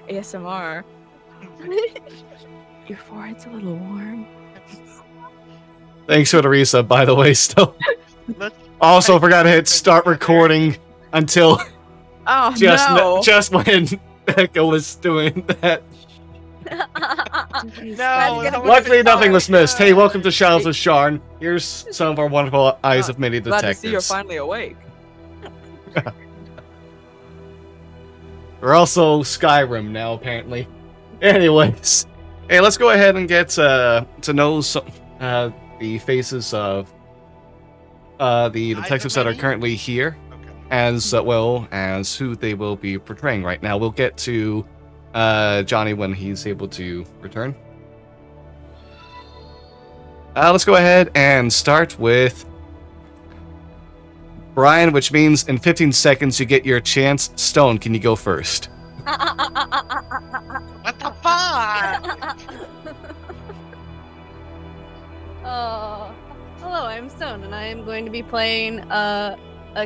ASMR. Your forehead's a little warm. Thanks for the resub, by the way, still. Also forgot to hit start recording until just when Echo was doing that. No, luckily nothing was missed. Hey, welcome to Shadows of Sharn. Here's some of our wonderful eyes of many detectives. Glad to see you're finally awake. We're also Skyrim now, apparently. Anyways, hey, let's go ahead and get to know the faces of the detectives that are currently here, as well as who they will be portraying right now. We'll get to Johnny when he's able to return. Let's go ahead and start with Brian, which means in 15 seconds you get your chance. Stone, can you go first? What the fuck? Hello, I'm Stone, and I am going to be playing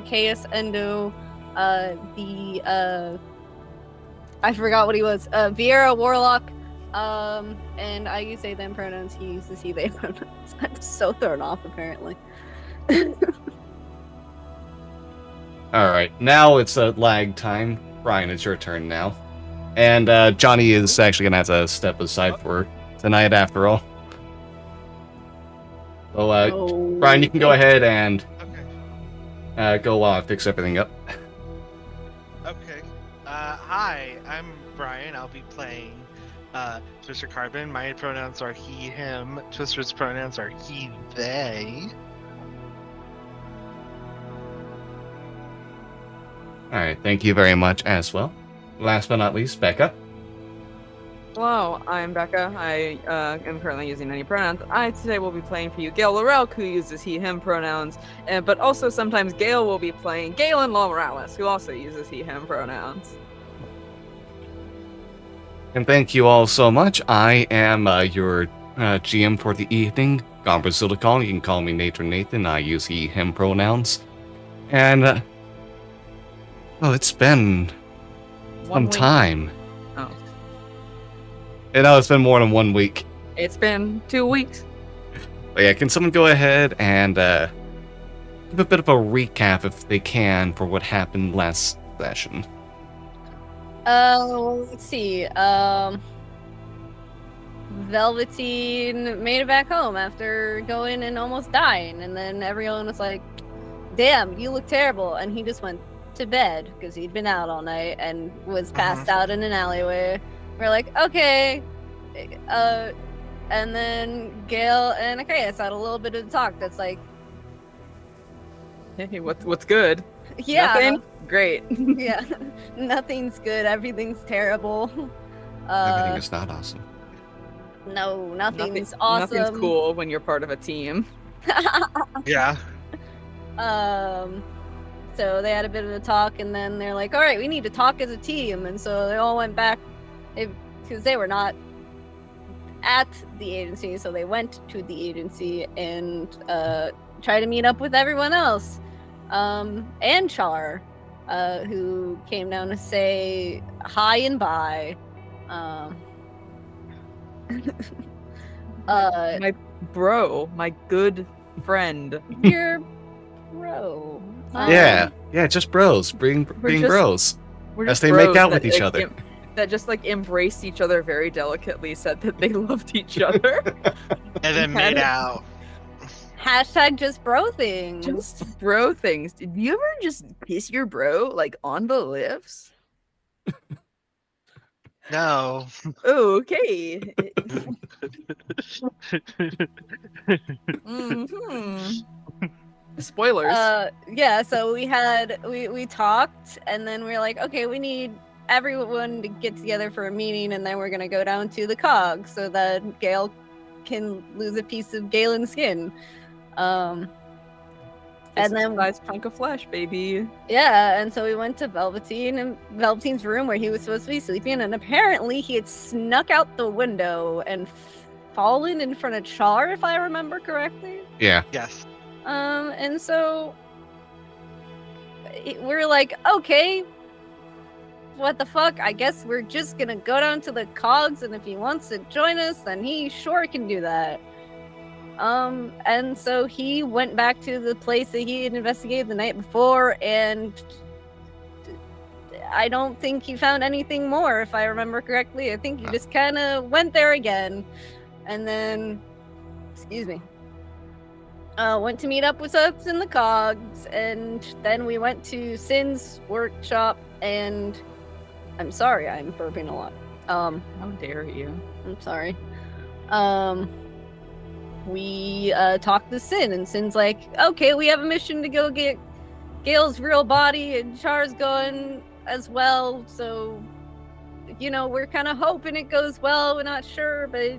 Chaos Endo, I forgot what he was, Vieira Warlock, and I use they them pronouns, he uses he they pronouns. I'm so thrown off, apparently. Alright, now it's a lag time. Brian, it's your turn now. And Johnny is actually going to have to step aside for tonight after all. So, Brian, you can go ahead and go fix everything up. Okay. Hi, I'm Brian. I'll be playing Twister Carbon. My pronouns are he, him. Twister's pronouns are he, they. Alright, thank you very much as well. Last but not least, Becca. Hello, I'm Becca. I am currently using any pronouns. I today will be playing for you Gale Laurel, who uses he, him pronouns, but also sometimes Gale will be playing Galen Morales, who also uses he, him pronouns. And thank you all so much. I am your GM for the evening, Gombrasilicon. You can call me Nathan. I use he, him pronouns. And, well, it's been some time. Oh. You know, it's been more than 1 week. It's been 2 weeks. But yeah, can someone go ahead and give a bit of a recap, if they can, for what happened last session? Let's see. Velveteen made it back home after going and almost dying, and then everyone was like, damn, you look terrible, and he just went to bed because he'd been out all night and was passed out in an alleyway. We're like, okay. And then Gale and Akreus had a little bit of talk that's like, hey, what's good? Yeah. Nothing? Great. Yeah. Nothing's good. Everything's terrible. Everything is not awesome. No, nothing's awesome. Nothing's cool when you're part of a team. Yeah. So they had a bit of a talk, and then they're like, all right, we need to talk as a team. And so they all went back, because they were not at the agency, so they went to the agency and tried to meet up with everyone else. And Char, who came down to say hi and bye. My bro, my good friend. Your bro. Yeah, just bros. Being bros. As they make out with each other. That just like embraced each other very delicately, said that they loved each other. And then made out. Hashtag just bro things. Just bro things. Did you ever just kiss your bro, like, on the lips? No. Okay. Spoilers. Yeah, so we talked, and then we were like, okay, we need everyone to get together for a meeting, and then we're gonna go down to the cog so that Gale can lose a piece of Galen's skin. And then nice chunk of flesh, baby. Yeah, and so we went to Velveteen's room where he was supposed to be sleeping, and apparently he had snuck out the window and fallen in front of Char, if I remember correctly. Yeah. Yes. And so we're like, okay, what the fuck? I guess we're just gonna go down to the cogs, and if he wants to join us, then he sure can do that. And so he went back to the place that he had investigated the night before, and I don't think he found anything more, if I remember correctly. I think he just kind of went there again, and then, excuse me, went to meet up with us in the cogs, and then we went to Sin's workshop, and I'm sorry, I'm burping a lot. How dare you? I'm sorry. We talked to Sin, and Sin's like, okay, we have a mission to go get Gale's real body, and Char's going as well, so, you know, we're kind of hoping it goes well. We're not sure, but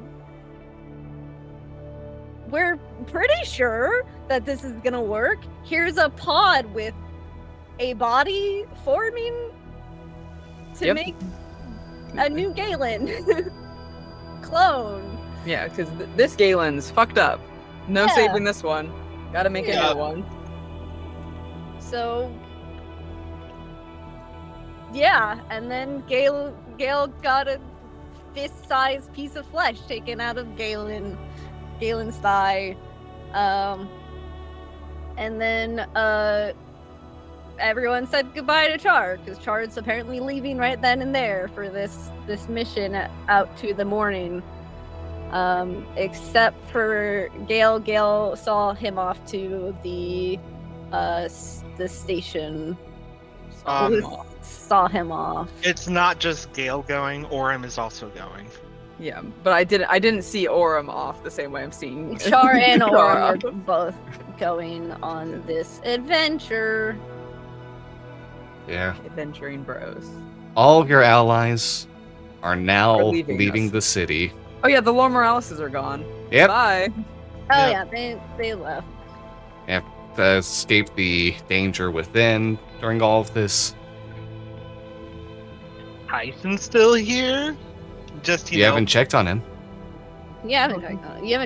we're pretty sure that this is gonna work. Here's a pod with a body forming to make a new Galen clone. Yeah, because this Galen's fucked up. No saving this one. Gotta make a new one. So, yeah, and then Gale got a fist-sized piece of flesh taken out of Galen's thigh. And then everyone said goodbye to Char, because Char's apparently leaving right then and there for this mission out to the morning. Except for Gale. Gale saw him off to the station. Saw him off. It's not just Gale going, Orem is also going. Yeah, but I didn't see Orem off the same way I'm seeing Char and Orem are both going on this adventure. Yeah. Adventuring bros. All of your allies are now leaving leaving us. the city. Oh yeah, the Lore Moraleses are gone. Yep. Bye. Oh yeah, they left. Have to escape the danger within during all of this. Tyson's still here? Just, You haven't checked on him. You haven't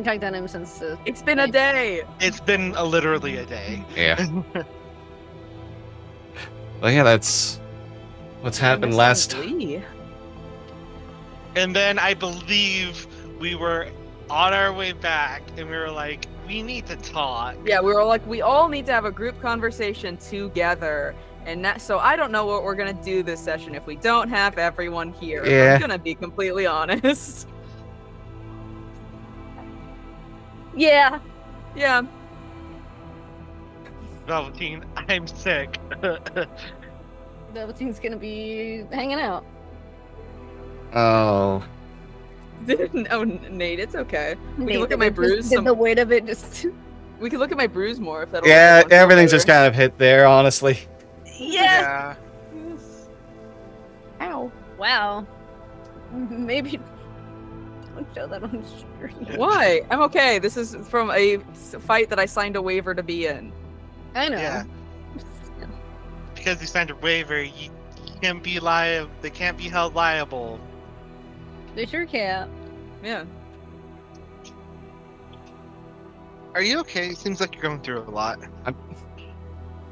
checked on him since It's been a day. It's been literally a day. Yeah. Well, yeah, that's what's happened last time. And then I believe we were on our way back, and we were like, we need to talk. Yeah, we were like, we all need to have a group conversation together. And so I don't know what we're gonna do this session if we don't have everyone here. Yeah. I'm gonna be completely honest. Yeah. Yeah. Velveteen, I'm sick. Velveteen's gonna be hanging out. Oh. Oh, Nate, it's okay. We Nate, can look at my bruise. Did the weight of it just... We can look at my bruise more if that'll. Yeah, everything's just kind of hit there, honestly. Yeah. Yes. Ow. Wow. Maybe don't show that on stream. Why? I'm okay. This is from a fight that I signed a waiver to be in. I know. Yeah. Because you signed a waiver, you can't be liable. They can't be held liable. They sure can't. Yeah. Are you okay? It seems like you're going through a lot.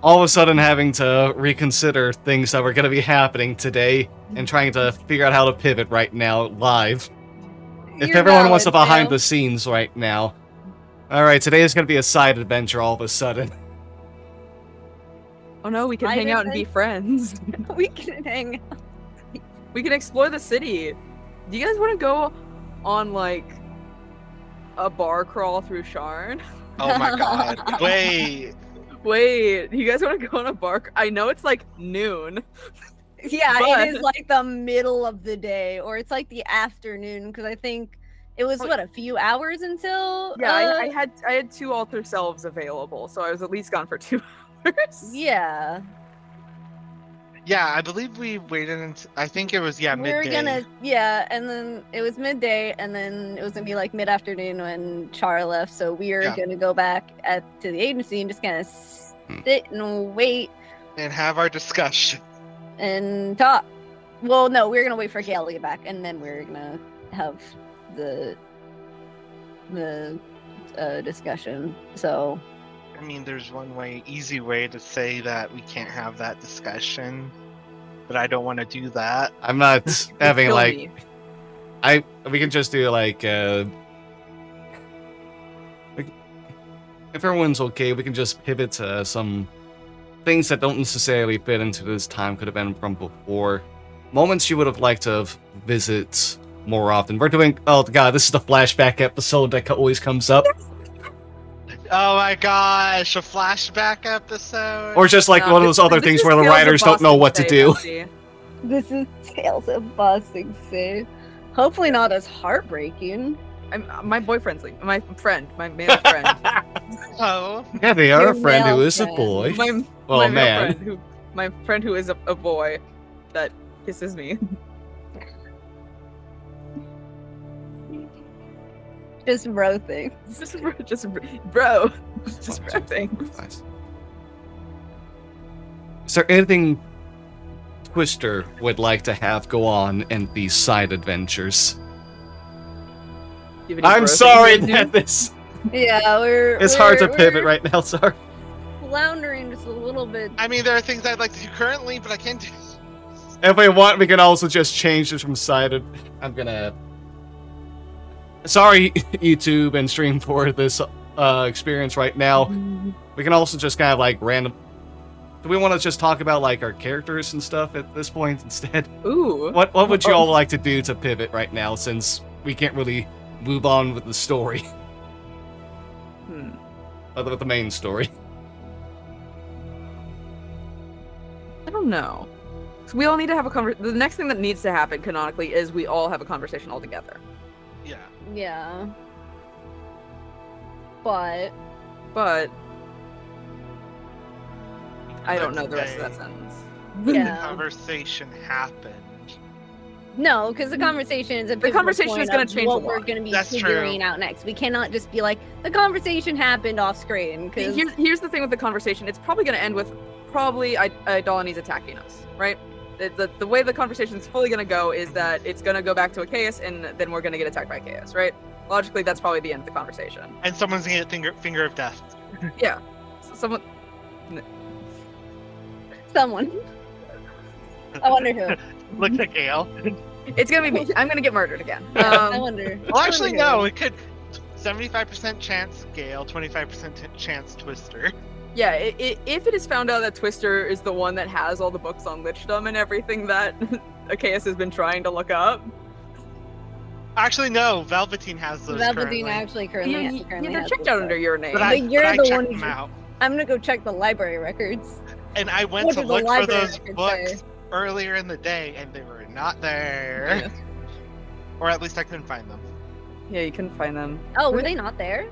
All of a sudden having to reconsider things that were going to be happening today and trying to figure out how to pivot right now live. If You're everyone wants valid, to behind Phil. the scenes right now. Alright, today is going to be a side adventure all of a sudden. Oh no, we can Side hang out and be friends. We can hang out. We can explore the city. Do you guys want to go on like a bar crawl through Sharn? Oh my god. Wait. Wait, you guys want to go on a bar? I know it's like noon. Yeah, But- it is like the middle of the day, or it's like the afternoon, because I think it was, what, a few hours until? Yeah, I had 2 altar selves available, so I was at least gone for 2 hours. Yeah. Yeah, I believe we waited until, I think it was, We midday. were gonna, yeah, and then it was midday, and then it was gonna be like mid-afternoon when Char left, so we were gonna go back to the agency and just kind of sit and wait And have our discussion. and talk. Well, no, we were gonna wait for Gale to get back, and then we were gonna have the discussion. So I mean, there's one easy way to say that we can't have that discussion. but I don't want to do that. I'm not having Kill like me. we can just do like if everyone's okay, we can just pivot to some things that don't necessarily fit into this time could have been from before. Moments you would have liked to visit more often. We're doing, oh god, this is the flashback episode that always comes up. Oh my gosh, a flashback episode. Or just like No, one of those other this things is where the Tales of writers don't know Boston what to Say, do. Bessie. This is Tales of Boston Say. Hopefully not as heartbreaking. My boyfriend's leaving. My friend, my male friend. Oh, Yeah, they are Your a friend who male is a friend. boy. my Well, my a male man. friend who is a boy that kisses me. Just bro things. just bro things. Nice. Is there anything Twister would like to have go on in these side adventures? Do you have any I'm bro sorry things you that do? this Yeah, it's hard to we're pivot right now, sorry. floundering just a little bit. I mean, there are things I'd like to do currently, but I can't do. If we want, we can also just change this from side. I'm gonna. Sorry, YouTube and stream for this experience right now. We can also just kind of like random. Do we want to just talk about like our characters and stuff at this point instead? Ooh. What would you all like to do to pivot right now, since we can't really move on with the story, with the main story? I don't know. So we all need to have a conversation. The next thing that needs to happen canonically is we all have a conversation all together. Yeah. Yeah. But I don't know the rest of that Okay. sentence. The yeah. conversation happened. No, because the conversation is a pivotal conversation point is gonna of change what a we're lot. going to be That's figuring true. out next. We cannot just be like, the conversation happened off screen. Because Here's the thing with the conversation. It's probably going to end with Idolines attacking us, right? The way the conversation is fully going to go is that it's going to go back to a chaos, and then we're going to get attacked by chaos, right? Logically, that's probably the end of the conversation. And someone's gonna get finger of death. Yeah. So someone. someone. I wonder who. Looks like Ale. It's gonna be me. I'm gonna get murdered again. I wonder. Well, actually, I wonder no. It could. 75% chance Gale, 25% chance Twister. Yeah, if it is found out that Twister is the one that has all the books on lichdom and everything that Achaeus has been trying to look up. Actually, no. Velveteen has those Velveteen currently. actually currently They're has checked this out under book. your name. But I But you're the checked one them who- out. I'm gonna go check the library records. And I went What to did the look for library those records books say? earlier in the day, and they were not there. Yeah. Or at least I couldn't find them. Yeah, you couldn't find them. Oh, were they not there?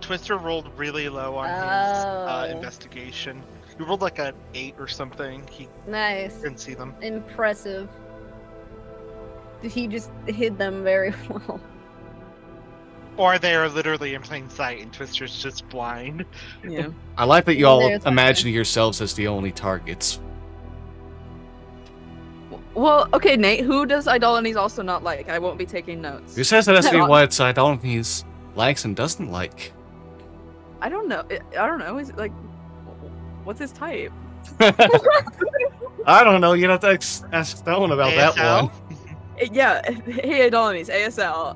Twister rolled really low on Oh. his investigation. He rolled like an 8 or something. He Nice. couldn't see them. Impressive. He just hid them very well. Or they are literally in plain sight, and Twister's just blind. Yeah. I like that you Well, all there's that imagine yourselves as the only targets. Well, okay, Nate. Who does Idolines also not like? I won't be taking notes. Who says that has to be No. what Idolines likes and doesn't like? I don't know. I don't know. Is it like, what's his type? I don't know. You'd have to ask Stone about that ASL? one. Yeah. Hey, Idolines. ASL.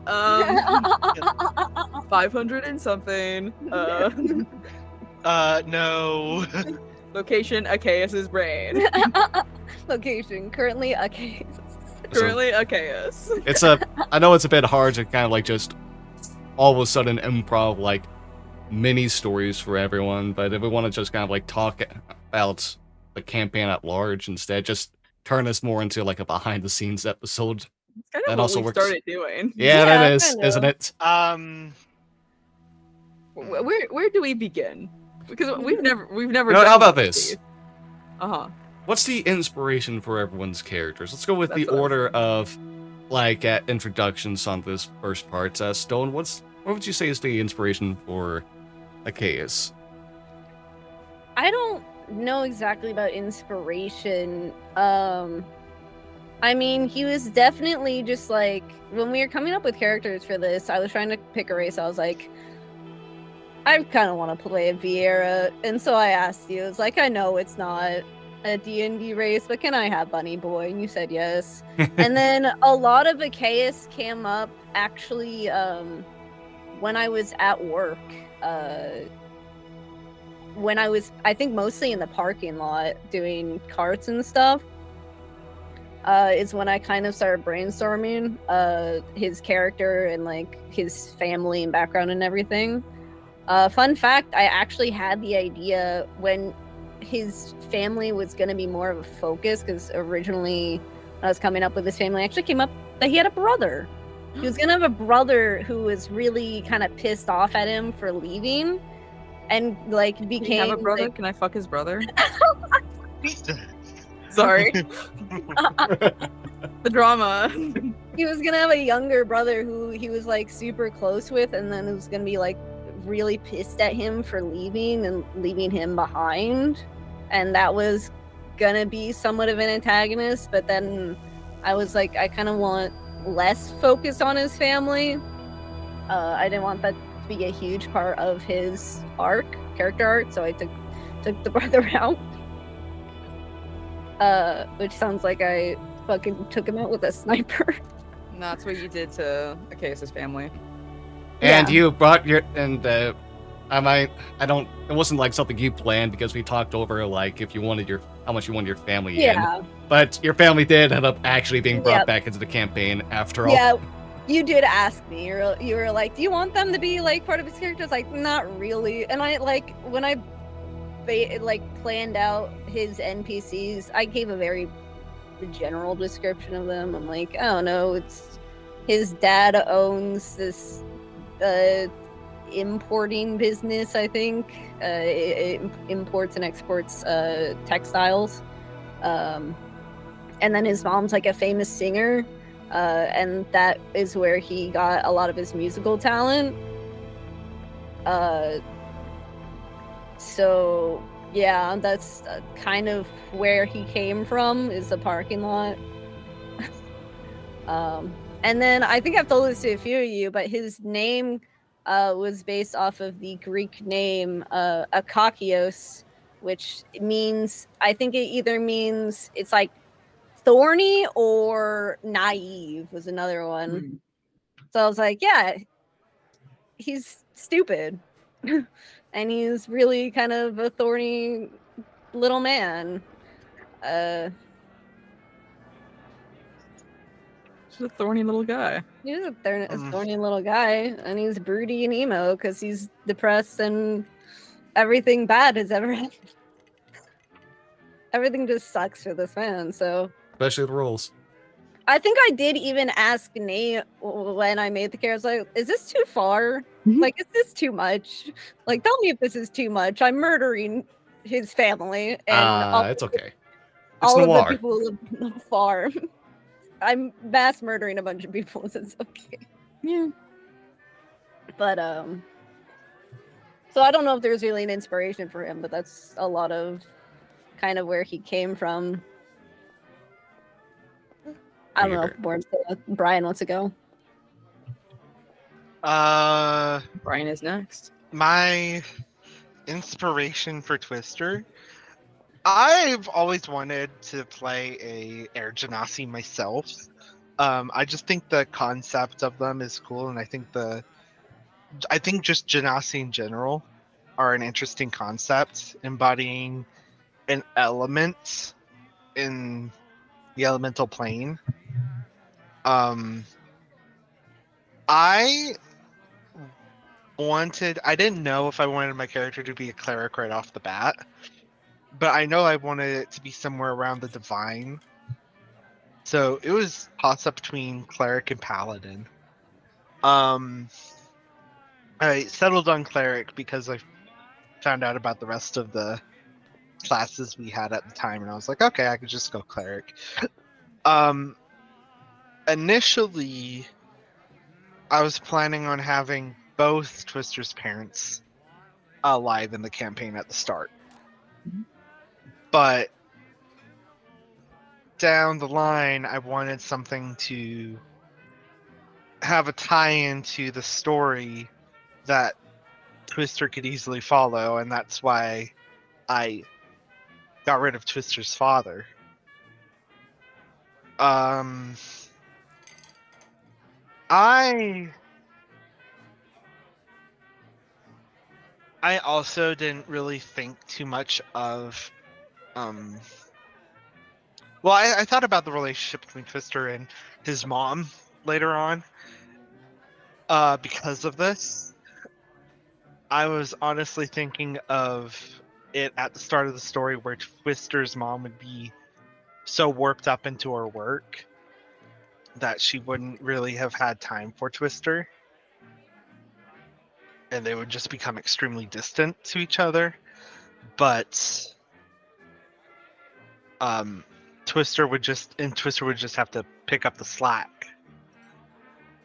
500 and something. No. Location: Achaeus's brain. Location currently a case. Currently, Achaeus. It's I know it's a bit hard to kind of like just all of a sudden improv like mini stories for everyone, but if we want to just kind of like talk about the campaign at large instead, just turn this more into like a behind the scenes episode. It's kind of That what also we works. started doing. Yeah, Yeah, that is, kind of. isn't it? Where do we begin? Because we've never No, done how about one of this? these. Uh-huh. What's the inspiration for everyone's characters? Let's go with the That's what I was order of like introductions on this first part. Stone, what would you say is the inspiration for Achaeus? I don't know exactly about inspiration. I mean, he was definitely just like, when we were coming up with characters for this, I was trying to pick a race. I was like, I kind of want to play a Vieira. And so I asked you, it's like, I know it's not a D&D race, but can I have Bunny Boy? And you said yes. And then a lot of Achaeus came up actually when I was at work. When I was, I think, mostly in the parking lot doing carts and stuff, is when I kind of started brainstorming his character and like his family and background and everything. Fun fact, I actually had the idea when his family was going to be more of a focus, because originally when I was coming up with his family, I actually came up that he had a brother. He was going to have a brother who was really kind of pissed off at him for leaving. And like became. Can you have a brother? Like... Can I fuck his brother? Sorry. The drama. He was gonna have a younger brother who he was like super close with, and then it was gonna be like really pissed at him for leaving and leaving him behind, and that was gonna be somewhat of an antagonist. But then I was like, I kind of want less focus on his family. I didn't want that to be a huge part of his character arc, so I took the brother out. Which sounds like I fucking took him out with a sniper. And that's what you did to Achaeus' family. And Yeah. you brought your it wasn't like something you planned, because we talked over like if you wanted how much you wanted your family in. Yeah. But your family did end up actually being brought Yep. back into the campaign after all. Yeah. You did ask me. You were like, "Do you want them to be like part of his character?" I was like, "Not really." And I like when I planned out his NPCs, I gave a very general description of them. I'm like, I don't know, it's his dad owns this importing business, I think. It imports and exports textiles. And then his mom's like a famous singer. And that is where he got a lot of his musical talent. So yeah, that's kind of where he came from, is the parking lot. And then I think I've told this to a few of you, but his name was based off of the Greek name Akakios, which means, I think it either means it's like thorny or naive was another one. So I was like, yeah, he's stupid. And he's really kind of a thorny little man. He's a thorny little guy. He's a thorny little guy, and he's broody and emo because he's depressed and everything bad has ever happened. Everything just sucks for this man, so... Especially the rules. I think I did even ask Nate when I made the character, I was like, is this too far? Like, is this too much? Like, tell me if this is too much. I'm murdering his family. And it's okay. It's all noir. of the people who live on the farm. I'm mass murdering a bunch of people, so it's okay. Yeah. But, so I don't know if there's really an inspiration for him, but that's a lot of kind of where he came from. I don't know if Brian wants to go. Brian is next. My inspiration for Twister, I've always wanted to play a air genasi myself. I just think the concept of them is cool, and I think just genasi in general are an interesting concept, embodying an element in the elemental plane. I didn't know if I wanted my character to be a cleric right off the bat, but I know I wanted it to be somewhere around the divine. So it was toss-up between cleric and paladin. I settled on cleric because I found out about the rest of the classes we had at the time, and I was like, okay, I could just go cleric. Initially, I was planning on having both Twister's parents alive in the campaign at the start. But down the line, I wanted something to have a tie-in to the story that Twister could easily follow, and that's why I got rid of Twister's father. I also didn't really think too much of well, I thought about the relationship between Twister and his mom later on. Because of this, I was honestly thinking of it at the start of the story where Twister's mom would be so warped up into her work that she wouldn't really have had time for Twister. And they would just become extremely distant to each other. But Twister would just have to pick up the slack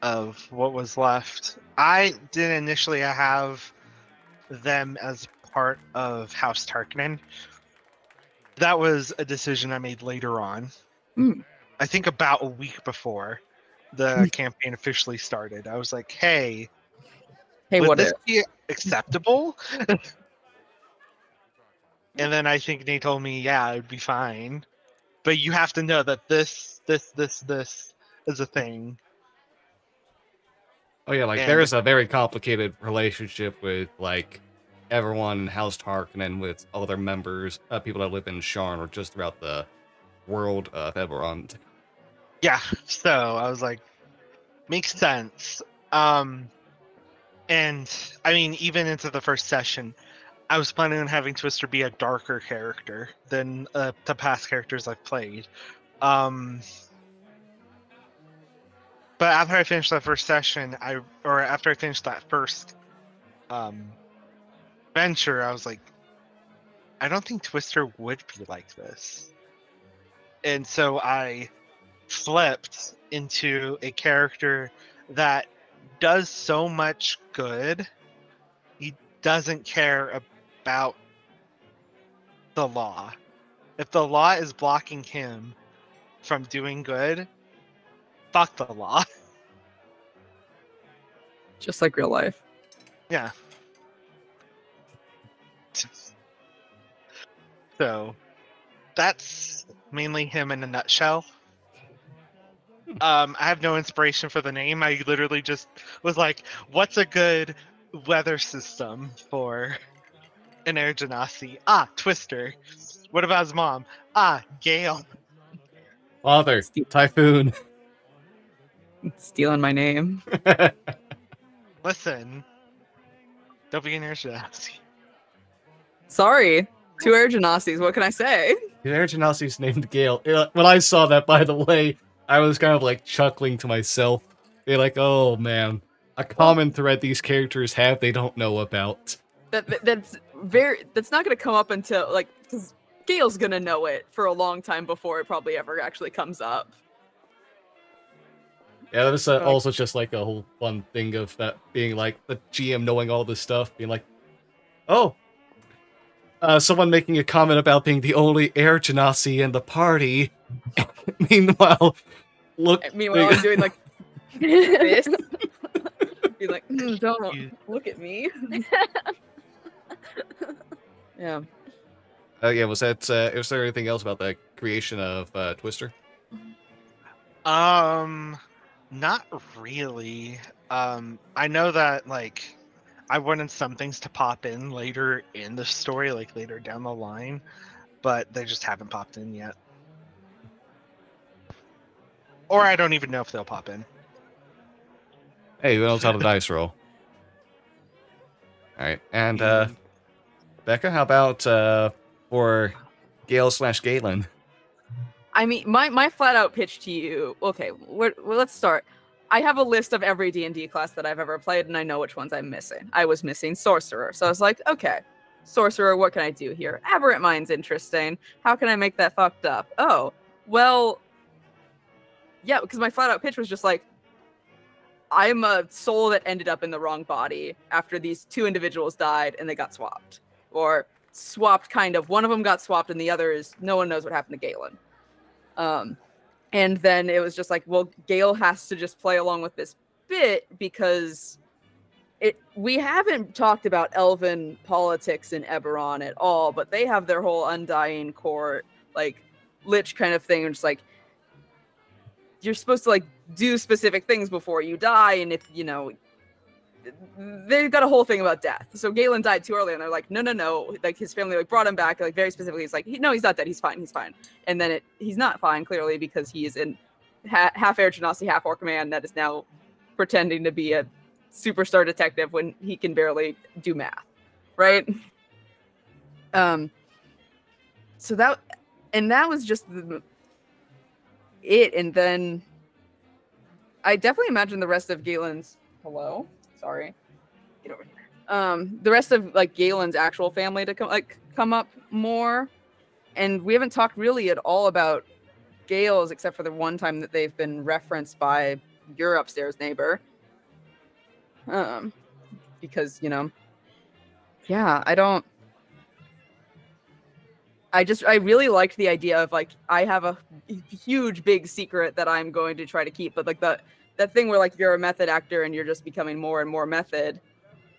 of what was left. I didn't initially have them as part of House Tarkinen. That was a decision I made later on. I think about a week before the campaign officially started. I was like, hey, would what this if? be acceptable? And then I think they told me, yeah, it would be fine. But you have to know that this is a thing. Oh yeah, like And- there's a very complicated relationship with like everyone in House Tarkinen with other members, people that live in Sharn or just throughout the world of Eberron. Yeah, so I was like, makes sense. And I mean, even into the first session, I was planning on having Twister be a darker character than the past characters I've played. But after I finished that first session, after I finished that first venture, I was like, I don't think Twister would be like this. And so I flipped into a character that does so much good. He doesn't care about the law. If the law is blocking him from doing good, fuck the law. Just like real life. Yeah. So that's mainly him in a nutshell. I have no inspiration for the name. I literally just was like, what's a good weather system for an Air Genasi? Ah, Twister. What about his mom? Ah, Gale. Father, Typhoon. Stealing my name. Listen, don't be an Air Genasi. Sorry. 2 Air Genasis, what can I say? The Air Genasi's named Gale. When I saw that, by the way, I was kind of like chuckling to myself. They're like, oh man, a common thread these characters have they don't know about. That's not gonna come up until like, because Gale's gonna know it for a long time before it probably ever actually comes up. Yeah, that was also just like a whole fun thing of that being like the GM knowing all this stuff, being like, oh, someone making a comment about being the only Air Genasi in the party. Meanwhile, I'm doing like this. Be like, don't look at me. Yeah. Yeah, was there anything else about the creation of Twister? Not really. I know that like I wanted some things to pop in later in the story, like later down the line, but they just haven't popped in yet. Or I don't even know if they'll pop in. Hey, who knows how the dice roll? Alright, and Becca, how about for Gale/Galen? I mean, my flat out pitch to you. Okay, well, let's start. I have a list of every D&D class that I've ever played, and I know which ones I'm missing. I was missing Sorcerer, so I was like, okay, Sorcerer, what can I do here? Aberrant Mind's interesting. How can I make that fucked up? Oh, well, yeah, because my flat out pitch was just like, I'm a soul that ended up in the wrong body after these 2 individuals died and they got swapped. Or swapped, kind of. One of them got swapped and the other is, no one knows what happened to Galen. And then it was just like, well, Gale has to just play along with this bit because we haven't talked about elven politics in Eberron at all, but they have their whole undying court, like, lich kind of thing, and just like, you're supposed to like do specific things before you die, and if they've got a whole thing about death. So Galen died too early, and they're like, no. Like his family like brought him back, like very specifically. He's like, no, he's not dead. He's fine. And then he's not fine, clearly, because he is in half Air Genasi, half Orc man that is now pretending to be a superstar detective when he can barely do math, right? So that was just it, and then I definitely imagine the rest of Galen's Sorry. Get over here. The rest of like Galen's actual family to come up more. And we haven't talked really at all about Gale's except for the one time that they've been referenced by your upstairs neighbor. Because, yeah, I really liked the idea of like, I have a huge big secret that I'm going to try to keep, but like that thing where like you're a method actor and you're just becoming more and more method,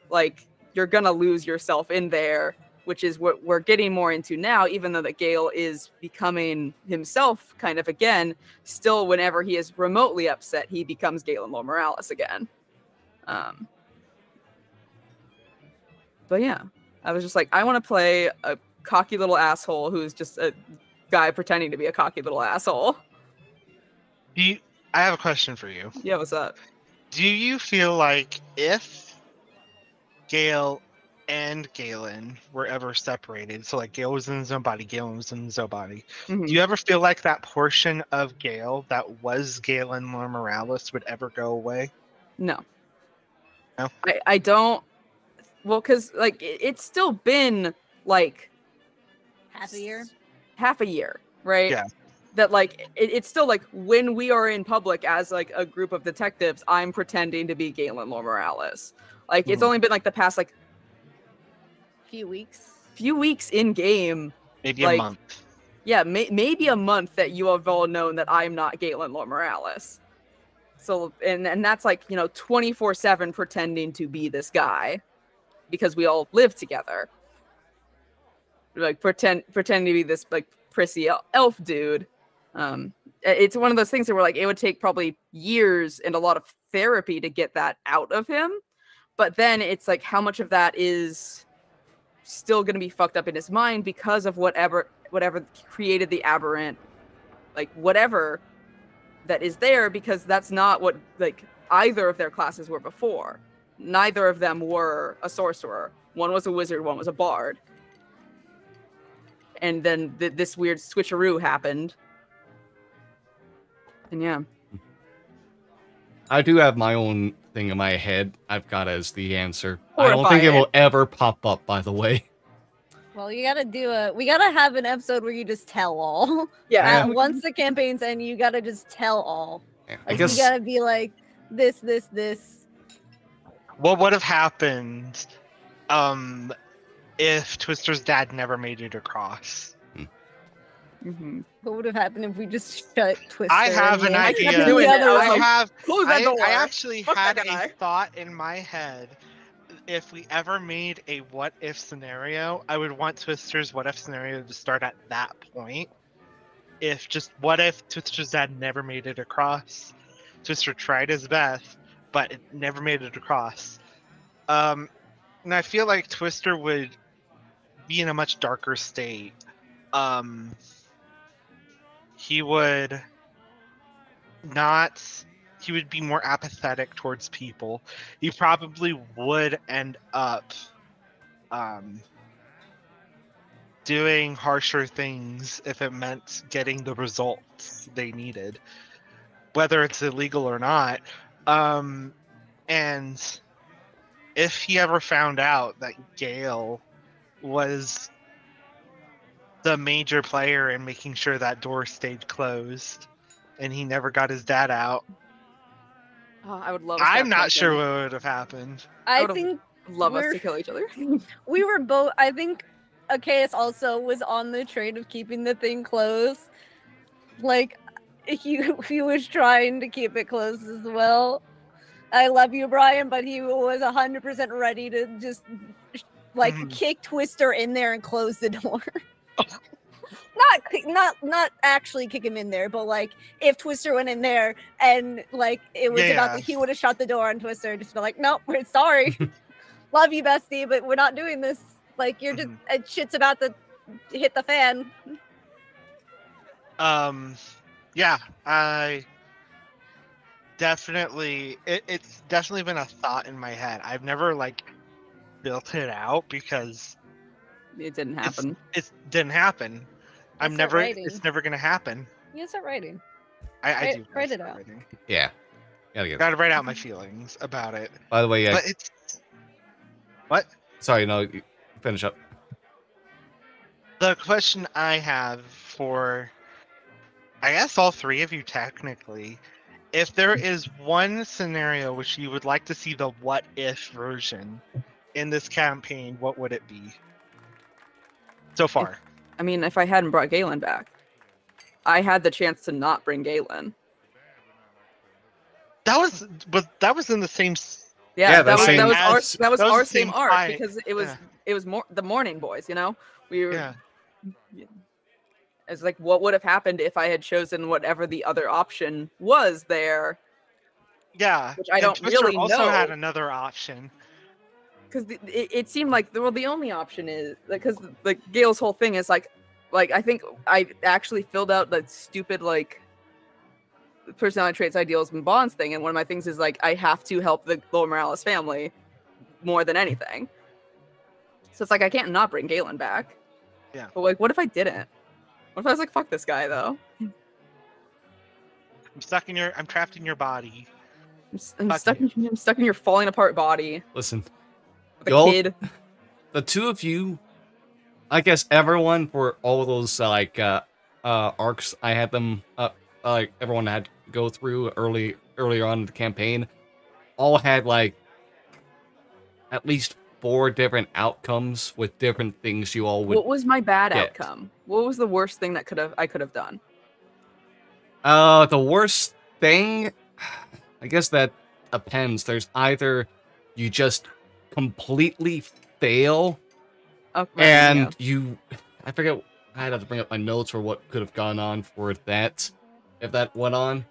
like you're gonna lose yourself in there, which is what we're getting more into now, even though that Gale is becoming himself kind of again. Still, whenever he is remotely upset, he becomes Galen Lore Morales again. But yeah, I was just like, I want to play a cocky little asshole who's just a guy pretending to be a cocky little asshole. I have a question for you. Yeah, what's up? Do you feel like if Gale and Galen were ever separated, so like Gale was in his own body, Galen was in his own body, do you ever feel like that portion of Gale that was Galen Lore Morales would ever go away? No. No? I don't. Well, because like it's still been like Half a year? Half a year, right? Yeah. That like it's still like when we are in public as like a group of detectives, I'm pretending to be Galen Lore Morales. Like it's only been like the past like few weeks in game, maybe like, a month. Yeah, maybe a month that you have all known that I'm not Galen Lore Morales. So and that's like 24/7 pretending to be this guy because we all live together. Like pretend to be this like prissy elf dude. It's one of those things that we're like, it would take probably years and a lot of therapy to get that out of him. But then it's like, how much of that is still going to be fucked up in his mind because of whatever created the aberrant, like whatever that is there, because that's not what like either of their classes were before. Neither of them were a sorcerer. One was a wizard, one was a bard. And then this weird switcheroo happened. And yeah. I do have my own thing in my head I've got as the answer. Horrifying. I don't think it will ever pop up, by the way. Well, we gotta have an episode where you just tell all. Yeah. Once the campaign's end, you gotta just tell all. Yeah, I guess you gotta be like, this. What would have happened if Twister's dad never made it across? What would have happened if we just shut Twister? I have an idea. I actually had a thought in my head. If we ever made a what if scenario, I would want Twister's what if scenario to start at that point. What if Twister's dad never made it across? Twister tried his best, but it never made it across. And I feel like Twister would be in a much darker state. He would be more apathetic towards people. He probably would end up doing harsher things if it meant getting the results they needed, whether it's illegal or not. And if he ever found out that Gale was the major player in making sure that door stayed closed and he never got his dad out, I would love. I'm not sure what would have happened. I think love us to kill each other. We were both. I think Achaeus also was on the train of keeping the thing closed. Like he was trying to keep it closed as well. I love you, Brian, but he was 100% ready to just like kick Twister in there and close the door. Not actually kick him in there, but like if Twister went in there and like it was about he would have shut the door on Twister and just be like, nope, we're sorry. Love you, bestie, but we're not doing this. Like you're just shit's about to hit the fan. Yeah, I definitely it's definitely been a thought in my head. I've never like built it out because it didn't happen. It didn't happen. It's never gonna happen. You start writing. I do write it out. Writing. Yeah. Gotta write out my feelings about it. By the way, but it's what? Sorry, no, finish up. The question I have for, I guess all three of you technically, if there is one scenario which you would like to see the what if version in this campaign, what would it be? So far. I mean, if I hadn't brought Galen back, I had the chance to not bring Galen. That was in the same. Yeah, that was our same arc because it was more the Morning Boys. You know, we were. Yeah. It's like what would have happened if I had chosen whatever the other option was there. Yeah, which I don't Twister really also know. Had another option. Because it seemed like the only option is because like Gale's whole thing is like I think I actually filled out that stupid like personality traits, ideals, and bonds thing, and one of my things is like I have to help the Lola Morales family more than anything. So it's like I can't not bring Galen back. Yeah. But like, what if I didn't? What if I was like, fuck this guy though? I'm trapped in your body. I'm stuck in your falling apart body. Listen. The kid. The two of you, I guess everyone for all of those arcs I had them like everyone had to go through earlier on in the campaign, all had like at least 4 different outcomes with different things you all would. What was my bad outcome? What was the worst thing that I could have done? The worst thing, I guess that depends. There's either you just completely fail, and I forget. I'd have to bring up my notes for what could have gone on for that, if that went on.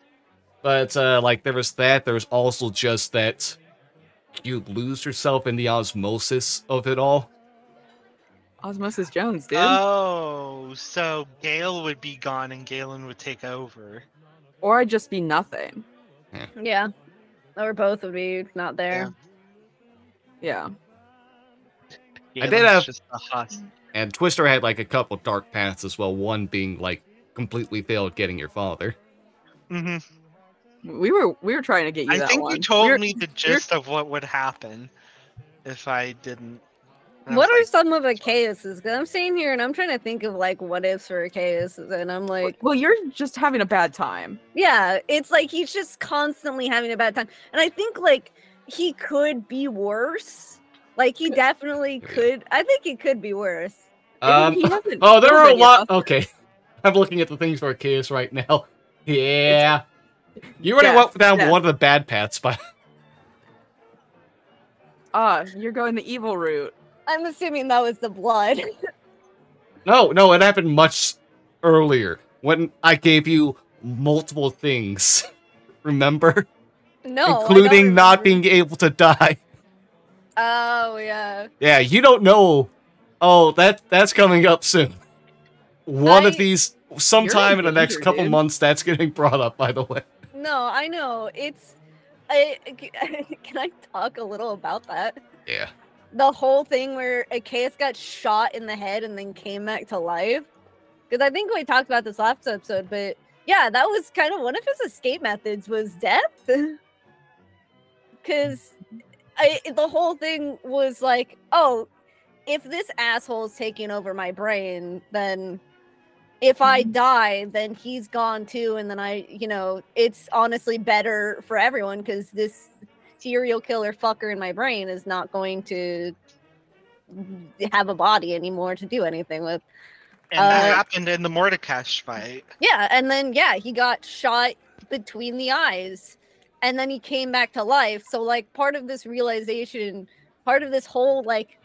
But like there was that. There was also just that you lose yourself in the osmosis of it all. Osmosis Jones, dude. Oh, so Gale would be gone and Galen would take over. Or I'd just be nothing. Yeah. Or both would be not there. Yeah. I did have just a husk. And Twister had like a couple dark paths as well, one being like completely failed getting your father. We were trying to get you that one. You told me the gist of what would happen if I didn't. What are some of Achaeus's? Because I'm sitting here and I'm trying to think of like what ifs for Achaeus, and I'm like, well, you're just having a bad time. Yeah, it's like he's just constantly having a bad time, and I think like he could be worse. Like he definitely could. I think he could be worse. There were a lot. Okay, I'm looking at the things for Achaeus right now. Yeah, you already went down one of the bad paths, but you're going the evil route. I'm assuming that was the blood. No, it happened much earlier when I gave you multiple things. Remember? No, including not being able to die. Oh yeah. Yeah, you don't know. Oh, that's coming up soon. One of these, sometime in the next couple months, that's getting brought up. By the way. No, I know it's. Can I talk a little about that? Yeah. The whole thing where Achaeus got shot in the head and then came back to life. Because I think we talked about this last episode, but yeah, that was kind of one of his escape methods was death. Because the whole thing was like, oh, if this asshole is taking over my brain, then if I die, then he's gone too. And then it's honestly better for everyone because this serial killer fucker in my brain is not going to have a body anymore to do anything with. And that happened in the Mordekash fight. Yeah, and then he got shot between the eyes. and then he came back to life. So like part of this realization, part of this whole like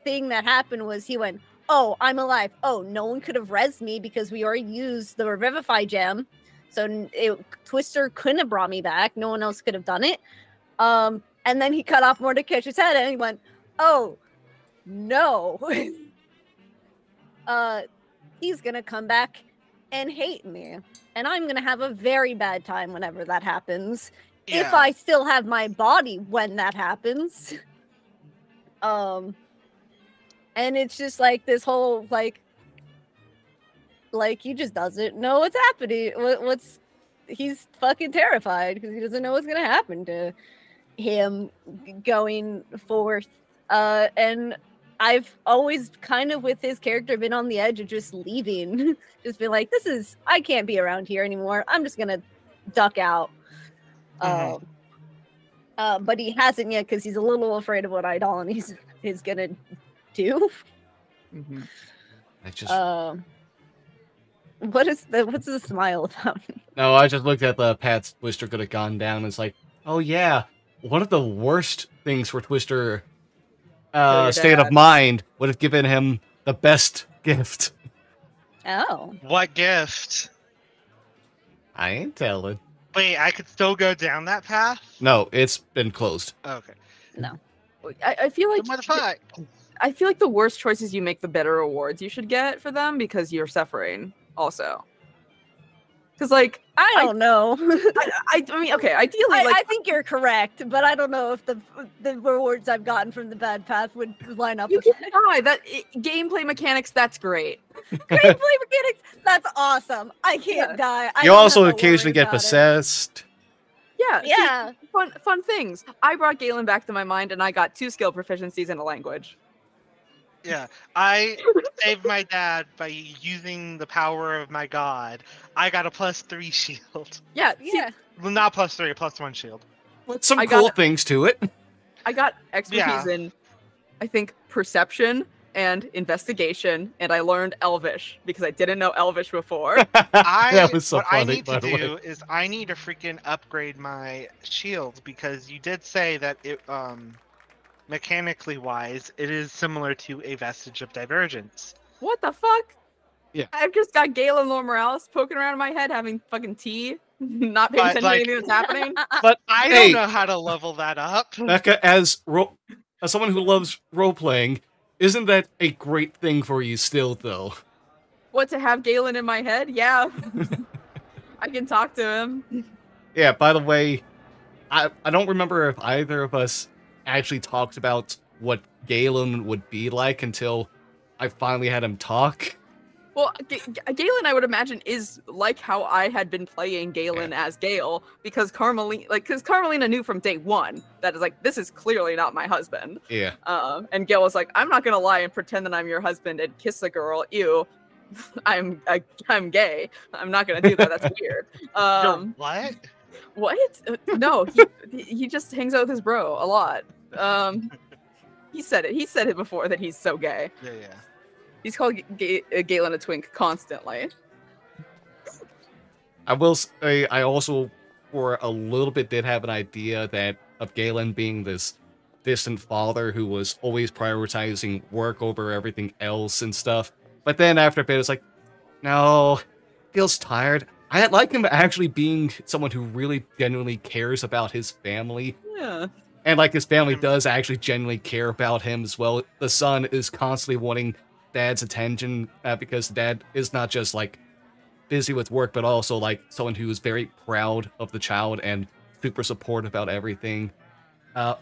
thing that happened was he went, oh, I'm alive. Oh, no one could have rezzed me because we already used the Revivify gem. So Twister couldn't have brought me back. No one else could have done it. And then he cut off Mordekaiser's head and he went, oh, no. He's going to come back and hate me. And I'm going to have a very bad time whenever that happens. Yeah. If I still have my body when that happens. And it's just like this whole like he just doesn't know what's happening. He's fucking terrified because he doesn't know what's gonna happen to him going forth. And I've always kind of with his character been on the edge of just leaving, just been like, I can't be around here anymore. I'm just gonna duck out. But he hasn't yet because he's a little afraid of what Eidolon is gonna do. Mm-hmm. I just what's the smile about? No, I just looked at the paths Twister could have gone down and it's like, oh yeah, one of the worst things for Twister state of mind would have given him the best gift. Oh. What gift? I ain't telling. Wait, I could still go down that path? No, it's been closed. Okay. No. I feel like What the fuck? I feel like the worse choices you make, the better rewards you should get for them because you're suffering also. Because like I don't know. I mean, okay, ideally, I think you're correct, but I don't know if the rewards I've gotten from the bad path would line up you with can die. Gameplay mechanics, that's great. gameplay mechanics. That's awesome. I can't die. You also occasionally get possessed. Yeah, yeah. See, fun things. I brought Galen back to my mind, and I got 2 skill proficiencies in a language. Yeah, I saved my dad by using the power of my god. I got a +3 shield. Yeah, Yeah. Well, not +3, a +1 shield. With some I cool got- things to it. I got expertise Yeah. in, I think, perception and investigation, and I learned Elvish because I didn't know Elvish before. That was so what funny, I need by to the do way. is I need to freaking upgrade my shield because you did say that it mechanically wise it is similar to a vestige of divergence. What the fuck? Yeah. I've just got Galen Lore Morales poking around in my head, having fucking tea, not paying But, attention like- to anything that's happening. But I hey, don't know how to level that up. Becca, as someone who loves role-playing, isn't that a great thing for you still, though? What, to have Galen in my head? Yeah. I can talk to him. Yeah, by the way, I don't remember if either of us actually talked about what Galen would be like until I finally had him talk. Well, Galen, I would imagine, is like how I had been playing Galen as Gale, because Carmelina knew from day one that is like, this is clearly not my husband. Yeah. And Gale was like, I'm not gonna lie and pretend that I'm your husband and kiss a girl. Ew, I'm gay. I'm not gonna do that. That's weird. What? What? No, he just hangs out with his bro a lot. He said it. He said it before that he's so gay. Yeah. He's called Galen a twink constantly. I will say, I also, for a little bit, did have an idea that of Galen being this distant father who was always prioritizing work over everything else and stuff. But then after a bit, it's like, no, feels tired. I like him actually being someone who really genuinely cares about his family. Yeah. And like his family does actually genuinely care about him as well. The son is constantly wanting dad's attention because dad is not just like busy with work, but also like someone who is very proud of the child and super supportive about everything.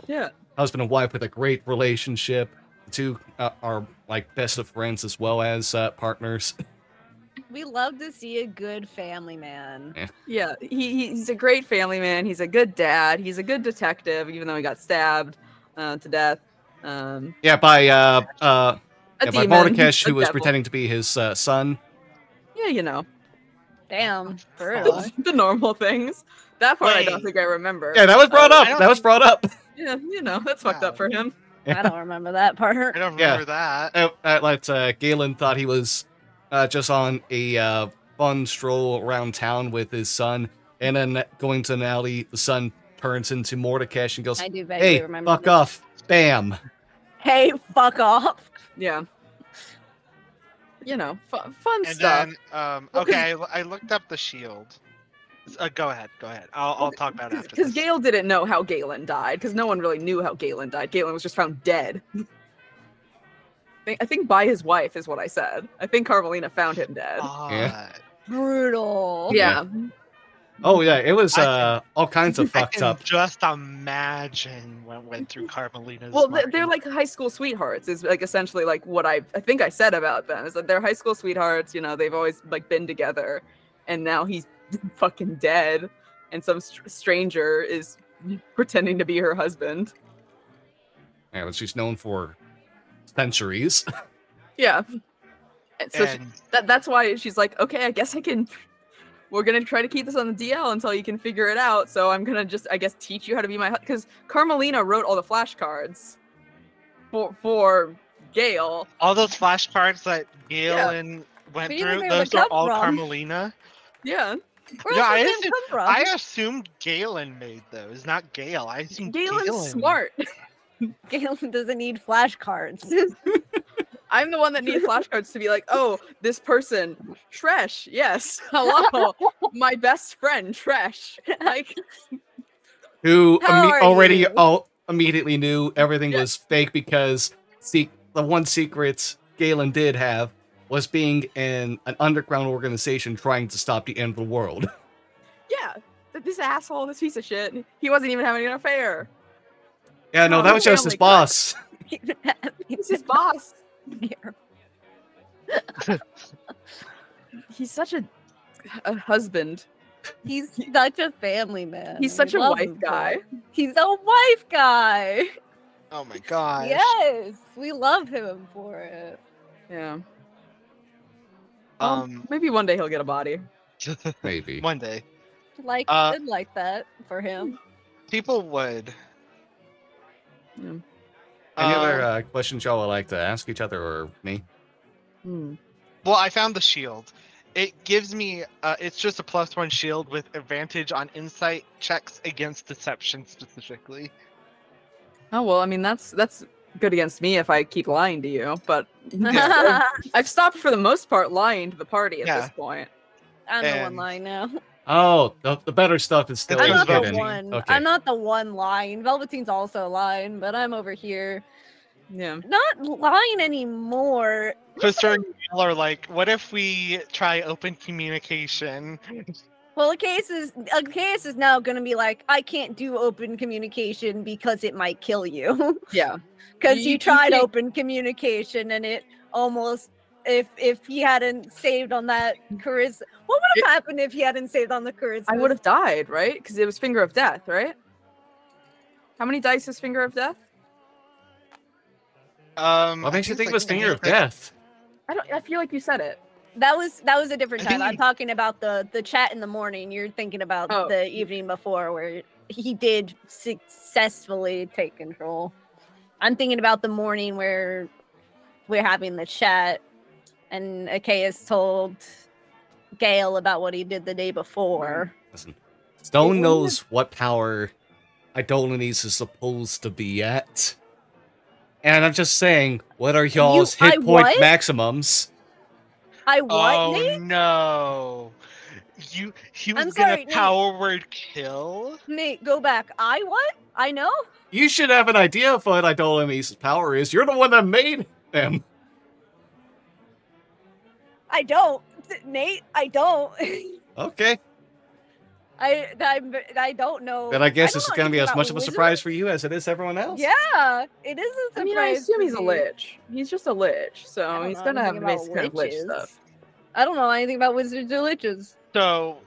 Yeah. Husband and wife with a great relationship. The two are like best of friends as well as partners. We love to see a good family man. Yeah, he's a great family man. He's a good dad. He's a good detective, even though he got stabbed to death. Yeah, by demon, Mordecai, a who was devil. pretending to be his son. Yeah, you know. Damn, for real. The normal things. That part I don't Wait. think I remember. Yeah, that was brought I up. don't That was brought up. Yeah, you know, that's fucked up for him. I don't remember that part. I don't Yeah. remember that. Galen thought he was just on a fun stroll around town with his son, and then going to an alley, the son turns into Mordekash and goes, I do vaguely "Hey, remember fuck this. off!" Bam. Hey, fuck off. Yeah. You know, fun And stuff. then, Well, okay, I looked up the shield. Go ahead. I'll talk about it after Because this. Gale didn't know how Galen died, because no one really knew how Galen died. Galen was just found dead. I think by his wife is what I said. I think Carmelina found him dead. Yeah. Brutal. Yeah. Oh yeah, it was I all kinds of I fucked can up. just imagine what went through Carmelina's Well, mind. they're like high school sweethearts. Is like essentially like what I think I said about them is that they're high school sweethearts. You know, they've always like been together, and now he's fucking dead, and some stranger is pretending to be her husband. Yeah, but she's known for centuries. Yeah. And so And that's why she's like, okay, I guess I can. We're gonna try to keep this on the DL until you can figure it out. So I'm gonna just, I guess, teach you how to be my husband. Because Carmelina wrote all the flashcards for Gale. all those flashcards that Yeah. Galen went We didn't through, know where those they are come all from. Carmelina. Yeah. Where Yeah, else I would they assume- come from? I assumed Galen made those, not Gale. I assumed Galen's Galen. smart. Galen doesn't need flashcards. I'm the one that needs flashcards to be like, oh, this person, Tresh, yes, hello, my best friend, Tresh. Like, Who How are already you? immediately knew everything Yeah. was fake because the one secret Galen did have was being in an underground organization trying to stop the end of the world. yeah, this asshole, this piece of shit, he wasn't even having an affair. Yeah, no, Oh, that was just his family boss. He's his boss. He's such a husband. He's such a family man. He's We such a love wife him for guy. it. He's a wife guy. Oh my gosh. Yes, we love him for it. Yeah. Um, Maybe one day he'll get a body. Maybe. one day Like, Uh, I'd like that for him. people would. Yeah. Any other questions y'all would like to ask each other or me? Hmm. Well, I found the shield. It gives me. It's just a +1 shield with advantage on insight checks against deception specifically. Oh well, I mean that's good against me if I keep lying to you, but Yeah. I've stopped for the most part lying to the party at Yeah. this point. I'm the one And- lying now. Oh, the better stuff is still I'm I'm not the hidden. one. Okay. I'm not the one lying. Velveteen's also lying, but I'm over here Yeah. not lying anymore. Twister and Gale are like, what if we try open communication? Well, a case is now going to be like, I can't do open communication because it might kill you. Yeah. Because You you tried can't- open communication and it almost. If he hadn't saved on that charisma, what would have happened if he hadn't saved on the charisma? I would have died, right? Because it was Finger of Death, right? How many dice is Finger of Death? What makes you think it was Finger of Death? I feel like you said it. That was a different I time. think I'm talking about the chat in the morning. You're thinking about Oh. the evening before where he did successfully take control. I'm thinking about the morning where we're having the chat and Achaeus told Gale about what he did the day before. Listen, Stone knows what power Idolines is supposed to be at. And I'm just saying, what are y'all's I hit point what? maximums? I what, Oh Nate? no! He was I'm gonna sorry, Nate. power word kill. Nate, go back. I what? I know? You should have an idea of what Idolines' power is. You're the one that made them. I don't. Nate, I don't. Okay. I don't know. Then I guess don't this is know going to be anything as much about of a surprise for wizards. you as it is everyone else. Yeah, it is a surprise. I mean, I assume he's a for me. lich. He's just a lich, I so don't he's know gonna have anything about basic kind of lich liches. stuff. I don't know anything about wizards or liches. So,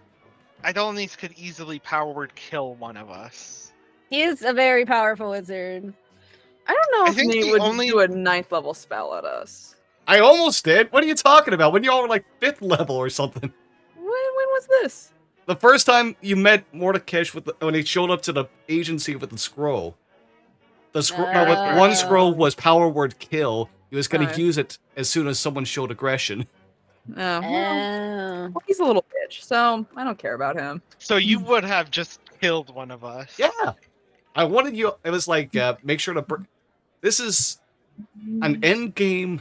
Idolines could easily power word kill one of us. He is a very powerful wizard. I don't know I if think Nate the would only- do a 9th level spell at us. I almost did. What are you talking about? When y'all were like 5th level or something. When was this? The first time you met Mordekash when he showed up to the agency with the scroll. The scroll, no, with one scroll was power word kill. He was going to Alright. use it as soon as someone showed aggression. Oh, well, Oh. he's a little bitch, so I don't care about him. So you would have just killed one of us. Yeah. I wanted you... It was like, make sure to... This is an endgame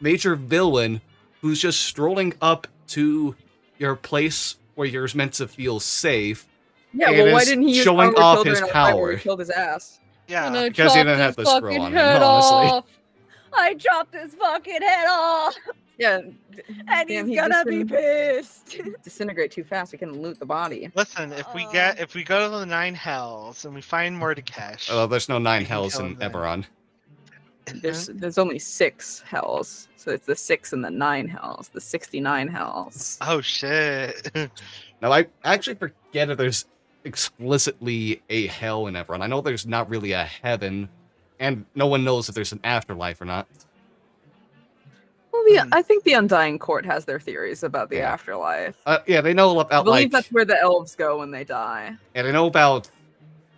major villain who's just strolling up to your place where you're meant to feel safe. Yeah, and well, why is didn't he use showing power off killed her his in a fight where power. he killed his ass? Yeah. Because he didn't have the scroll on him, honestly. I chopped his fucking head off, Yeah, and damn, he's he gonna be pissed. disintegrate too fast. We can loot the body. Listen, if we go to the 9 hells and we find Mordekash, Oh, there's no 9 We can hells kill in him then. Eberron. There's only 6 hells, so it's the 6 and the 9 hells, the 69 hells. oh shit. Now, I actually forget if there's explicitly a hell in Eberron. I know there's not really a heaven, and no one knows if there's an afterlife or not. Well, I think the Undying Court has their theories about the Yeah. afterlife. Yeah, they know I about, believe like... that's where the elves go when they die. And I know about...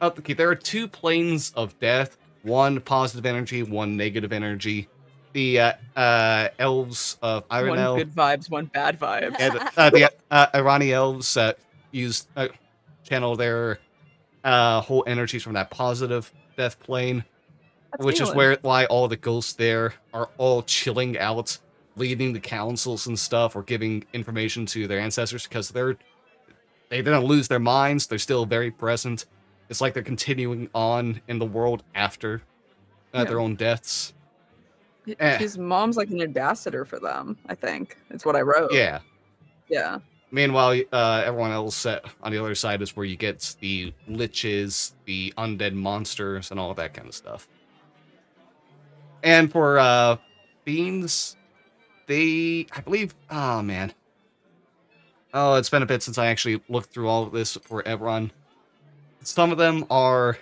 Okay, there are 2 planes of death. One positive energy, one negative energy. The elves of One Ironel... good vibes, one bad vibes. And the Irani elves use channel their whole energies from that positive death plane, That's which is Galen. why all the ghosts there are all chilling out, leading the councils and stuff, or giving information to their ancestors because they didn't lose their minds. They're still very present. It's like they're continuing on in the world after their own deaths. His mom's like an ambassador for them, I think. That's what I wrote. Yeah. Yeah. Meanwhile, everyone else on the other side is where you get the liches, the undead monsters, and all that kind of stuff. And for fiends, I believe, oh man. Oh, it's been a bit since I actually looked through all of this for Eberron. Some of them are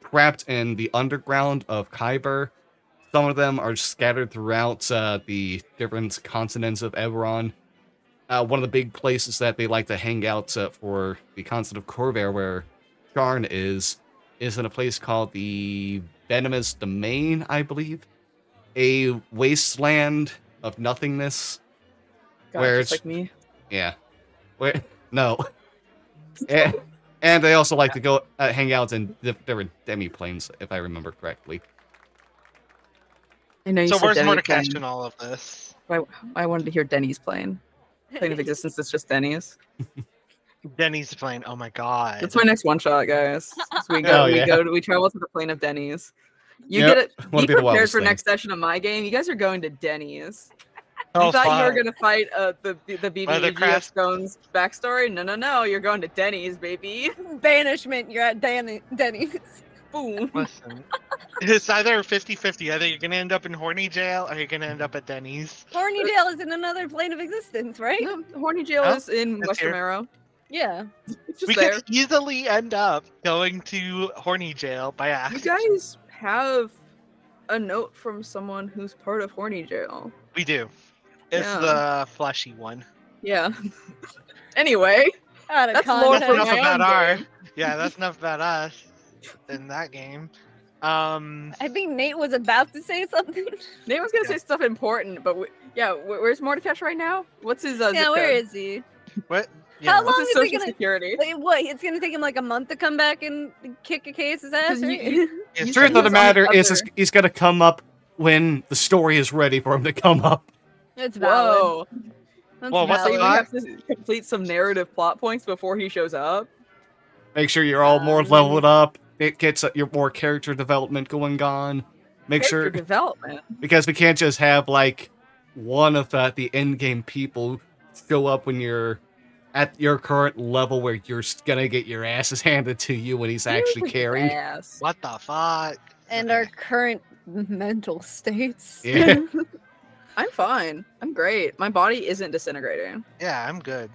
trapped in the underground of Kyber. Some of them are scattered throughout the different continents of Eberron. One of the big places that they like to hang out for the continent of Corvair, where Sharn is in a place called the Venomous Domain, I believe. A wasteland of nothingness. God, Where just like me. Yeah. Where, no. And they also like to go hang out in different demi-planes, if I remember correctly. I know you So said where's Denny Mordekash plane. in all of this? I wanted to hear Denny's plane. Plane of existence is just Denny's. Denny's plane. Oh my god. That's my next one shot, guys. So we travel to the plane of Denny's. You Yep. get it. Wanna Be be the prepared wildest for thing. next session of my game. You guys are going to Denny's. Oh, You thought you were fuck. gonna fight the BB Leathercraft. Stone's backstory? No. You're going to Denny's, baby. Banishment. You're at Denny's. Boom. Listen, it's either 50-50. Either you're gonna end up in horny jail or you're gonna end up at Denny's. Hornydale is in another plane of existence, right? No, Horny Jail Oh, is in that's West here. Romero. Yeah. It's just We there. could easily end up going to horny jail by You accident. guys have a note from someone who's part of Horny Jail. We do. It's Yeah. the fleshy one. Yeah. Anyway, Out of That's lore That's for enough my about own our. game. Yeah, that's enough about us in that game. I think Nate was about to say something. Nate was gonna Yeah. say stuff important, but where's Mordekash right now? What's his zip Yeah, where code? is he? What? How What's long his is he social gonna- security? Wait, what? It's gonna take him like a month to come back and kick a case's ass, 'Cause right? you- It's You Truth said of the he was on matter the is, other- he's gonna come up when the story is ready for him to come up. It's valid. Whoa. That's Well, what's So the we valid. fuck? have to complete some narrative plot points before he shows up. Make sure you're all more Um, leveled up. It gets your more character development going on. Make Character sure, development. because we can't just have like one of the end game people show up when you're at your current level where you're gonna get your asses handed to you when he's actually carrying. Ass. What the fuck? And our current mental states. Yeah. I'm fine. I'm great. My body isn't disintegrating. Yeah, I'm good.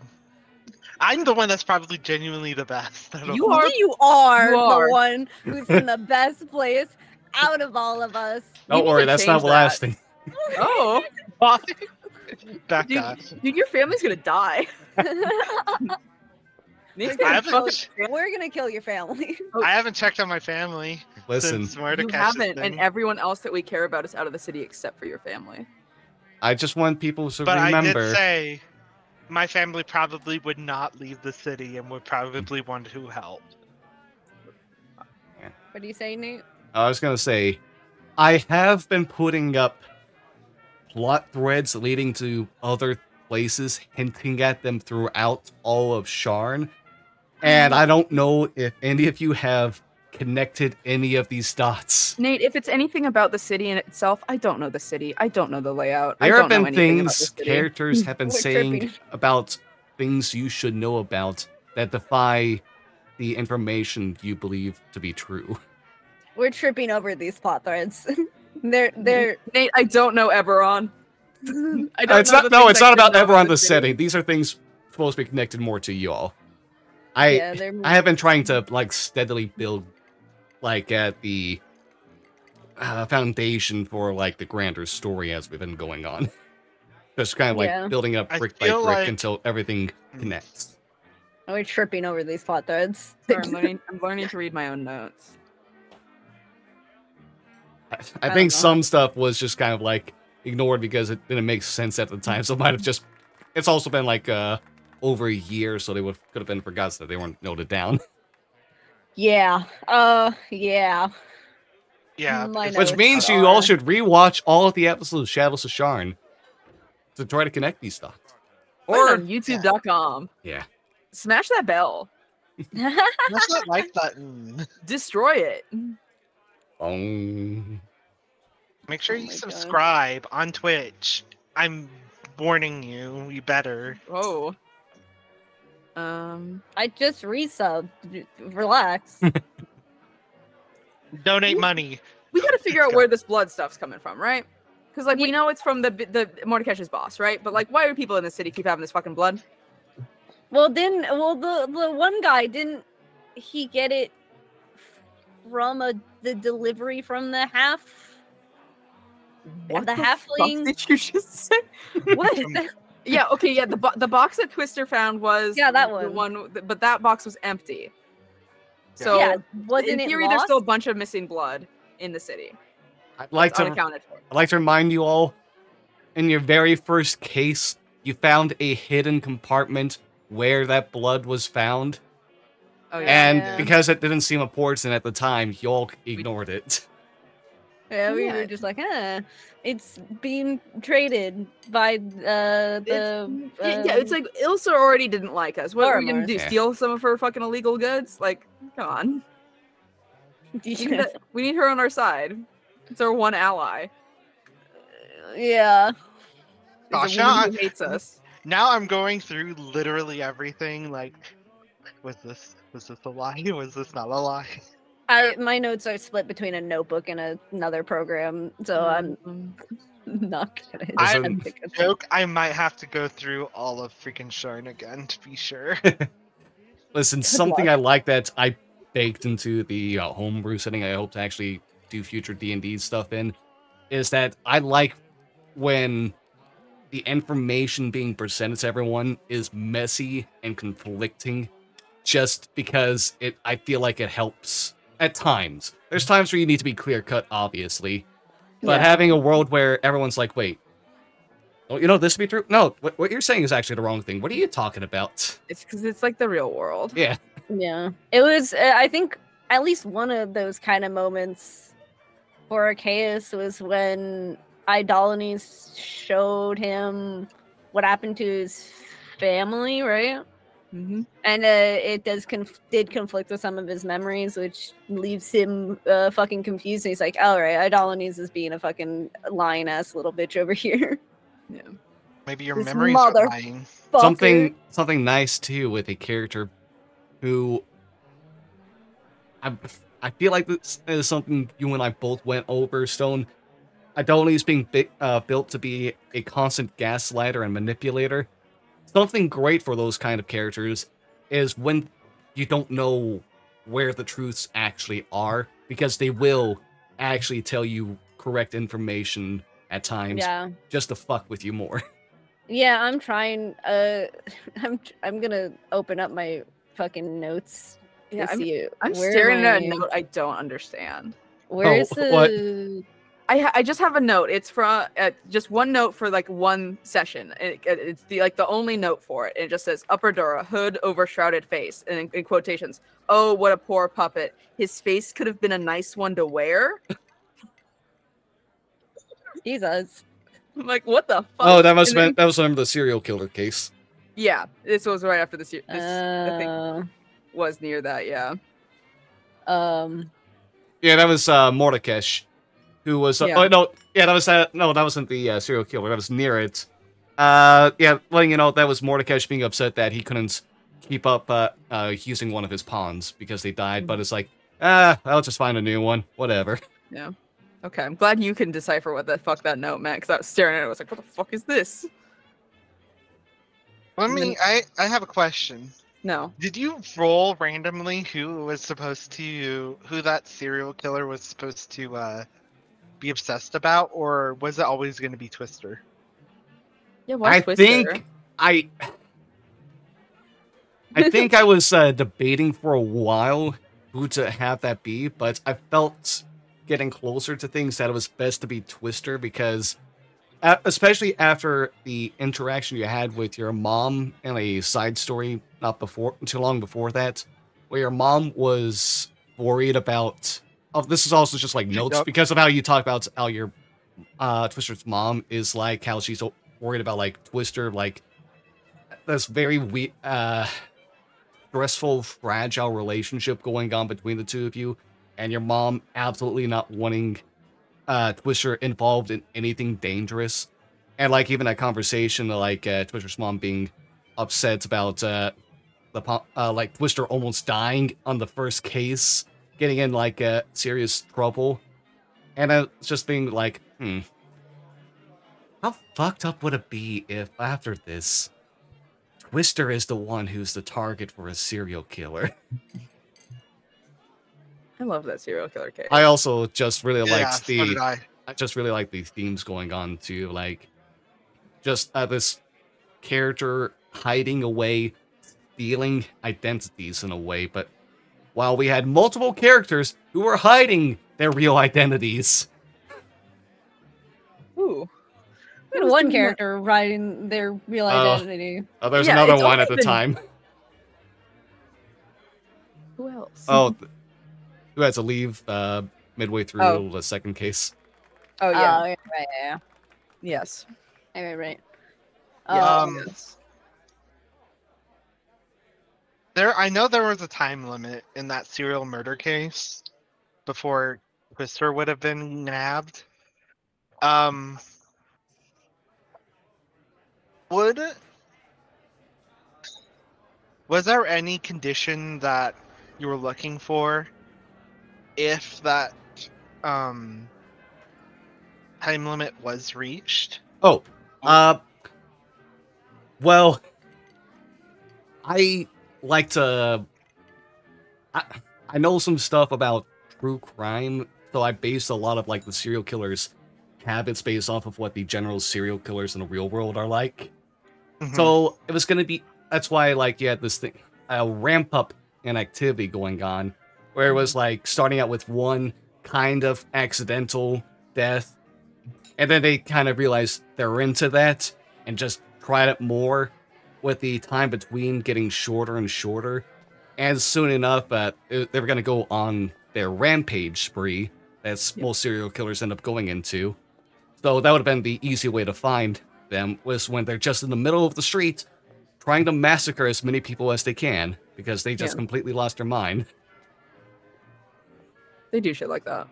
I'm the one that's probably genuinely the best. out of You all- are- You are You are. the one who's in the best place out of all of us. Don't need worry, to that's change not that. lasting. Oh, Back dude, up. dude, your family's gonna die. Nate's I gonna haven't- fucking- We're gonna kill your family. I haven't checked on my family Listen, since You Mordekai's haven't, thing. and everyone else that we care about is out of the city except for your family. I just want people to But I remember. did say my family probably would not leave the city and would probably want to help. What do you say, Nate? I was gonna say, I have been putting up plot threads leading to other places, hinting at them throughout all of Sharn, and I don't know if any of you have connected any of these dots. Nate, if it's anything about the city in itself, I don't know the city. I don't know the layout. There I have don't know been anything about the things city. characters have been We're saying tripping. about things you should know about that defy the information you believe to be true. We're tripping over these plot threads. they're Nate, I don't know Eberron. I don't It's know not. the No, things it's I not should about know everyone. the The city. setting. These are things supposed to be connected more to y'all. yeah, I have been trying to like steadily build like at the foundation for like the grander story as we've been going on. Just kind of like Yeah. building up I brick by feel brick like- until everything connects. we're tripping over these plot threads. Sorry, I'm learning to read my own notes. I don't think know. some stuff was just kind of like ignored because it didn't make sense at the time. So it might have just. It's also been like over a year, so they could have been forgotten that they weren't noted down. Yeah. Yeah. Yeah, My because- Which notes means you all are- should rewatch all of the episodes of Shadows of Sharn to try to connect these dots. Or Or on YouTube.com. yeah, Smash that bell. That's not like button. Destroy it. Make sure Oh you my God. subscribe on Twitch. I'm warning you. You better. Oh. I just resubbed. Relax. Donate money. We gotta figure out Go. where this blood stuff's coming from, right? Because like we know it's from the Mordekaiser's boss, right? But like, why do people in the city keep having this fucking blood? Well, the one guy didn't he get it from the delivery from the half? What the fuck halfling- did you just say? What? Yeah, okay, yeah. The box that Twister found was Yeah, that the one. but that box was empty. So yeah, wasn't in it theory, lost? there's still a bunch of missing blood in the city. I'd like It's to. unaccounted for. I'd like to remind you all, in your very first case, you found a hidden compartment where that blood was found, Oh yeah. and Yeah. because it didn't seem important at the time, you all ignored it. Yeah, we Yeah. were just like, it's being traded by the Yeah, it's like Ilsa already didn't like us. What are we gonna Larimar. do? Yeah. Steal some of her fucking illegal goods? Like, come on. We need her on our side. It's our one ally. yeah. Is a Gosh, woman who hates us. Now I'm going through literally everything. Like, was this a lie? Was this not a lie? My notes are split between a notebook and another program, so I'm not gonna. I Listen- pick a- Joke. I might have to go through all of freaking Sharn again to be sure. Listen, Good something luck. I like that I baked into the homebrew setting, I hope to actually do future D&D stuff in, is that I like when the information being presented to everyone is messy and conflicting, just because I feel like it helps at times. There's times where you need to be clear-cut, obviously, but Yeah. having a world where everyone's like, wait, oh, you know this to be true? No, what you're saying is actually the wrong thing. What are you talking about? It's because it's like the real world. Yeah. Yeah, it was. I think at least one of those kind of moments for Arceus was when Idolanes showed him what happened to his family, right? Mm-hmm. And it did conflict with some of his memories, which leaves him fucking confused. And he's like, "All right, Idolanes is being a fucking lying ass little bitch over here." Yeah. Maybe your This memories mother- are lying. Fucker. Something nice too with a character who I feel like this is something you and I both went over, Stone. Idolanes being built to be a constant gaslighter and manipulator. Something great for those kind of characters is when you don't know where the truths actually are, because they will actually tell you correct information at times Yeah. just to fuck with you more. Yeah, I'm trying. I'm gonna open up my fucking notes. Yeah, to see I'm where staring at a my- note I don't understand. Where's Oh, what? the? I just have a note. It's from just one note for like one session. It's the only note for it. And it just says Upper Dora, hood over shrouded face, and in quotations. Oh, what a poor puppet. His face could have been a nice one to wear. Jesus. I'm like, what the fuck? Oh, that must have been, that was the serial killer case. Yeah, this was right after this. I think was near that. Yeah. Yeah, that was Mordekash, who was. Yeah. Oh no, yeah, that was no, that wasn't the serial killer. That was near it. Yeah, letting you know that was Mordekash being upset that he couldn't keep up using one of his pawns because they died. But it's like, I'll just find a new one. Whatever. Yeah. Okay, I'm glad you can decipher what the fuck that note meant, because I was staring at it. I was like, what the fuck is this? I have a question. No. Did you roll randomly who that serial killer was supposed to be obsessed about, or was it always going to be Twister? Yeah, why I Twister? think I think I was debating for a while who to have that be, but I felt getting closer to things that it was best to be Twister because, especially after the interaction you had with your mom in a side story not too long before that, where your mom was worried about. Oh, this is also just like notes because of how you talk about how your Twister's mom is like how she's worried about like Twister, like this very stressful, fragile relationship going on between the two of you. And your mom absolutely not wanting Twister involved in anything dangerous. And, like, even that conversation, like, Twister's mom being upset about, like, Twister almost dying on the first case, getting in, like, serious trouble. And it's just being like, how fucked up would it be if, after this, Twister is the one who's the target for a serial killer? I love that serial killer case. I also just really liked so did I. I just really like the themes going on too, like just this character hiding away, stealing identities in a way, but while we had multiple characters who were hiding their real identities. Ooh. We had one character writing their real identity. Oh, there's another one at the time. Who else? Oh, who had to leave midway through the second case. Oh, yeah. Right, yeah. Yes. Right. Yes. I know there was a time limit in that serial murder case before Twister would have been nabbed. Was there any condition that you were looking for if that time limit was reached? Oh, well, I like to. I know some stuff about true crime, so I based a lot of like the serial killers' habits based off of what the general serial killers in the real world are like. Mhm. So it was gonna be. That's why like you had this thing, a ramp up in activity going on, where it was like starting out with one kind of accidental death, and then they kind of realized they're into that and just tried it more, with the time between getting shorter and shorter. And soon enough, they were going to go on their rampage spree that most serial killers end up going into. So that would have been the easy way to find them, was when they're just in the middle of the street trying to massacre as many people as they can, because they just completely lost their mind. They do shit like that.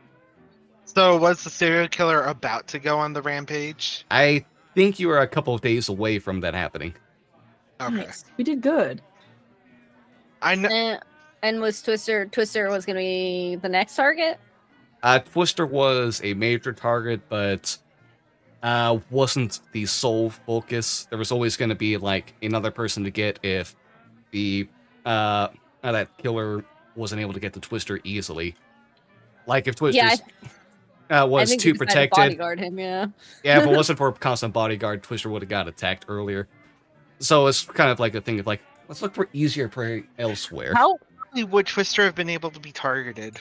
So was the serial killer about to go on the rampage? I think you were a couple of days away from that happening. Okay. Nice. We did good. I know. And was Twister was gonna be the next target? Twister was a major target, but wasn't the sole focus. There was always going to be like another person to get if the that killer wasn't able to get the Twister easily. Like if Twister was too protected, bodyguard him, yeah. Yeah, if it wasn't for a constant bodyguard, Twister would have got attacked earlier. So it's kind of like a thing of like, let's look for easier prey elsewhere. How would Twister have been able to be targeted?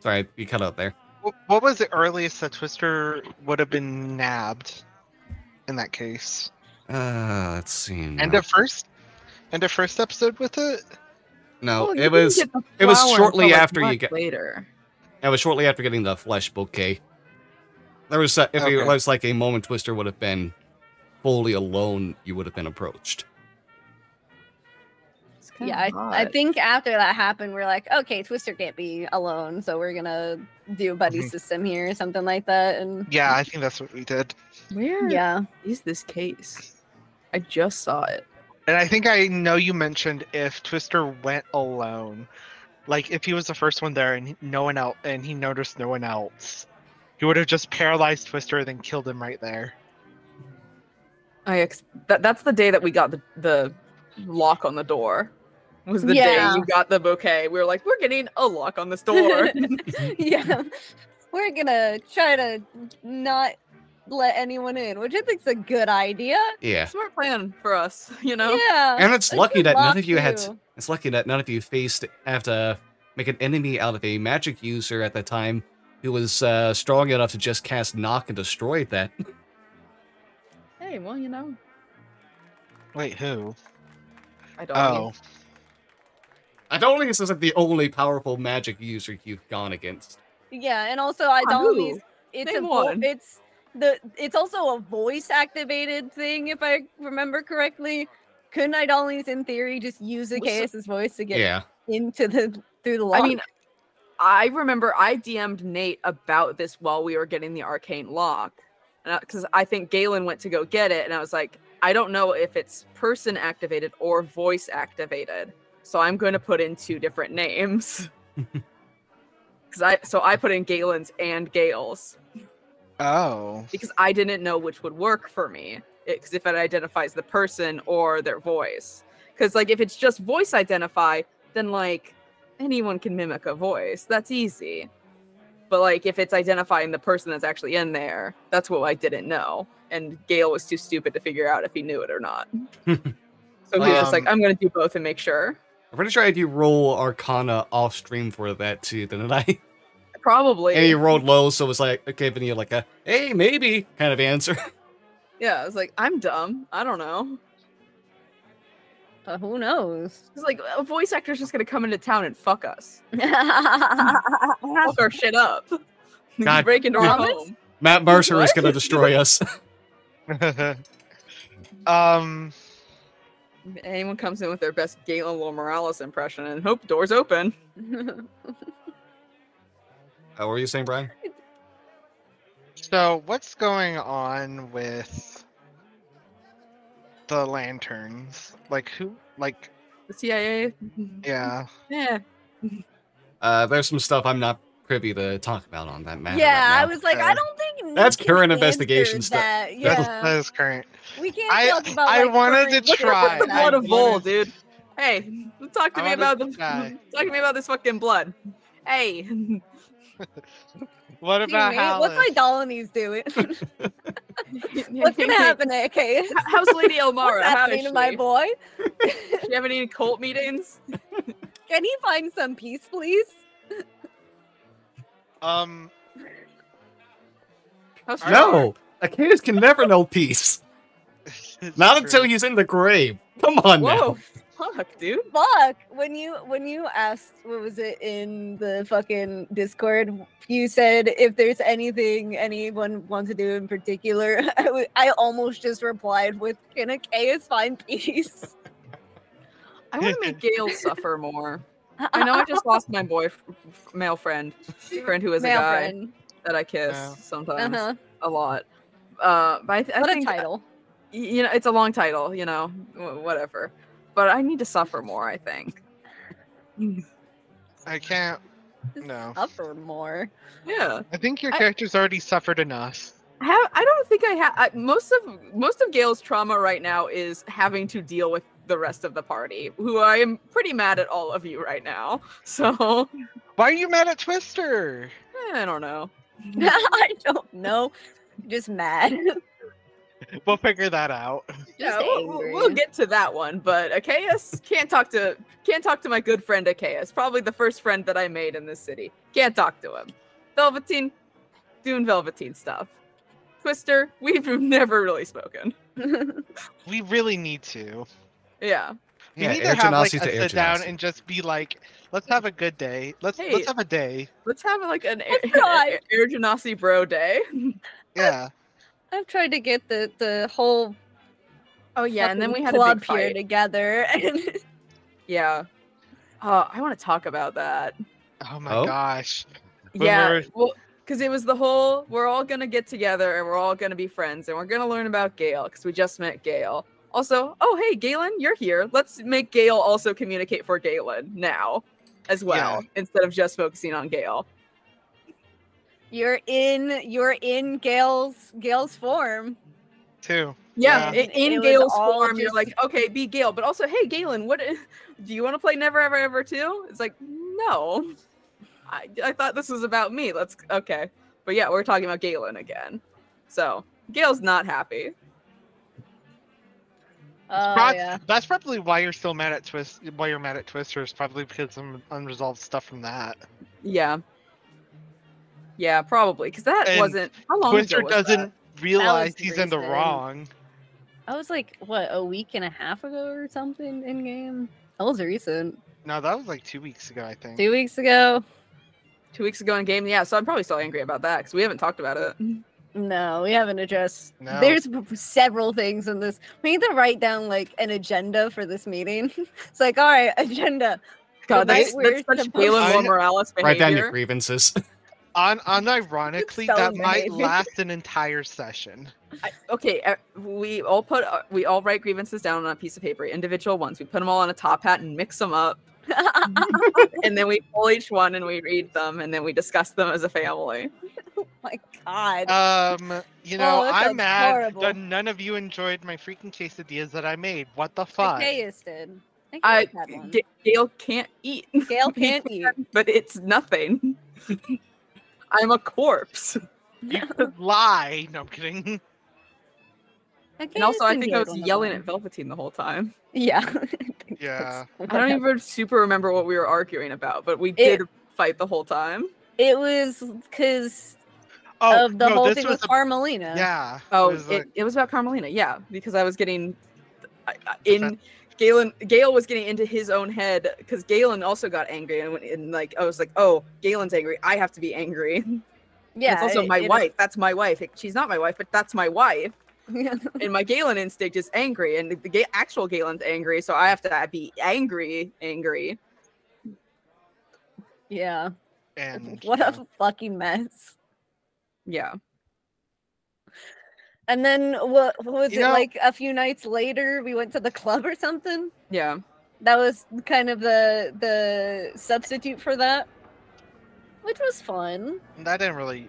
Sorry, you cut out there. What was the earliest that Twister would have been nabbed in that case? Let's see. End of first episode with it? No, Well, you it didn't was get the it was flower shortly until, like, after you much get. later. It was shortly after getting the flesh bouquet. There was if Okay. it was like a moment Twister would have been fully alone, you would have been approached. It's kinda Yeah, I odd. think after that happened, we're like, okay, Twister can't be alone, so we're gonna do a buddy Mhm. system here or something like that. And Yeah, I think that's what we did. Where yeah, is this case? I just saw it. And I think I know you mentioned if Twister went alone, like if he was the first one there and no one else, and he noticed no one else, he would have just paralyzed Twister and then killed him right there. That's the day that we got the lock on the door. Was the day Yeah. you got the bouquet. We were like, we're getting a lock on this door. yeah, we're gonna try to not let anyone in, which I think's a good idea. Yeah. Smart plan for us, you know? Yeah, And it's a lucky good that none lock of you had. too. It's lucky that none of you have to make an enemy out of a magic user at the time who was strong enough to just cast knock and destroy that. Hey, well, you know. Wait, who? I don't Oh, I don't think this isn't the only powerful magic user you've gone against. Yeah, and also I Come on, don't. who? It's Name a one. it's also a voice activated thing, if I remember correctly. Couldn't Idolies in theory just use the What's the- KS's voice to get Yeah. into through the lock? I mean, I remember I DM'd Nate about this while we were getting the arcane lock. Because I think Galen went to go get it, and I was like, I don't know if it's person activated or voice activated. So I'm going to put in 2 different names. So I put in Galen's and Gale's. oh, Because I didn't know which would work for me. Because if it identifies the person or their voice. Because, like, if it's just voice identify, then, like, anyone can mimic a voice. That's easy. But, like, if it's identifying the person that's actually in there, that's what I didn't know. And Gale was too stupid to figure out if he knew it or not. So he was just like, I'm going to do both and make sure. I'm pretty sure I had you roll Arcana off stream for that too, didn't I? Probably. And you rolled low, so it was like, okay, but you like a, hey, maybe kind of answer. Yeah, I was like, I'm dumb. I don't know. But who knows? It's like, a voice actor's just going to come into town and fuck us. yeah, Fuck our shit up. God, Break into our promise? home. Matt Mercer is What? going to destroy us. Anyone comes in with their best Galen Morales impression and hope doors open. What were you saying, Brian? so what's going on with the lanterns? Like who? Like The CIA? yeah. Yeah. There's some stuff I'm not privy to talk about on that matter. I right now. was like, I Okay. don't think Nick That's can current answer investigation stuff. that. That Yeah, is current. we can't I- talk about. I like, wanted current to try. The blood of I Vol, wanted- dude. Hey, talk to I me wanted about to the try. talk to me about this fucking blood. Hey, What about Teammate, what's Alice? Idolines doing? What's gonna happen at KS? How's Lady Elmara? What's How happening is to she? my boy? Do you have any cult meetings? Can he find some peace, please? Um, How's I- No! Achaeus can never know peace. it's Not true. until he's in the grave. Come on Whoa, now. fuck, dude. Fuck! When you asked, what was it in the fucking Discord? You said if there's anything anyone wants to do in particular, I almost just replied with, "Can Achaeus find peace?" I want to make Gale suffer more. I know I just lost my male friend who is a Male guy friend. that I kiss Yeah. sometimes Uh-huh. a lot. But I What a think title. you know, it's a long title, you know, whatever. But I need to suffer more, I think. I can't. No. Suffer more. Yeah. I think your I- character's already suffered enough. I don't think I have. Most of Gale's trauma right now is having to deal with the rest of the party, who I am pretty mad at all of you right now. So Why are you mad at Twister? I don't know. I don't know. Just mad. We'll figure that out. Yeah, Just we'll angry. get to that one. But Achaeus can't talk to my good friend Achaeus. Probably the first friend that I made in this city. Can't talk to him. Velveteen, doing Velveteen stuff. Twister, we've never really spoken. We really need to. Yeah. We Yeah, need air to have like genasi a to air sit down genasi. and just be like, let's have a good day. Let's Hey. have a day. Let's have like an try. Air Genasi bro day. Yeah. I've tried to get the whole Oh yeah, and then we fucking had a club big here fight. together. Yeah. I want to talk about that. Oh my Oh? gosh. When Yeah, we're- well, because it was the whole, we're all gonna get together and we're all gonna be friends and we're gonna learn about Gale because we just met Gale. Also, oh hey Galen, you're here. Let's make Gale also communicate for Galen now, as well, instead of just focusing on Gale. You're in Gale's form. Too. Yeah, Yeah. in It was Gale's all form, you're just- like, okay, be Gale, but also, hey Galen, what? Do you want to play Never Ever Ever too? It's like, no. I thought this was about me. Okay. But yeah, we're talking about Galen again. So, Gale's not happy. Yeah. That's probably why you're still mad at why you're mad at Twister is probably because some unresolved stuff from that. Yeah. Yeah, probably. Because that And wasn't. How long Twister ago was doesn't realize That was he's in the recent. wrong. I was like, what, a week and a half ago or something in game? That was recent. No, that was like 2 weeks ago, I think. 2 weeks ago? 2 weeks ago in game? Yeah, so I'm probably still angry about that because we haven't talked about it. No, we haven't addressed. No. There's several things in this. We need to write down like an agenda for this meeting. It's like, all right, agenda. God, Tonight that's we're such supposed Galen to- Moore Morales behavior. Write down your grievances. Unironically, So that might behavior. last an entire session. Okay, we all write grievances down on a piece of paper, individual ones. We put them all on a top hat and mix them up, and then we pull each one and we read them, and then we discuss them as a family. Oh my god. You know, Oh, that I'm sounds mad horrible. that none of you enjoyed my freaking quesadillas that I made. What the fuck? Zacchaeus did. I had one. Gale can't eat. Gale He can't eat. can, but it's nothing. I'm a corpse. You could lie. No, I'm kidding. And also, I think I enjoyed was one of yelling mine. at Velveteen the whole time. Yeah. Yeah. I don't even super remember what we were arguing about, but we did fight the whole time. It was because Oh, of the no, whole this thing was with Carmelina. Yeah. Oh, it was like- it was about Carmelina, yeah, because I was getting Gale was getting into his own head because Galen also got angry and like I was like, oh, Galen's angry, I have to be angry. Yeah. It's also my wife. That's my wife. She's not my wife, but that's my wife. And my Galen instinct is angry, and the actual Galen's angry, so I have to be angry. Yeah. and What a fucking mess. Yeah. And then what was You it know- like a few nights later we went to the club or something? Yeah. That was kind of the substitute for that. Which was fun. that didn't really.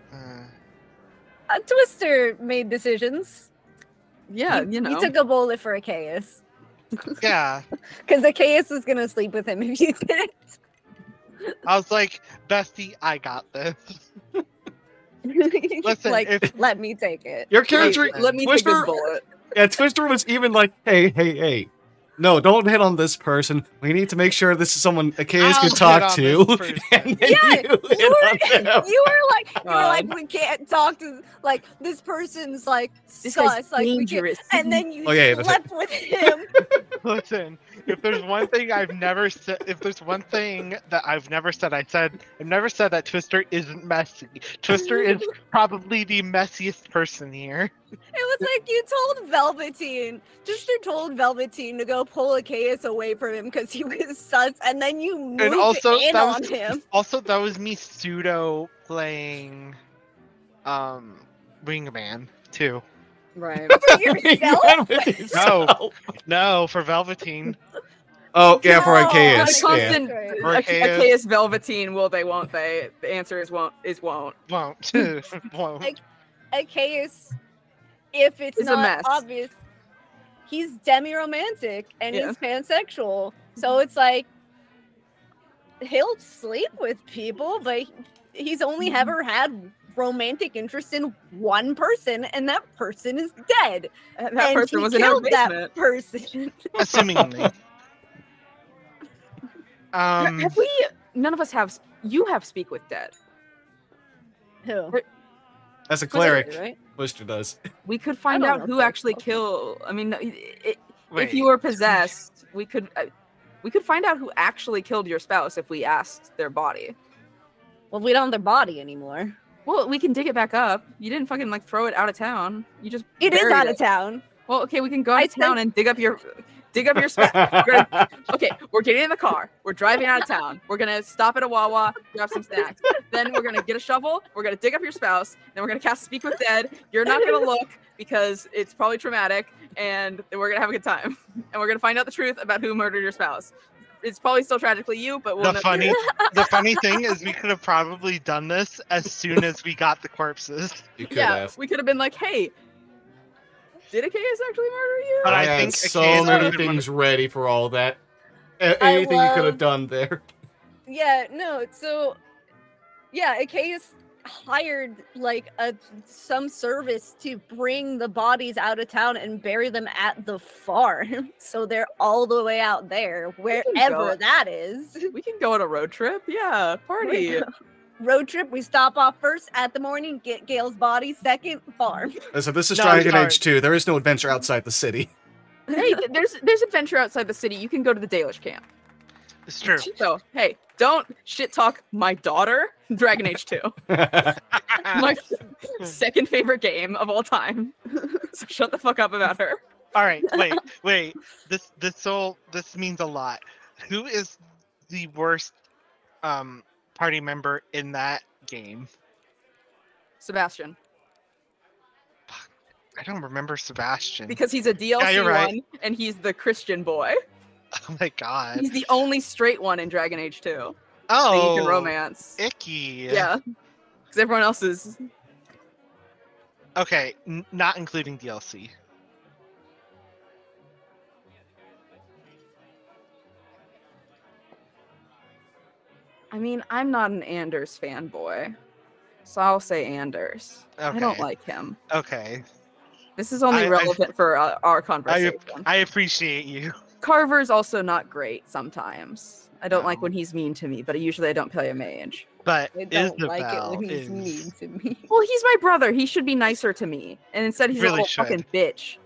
Twister made decisions. Yeah, He- you know. He took a bullet for Zacchaeus. Yeah. Because Zacchaeus was gonna sleep with him if you didn't. I was like, bestie, I got this. Listen, like, if- let me take it. Your character, Wait, Let me take this Twister, bullet. yeah, Twister was even like, hey. No, don't hit on this person. We need to make sure this is someone Zacchaeus I'll can hit talk on to. this person. And then Yeah, you hit on him. you were like, God. we can't talk to like this person's like This sus, guy's like we can't. dangerous. And then you Oh, yeah, that's slept with him. Listen, if there's one thing I've never said, if there's one thing that I've never said that Twister isn't messy. Twister is probably the messiest person here. It was like you told Velveteen. Twister told Velveteen to go pull Zacchaeus away from him because he was sus, and then you moved And also, in that on was, him. also that was me pseudo playing, Wingman too. Right. Yourself? No, for Velveteen. Oh, yeah, for No, Zacchaeus. the Yeah. constant Zacchaeus. Zacchaeus Velveteen, will they, won't they? The answer is won't. Won't. Won't. Like, Zacchaeus, if it's Is a not mess. obvious, he's demi-romantic and Yeah. he's pansexual. So it's like he'll sleep with people, but he's only Mm-hmm. ever had romantic interest in one person, and that person is dead. That and person he was in our killed that basement. person. Assumingly. Have we? None of us have. You have Speak with Dead. Who? As a Twister, cleric, right? Twister does. We could find don't out know who if actually that's- killed. I mean, if Wait. you were possessed, we could find out who actually killed your spouse if we asked their body. Well, we don't have their body anymore. Well, we can dig it back up. You didn't fucking like throw it out of town. You just It is buried out it. of town. Well, okay, we can go out I of town said- and dig up your spouse. Okay, we're getting in the car. We're driving out of town. We're gonna stop at a Wawa, grab some snacks. Then we're gonna get a shovel. We're gonna dig up your spouse. Then we're gonna cast Speak with Dead. You're not gonna look because it's probably traumatic, and we're gonna have a good time. And we're gonna find out the truth about who murdered your spouse. It's probably still tragically you, but we'll The know. the funny thing is, we could have probably done this as soon as we got the corpses. You could Yeah, have. we could have been like, hey, did Achaeus actually murder you? But I I had think so Achaeus many would've been things ready for all that. Anything you could have done there. Yeah, no, so yeah, Achaeus hired like some service to bring the bodies out of town and bury them at the farm. So they're all the way out there, go. wherever that is. We can go on a road trip. Yeah, party. Road trip, we stop off first at the morning, get Gale's body, second, farm. So this is No, Dragon sorry. Age 2. There is no adventure outside the city. Hey, there's adventure outside the city. You can go to the Dalish camp. It's true. So, hey, don't shit talk my daughter, Dragon Age 2. My second favorite game of all time. So shut the fuck up about her. All right, wait. This means a lot. Who is the worst party member in that game? Sebastian. I don't remember Sebastian. Because he's a DLC you're right. one, and he's the Christian boy. Oh my god. He's the only straight one in Dragon Age 2 that you Oh, can romance. icky. Yeah. Because everyone else is... Okay, not including DLC. I mean, I'm not an Anders fanboy. So I'll say Anders. Okay. I don't like him. Okay. This is only relevant for our conversation. I appreciate you. Carver's also not great sometimes. I don't like No. when he's mean to me, but usually I don't play a mage. But I don't Isabel like it when is he's mean to me. Well, he's my brother. He should be nicer to me. And instead he's a Really little should. fucking bitch.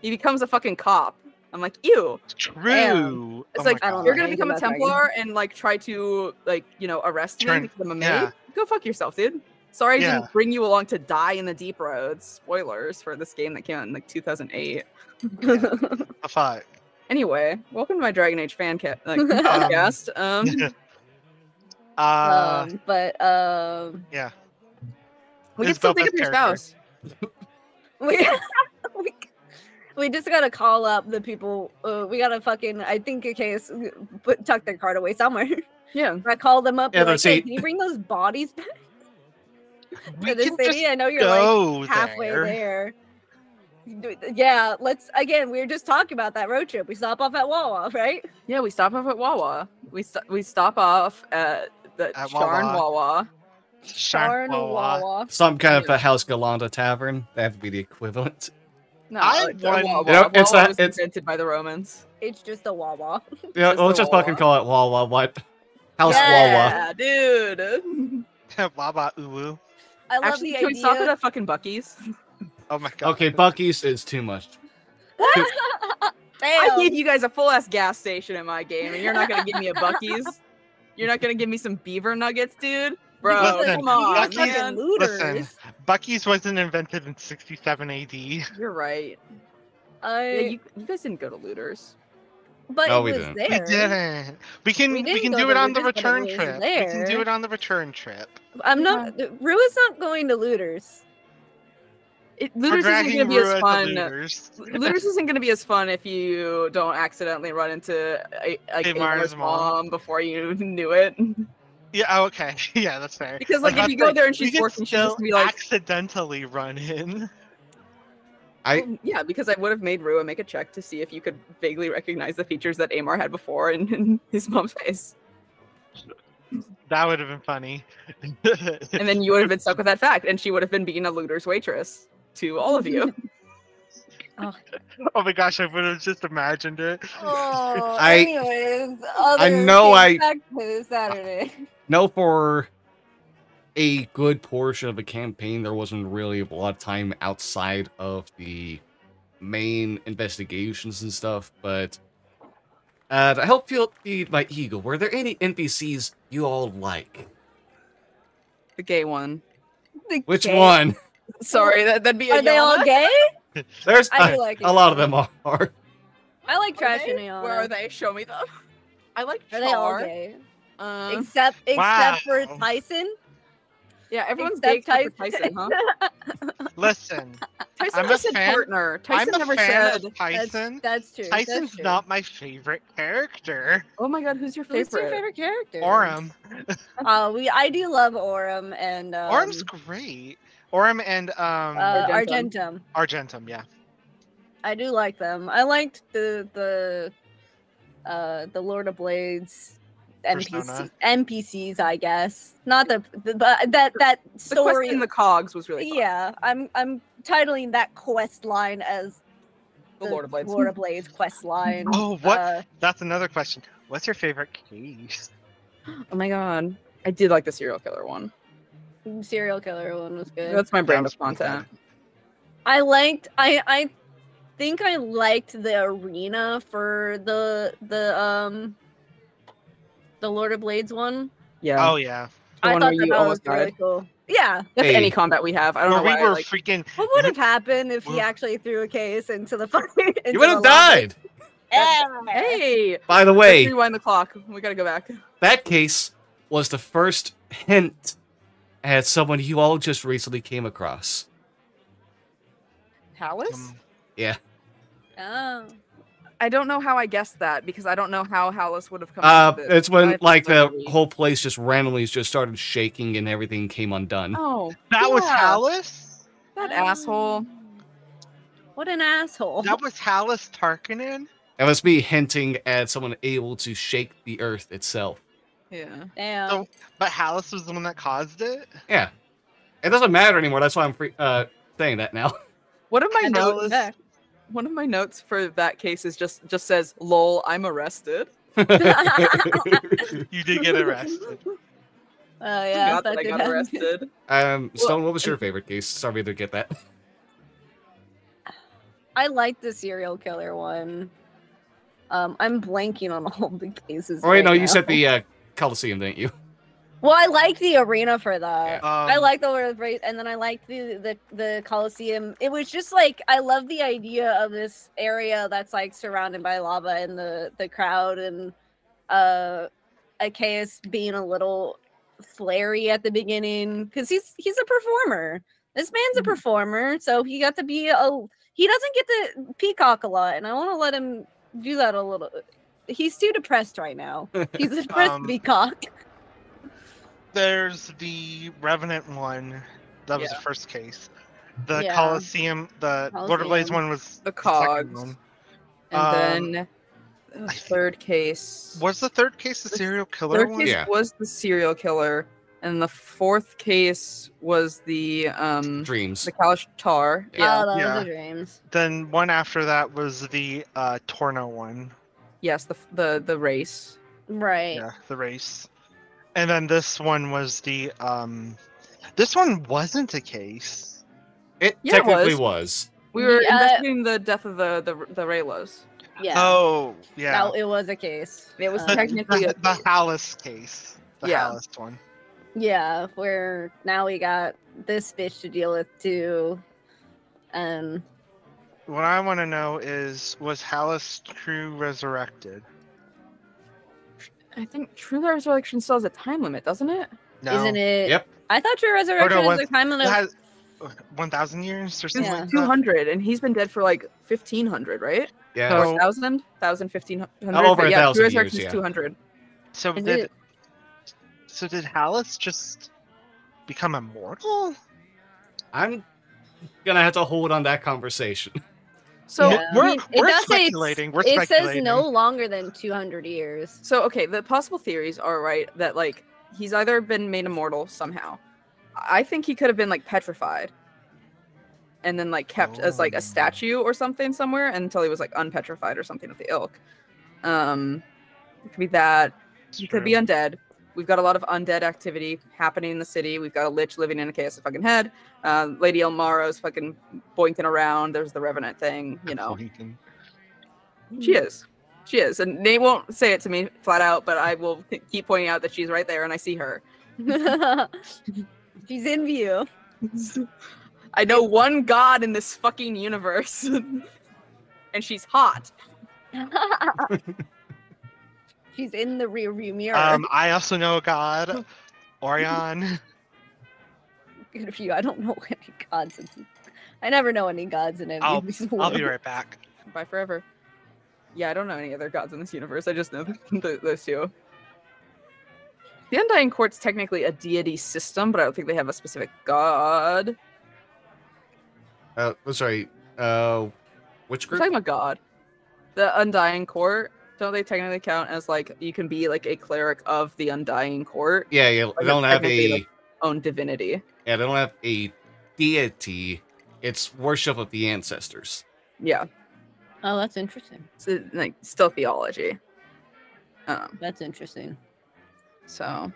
He becomes a fucking cop. I'm like, ew. true. It's Oh like, my I don't God. you're know gonna anything become a about dragons. Templar and like try to like, you know, arrest me Turn- because I'm a maid? yeah. Go fuck yourself, dude. Sorry I Yeah. didn't bring you along to die in the deep roads. Spoilers for this game that came out in like 2008. The fuck. Anyway, welcome to my Dragon Age podcast. Yeah. We It's can still think Boba's of your character. spouse. we just gotta call up the people. We gotta fucking. I think in case tuck their card away somewhere. Yeah. I call them up. Yeah, Yeah, like, that's hey, it. can you bring those bodies back We to the can city? just I know you're like go halfway there. Yeah, let's again. We were just talking about that road trip. We stop off at Wawa, right? Yeah, we stop off at Wawa. We stop off at the At Sharn Wawa. Wawa. Sharn Wawa. Some kind of a House Galanta tavern. That have to be the equivalent. No, I like, won- Wawa. You know, it's Wawa that- was it's- invented by the Romans. It's just a Wawa. Yeah, Just let's the just fucking Wawa. call it Wawa. What? House Wawa. Yeah, dude. Wawa uwu. I love Actually, the can we stop idea. at fucking Bucky's? Oh my god. Okay, Bucky's is too much. I Damn. gave you guys a full ass gas station in my game, and you're not gonna give me a Bucky's. You're not gonna give me some beaver nuggets, dude. Bro, Listen, come on, Buc-ee's- man. looters. Listen, Bucky's wasn't invented in 67 AD. You're right. Yeah, you guys didn't go to Looters. But No, it we was didn't. there. We didn't. We can We didn't go do to it on the Looters, but it return was trip. We there. can do it on the return trip. I'm not. Rua's not going to looters. Looters We're isn't dragging gonna be as Rua to fun. Looters. Looters isn't gonna be as fun if you don't accidentally run into Amar's Amar's mom. mom before you knew it. Yeah, oh, okay. Yeah, that's fair. Because like if that's you go fair. there and We she's could working, she's still just gonna be like, accidentally run in. I yeah, because I would have made Rua make a check to see if you could vaguely recognize the features that Amar had before in his mom's face. That would have been funny. And then you would have been stuck with that fact, and she would have been being a Looters waitress to all of you. Oh my gosh, I would have just imagined it. Oh, I- anyways, I know I- back to Saturday. know for a good portion of the campaign, there wasn't really a lot of time outside of the main investigations and stuff, but to help feed my ego, were there any NPCs you all like? The gay one. The Which gay- one? Sorry, that'd be a Are they all Yana. gay? There's I do like a lot of them are. I like Trash Are and they? Ayana. Where are they? Show me them. I like Are they all Char. gay? Um, Except for Wow. Tyson. yeah, everyone's gay Except except for Tyson, huh? Listen, Tyson I'm a just said fan- partner. Tyson I'm a never fan said. of Tyson. That's true. Tyson's that's true. not my favorite character. Oh my god, who's your Who's favorite? your favorite character? Orem. I do love Orem and Orem's great. Orem and Argentum. Argentum, yeah. I do like them. I liked the Lord of Blades NPCs, I guess. Not the but that The story quest in the cogs was really fun. Yeah, I'm titling that quest line as The Lord of Blades. Lord of Blades quest line. Oh, what? That's another question. What's your favorite case? Oh my god, I did like the serial killer one. Serial killer one was good. That's my brand That of was pretty content. I think I liked the arena for the Lord of Blades one. Yeah. Oh yeah. The I one thought where that you was almost really died. cool. Yeah. That's Hey. any combat we have. I don't Where know we why. were I, like, freaking. What would have happened if he Well- actually threw a case into the fucking? You would have died! hey, By the let's way, rewind the clock. We gotta go back. that case was the first hint at someone you all just recently came across. Hallis? Yeah. Oh. I don't know how I guessed that because I don't know how Hallis would have come. up with it. It's when I like think the maybe- whole place just randomly just started shaking and everything came undone. Oh, That was yeah, Hallis? That asshole. What an asshole. That was Hallis Tarkanen? That was me hinting at someone able to shake the earth itself. Yeah. Damn. So- But Hallis was the one that caused it? Yeah. It doesn't matter anymore. That's why I'm saying that now. One of my And notes. Hallis- One of my notes for that case is just says, "Lol, I'm arrested." You did get arrested. Oh yeah, Not that I did got happen. arrested. Stone, what was your favorite case? Sorry to get that. I like the serial killer one. I'm blanking on all the cases. Oh, wait, right no, you now. said the Coliseum, didn't you? Well, I like the arena for that. I Um, like the Lord of the Rings, and then I like the Coliseum. It was just like I love the idea of this area that's like surrounded by lava and the crowd and Achaeus being a little flary at the beginning because he's a performer. This man's a performer, so he got to be he doesn't get to peacock a lot, and I want to let him do that a little. He's too depressed right now. He's a depressed peacock. There's the Revenant one. That was Yeah. the first case. The Yeah. Coliseum, the Lord of Blades Coliseum. one was The second cogs. one. And then the third case. Was the third case the serial killer Third one? case Yeah. was the serial killer, and the fourth case was the Dreams. Kalash Tar. Yeah. Oh, those Yeah. are dreams. Then one after that was the Torno one. Yes, the race. Right. Yeah, the race. And then this one was the this one wasn't a case. It Yeah, it technically was. was. We were Yeah. investigating the death of the Raylos. Yeah. Oh, yeah. That, it was a case. It was the, technically the, a the Hallis case. The Yeah. Hallis one. Yeah, where now we got this bitch to deal with too. And What I want to know is, was Hallis true resurrected? I think True Resurrection still has a time limit, doesn't it? No. isn't it? Yep. I thought True Resurrection no, was a time It limit. has 1,000 years or something Yeah. like that? 200, and he's been dead for like 1,500, right? Yeah. Or So- 1,000? 1,000, 1,500? Over But 1,000 True years, Resurrection yeah. is 200. So Is did it- so did Hallis just become immortal? I'm gonna have to hold on that conversation. So, Yeah. We're, I mean, it we're does say speculating. We're it says speculating. no longer than 200 years. So okay, the possible theories are right that like he's either been made immortal somehow. I think he could have been like petrified, and then like kept as like Oh. a statue or something somewhere until he was like unpetrified or something of the ilk. It could be that. He could be undead. we've got a lot of undead activity happening in the city. We've got a lich living in a chaos fucking head. Lady Elmara's fucking boinking around. There's the Revenant thing, you know. She is, and they won't say it to me flat out, but I will keep pointing out that she's right there, and I see her. She's in view. I know one god in this fucking universe, and she's hot. She's in the rearview mirror. I also know a god, Orion. Good of you. I don't know any gods. I never know any gods in any of these I'll be worlds. right back. Bye forever. Yeah, I don't know any other gods in this universe. I just know those two. The Undying Court's technically a deity system, but I don't think they have a specific god. Sorry. Which We're group? talking about god. The Undying Court, don't they technically count as like you can be like a cleric of the Undying Court? Yeah, Like, they don't have technically, a like, own divinity. they don't have a deity. It's worship of the ancestors. Yeah, Oh, that's interesting. so, like still theology. That's interesting. So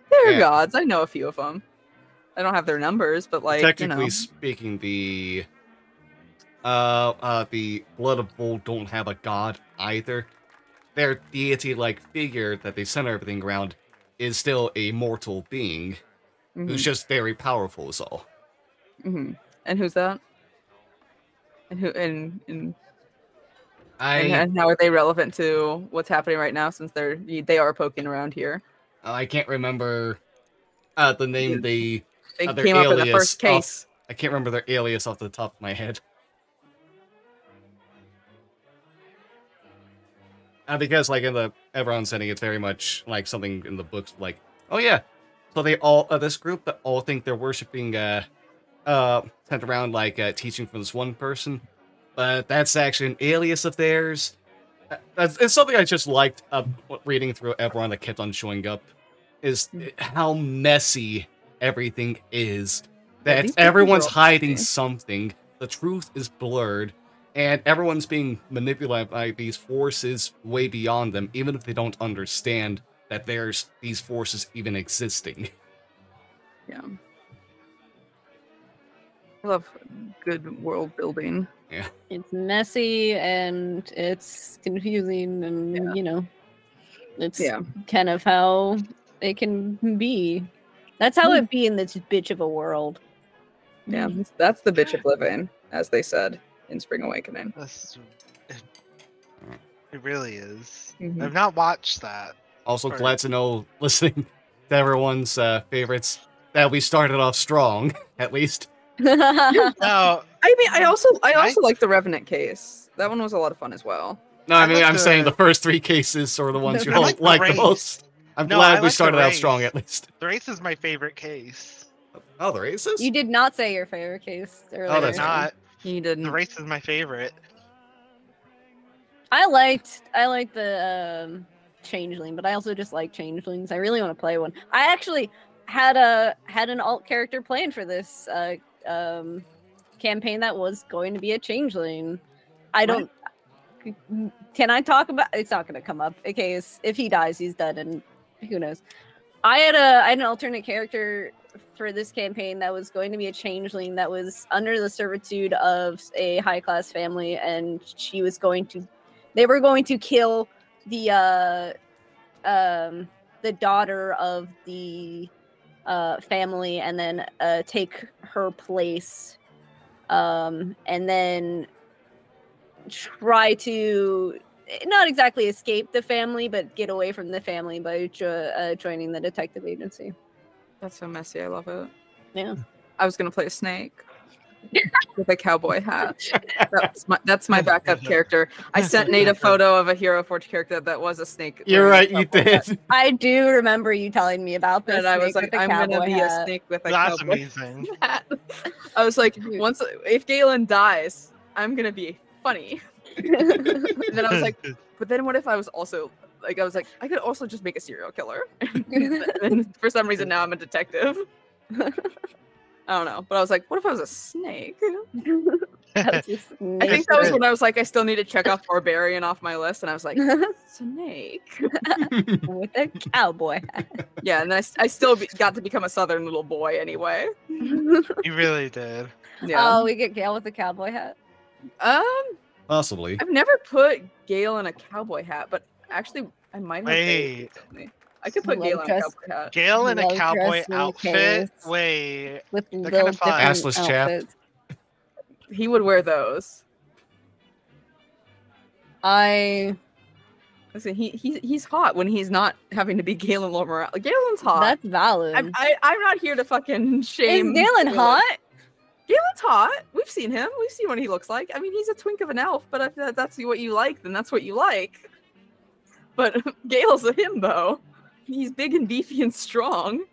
they're Yeah. gods. I know a few of them. I don't have their numbers, but like Technically you know. speaking, the Blood of Bull don't have a god either. Their deity-like figure that they center everything around is still a mortal being who's just very powerful is all. And who's that? And who and I how are they relevant to what's happening right now? Since they are poking around here. I can't remember the name They their came up in the alias first case. I can't remember their alias off the top of my head. Because like in the Everon setting, it's very much like something in the books. Like, oh yeah, so they all this group that all think they're worshiping sent around like teaching from this one person, but that's actually an alias of theirs. It's something I just liked reading through Everon that kept on showing up, is how messy everything is. That these people everyone's are all hiding messy. something. The truth is blurred, and everyone's being manipulated by these forces way beyond them, even if they don't understand that there's these forces even existing. Yeah. I love good world building. It's messy and it's confusing, and you know, it's kind of how it can be. That's how it be in this bitch of a world. Yeah, that's the bitch of living, as they said in Spring Awakening. It really is. Mhm. I've not watched that. Also, Or- glad to know, listening to everyone's favorites, that we started off strong, at least. No, I mean, I also like the Revenant case. That one was a lot of fun as well. No, I I mean, like I'm saying the- the first three cases are the ones you I all like the like the race. most. I'm No, I glad like we the started out race. strong, at least. the race is my favorite case. Oh, the races? You did not say your favorite case earlier. Oh, that's Not. He didn't. The race is my favorite. I liked the changeling, but I also just like changelings. I really want to play one. I actually had an alt character planned for this campaign that was going to be a changeling. I don't. Can I talk about? It's not going to come up. Okay, if he dies, he's dead, and who knows. I had an alternate character for this campaign that was going to be a changeling that was under the servitude of a high class family, and they were going to kill the daughter of the family and then take her place, and then try to not exactly escape the family, but get away from the family by joining the detective agency. That's so messy. I love it. Yeah. I was gonna play a snake with a cowboy hat. That's my backup character. I sent Nate a photo of a Hero Forge character that was a snake. You're wearing right, a you cowboy hat. did. I do remember you telling me about this. And I was snake like, with the I'm gonna cowboy be a hat. snake with a That's cowboy amazing. hat. I was like, if Galen dies, I'm gonna be funny. And then I was like, but then what if I was also like, I could also just make a serial killer. And for some reason now I'm a detective. I don't know, but I was like, what if I was a snake? That was just I think that was when I was like, I still need to check off Barbarian off my list, and I was like, Snake. with a cowboy hat. Yeah, and I still got to become a southern little boy anyway. You really did. Yeah. Oh, we get Gale with a cowboy hat. Possibly. I've never put Gale in a cowboy hat, but actually, I might have. Wait. I could put Gale in a cowboy hat. Gale in a Well cowboy dressed in outfit. case. Wait. With They're little kinda fun. different Assless chap. outfits. He would wear those. Listen, he's hot when he's not having to be Galen Lomer. Galen's hot. That's valid. I'm not here to fucking shame. Is Galen hot? Galen's hot. We've seen him. We've seen what he looks like. I mean, he's a twink of an elf, but if that's what you like, then that's what you like. But Gale's a himbo. He's big and beefy and strong.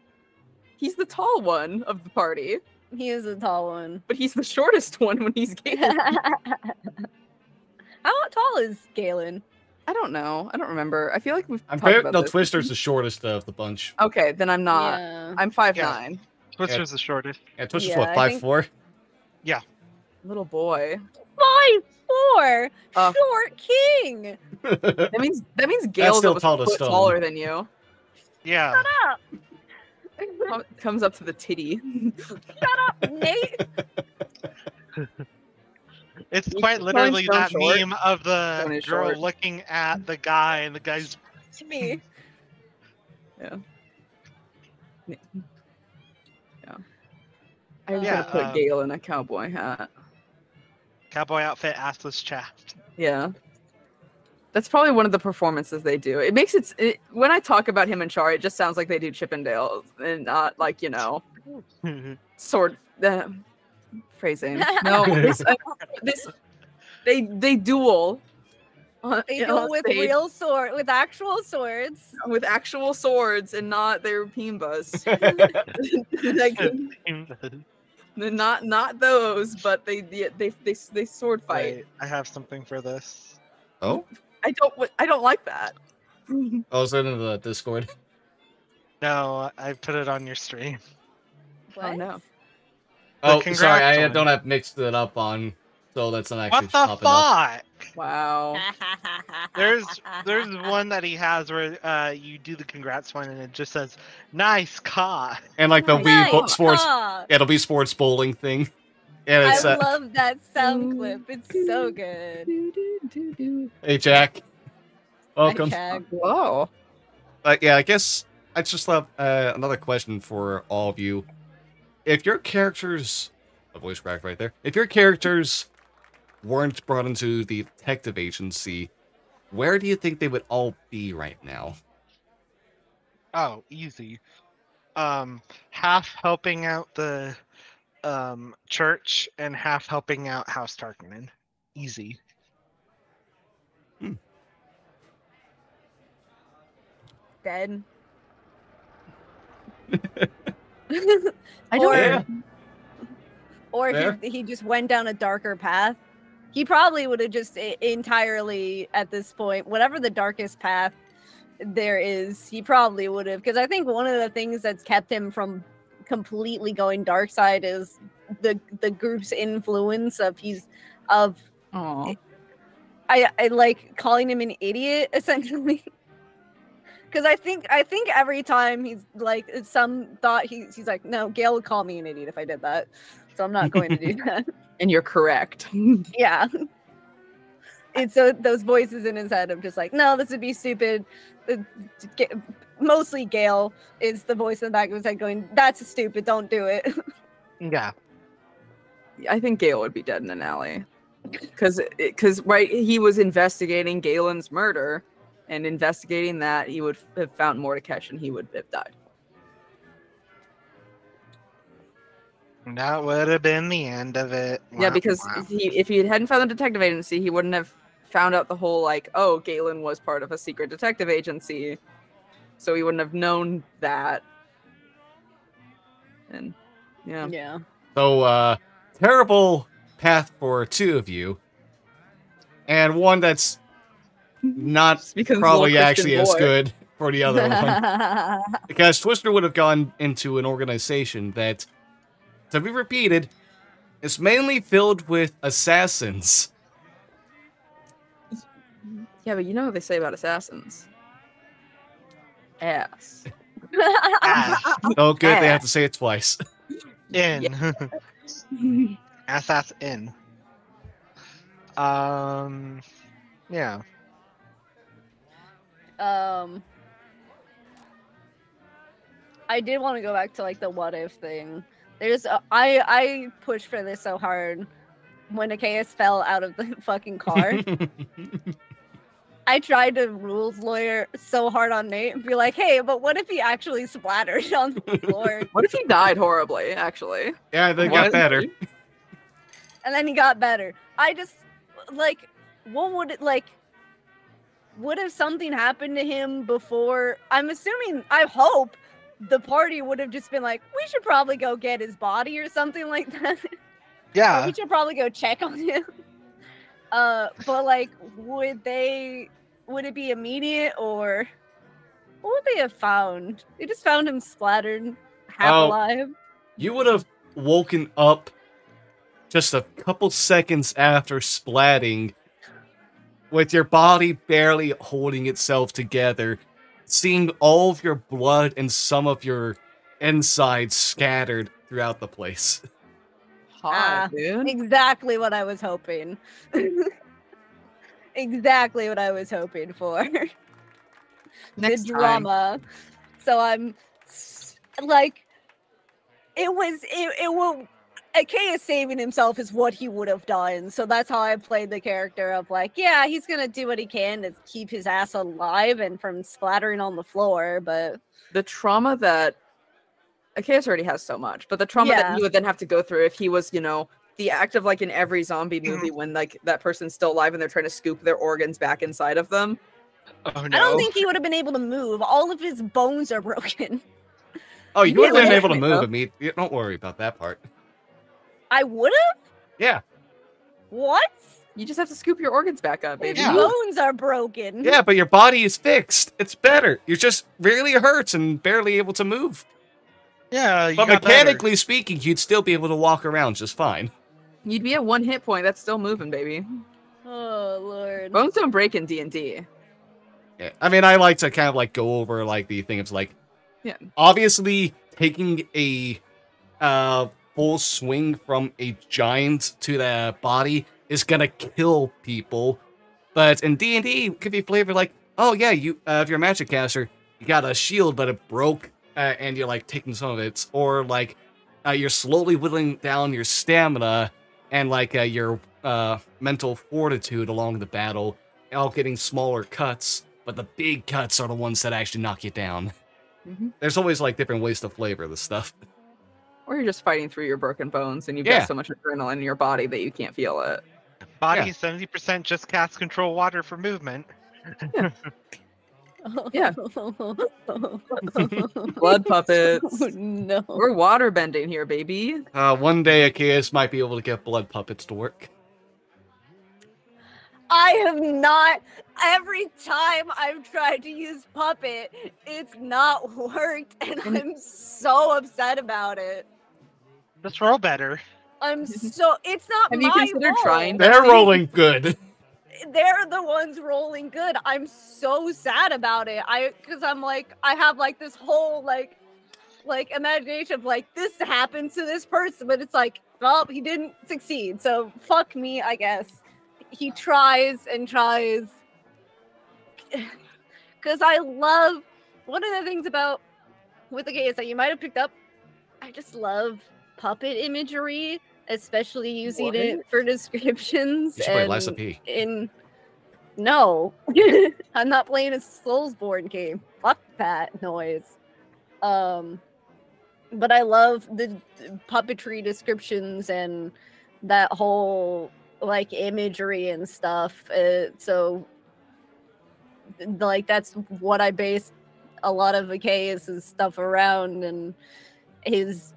He's the tall one of the party. He is a tall one. But he's the shortest one when he's Galen. How tall is Galen? I don't know. I don't remember. I feel like we've I'm talked fair, about no, this. Twister's the shortest of the bunch. Okay, then I'm not. Yeah. I'm 5'9". Twister's the shortest. Yeah, Twister's Yeah, what, I think- 5'4"? Little boy. 5'4", Oh. short king. That means Gale's still almost tall a to foot stone. taller than you. Yeah. Shut up. Comes up to the titty. Shut up, Nate. It's You quite keep literally calling that Stone short. meme of the Stone is girl short. looking at the guy and the guy's It's me. Yeah. I was Yeah, gonna put Gale in a cowboy hat. cowboy outfit, assless chapped. Yeah. That's probably one of the performances they do. It makes it when I talk about him and Char, it just sounds like they do Chippendales and not like, sword phrasing. No, they duel. They do it with real sword, with actual swords. with actual swords and not their pimbas. Like, not those, but they sword fight. Wait, I have something for this. Oh? I don't like that. Oh, is that in the Discord? No, I put it on your stream. Oh no. Oh, congrats sorry, I one. don't have mixed it up on, so that's not actually What the popping up. fuck? Wow. There's one that he has where you do the congrats one and it just says nice cock. And like the Nice. Wii sports, Ah, it'll be sports bowling thing. And I it's love that sound clip. It's so good. hey Jack, welcome. Hi, Chad. Whoa. Yeah, I guess I just have another question for all of you. If your characters, a voice crack right there. If your characters weren't brought into the detective agency, where do you think they would all be right now? Oh, easy. Half helping out the church and half helping out House Tarkinen. Easy. Dead. I don't Yeah. Or Fair. he just went down a darker path. He probably would have just entirely, at this point, whatever the darkest path there is, he probably would have. Because I think one of the things that's kept him from completely going dark side is the group's influence of Aw. I like calling him an idiot essentially. Because I think every time he's like some thought he's like, no, Gale would call me an idiot if I did that, so I'm not going to do that. And you're correct. Yeah. And so those voices in his head of just like, no, this would be stupid. Mostly Gale is the voice in the back of his head going, that's stupid, don't do it. Yeah. I think Gale would be dead in an alley. Because right, he was investigating Galen's murder, and investigating that, he would have found Mordecai and he would have died. And that would have been the end of it. Yeah, because Wow. if he hadn't found the detective agency, he wouldn't have found out the whole, like, oh, Galen was part of a secret detective agency. So he wouldn't have known that. And, yeah. Yeah. So, terrible path for two of you. And one that's not Just because probably little actually Christian as boy. good for the other one. Because Twister would have gone into an organization that, to be repeated, It's mainly filled with assassins. Yeah, but you know what they say about assassins. Ass. Ass. Oh, good, they have to say it twice. In. Ass in. Yeah. I did want to go back to like the what if thing. I pushed for this so hard when Achaeus fell out of the fucking car. I tried to rules lawyer so hard on Nate and be like, hey, but what if he actually splattered on the floor? What if he died horribly, actually? Yeah, they got better. And then he got better. I just, like, what would it, like, what if something happened to him before? I'm assuming, I hope, the party would have just been like, we should probably go get his body or something like that. Yeah. We should probably go check on him. But like, would it be immediate, or what would they have found? They just found him splattered, half alive. You would have woken up just a couple seconds after splatting, with your body barely holding itself together, seeing all of your blood and some of your insides scattered throughout the place. Hot, dude. Exactly what I was hoping. Exactly what I was hoping for. Next the drama. time. So I'm like, it will. Achaeus saving himself is what he would have done. So that's how I played the character of like, yeah, he's gonna do what he can to keep his ass alive and from splattering on the floor. But the trauma that Achaeus already has so much, but the trauma that he would then have to go through if he was, you know, the act of like in every zombie movie when like that person's still alive and they're trying to scoop their organs back inside of them. Oh no. I don't think he would have been able to move. All of his bones are broken. Oh, you would have been able to Yeah. move immediately. Don't worry about that part. I would have? Yeah. What? You just have to scoop your organs back up, baby. His bones are broken. Yeah, but your body is fixed. It's better. You're just really hurts and barely able to move. Yeah, you But got mechanically speaking, you'd still be able to walk around just fine. You'd be at 1 hit point. That's still moving, baby. Oh, Lord. Bones don't break in D&D. Yeah. I mean, I like to kind of like go over like the thing of like, Yeah. Obviously taking a full swing from a giant to the body is gonna kill people, but in D&D it could be flavored like, oh yeah, you if you're a magic caster, you got a shield but it broke and you're like taking some of it, or like you're slowly whittling down your stamina and like your mental fortitude along the battle, all getting smaller cuts, but the big cuts are the ones that actually knock you down. Mm-hmm. There's always like different ways to flavor this stuff. Or you're just fighting through your broken bones and you've Yeah. got so much adrenaline in your body that you can't feel it. Body 70% just cast control water for movement. Yeah. Blood puppets. Oh, no. We're water bending here, baby. One day Achaeus might be able to get blood puppets to work. I have not. Every time I've tried to use puppet, it's not worked, and I'm so upset about it. Just roll better. I'm so. It's not Have my you considered fault. trying? They're rolling good. They're the ones rolling good. I'm so sad about it. Because I'm like, I have like this whole like imagination of like this happened to this person, but it's like, well, he didn't succeed, so fuck me, I guess. He tries and tries. Because I love, one of the things about with the case that you might have picked up, I just love puppet imagery, especially using it for descriptions. You should play Liza P. No, I'm not playing a Soulsborne game. Fuck that noise. But I love the puppetry descriptions and that whole like imagery and stuff. So like that's what I base a lot of Achaeus' stuff around, and his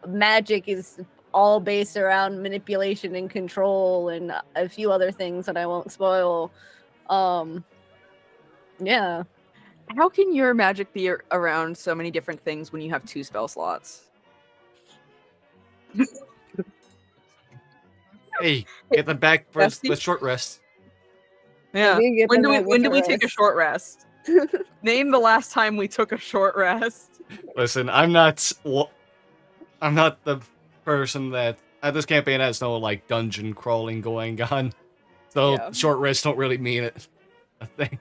magic is all based around manipulation and control and a few other things that I won't spoil. Yeah. How can your magic be around so many different things when you have 2 spell slots? Hey, get them back for Bestie? the short rest. Yeah. We get When them do we back when do with we the take a rest. short rest? Name the last time we took a short rest. Listen, I'm not the person that this campaign has no like dungeon crawling going on, so Yeah. short rests don't really mean a thing.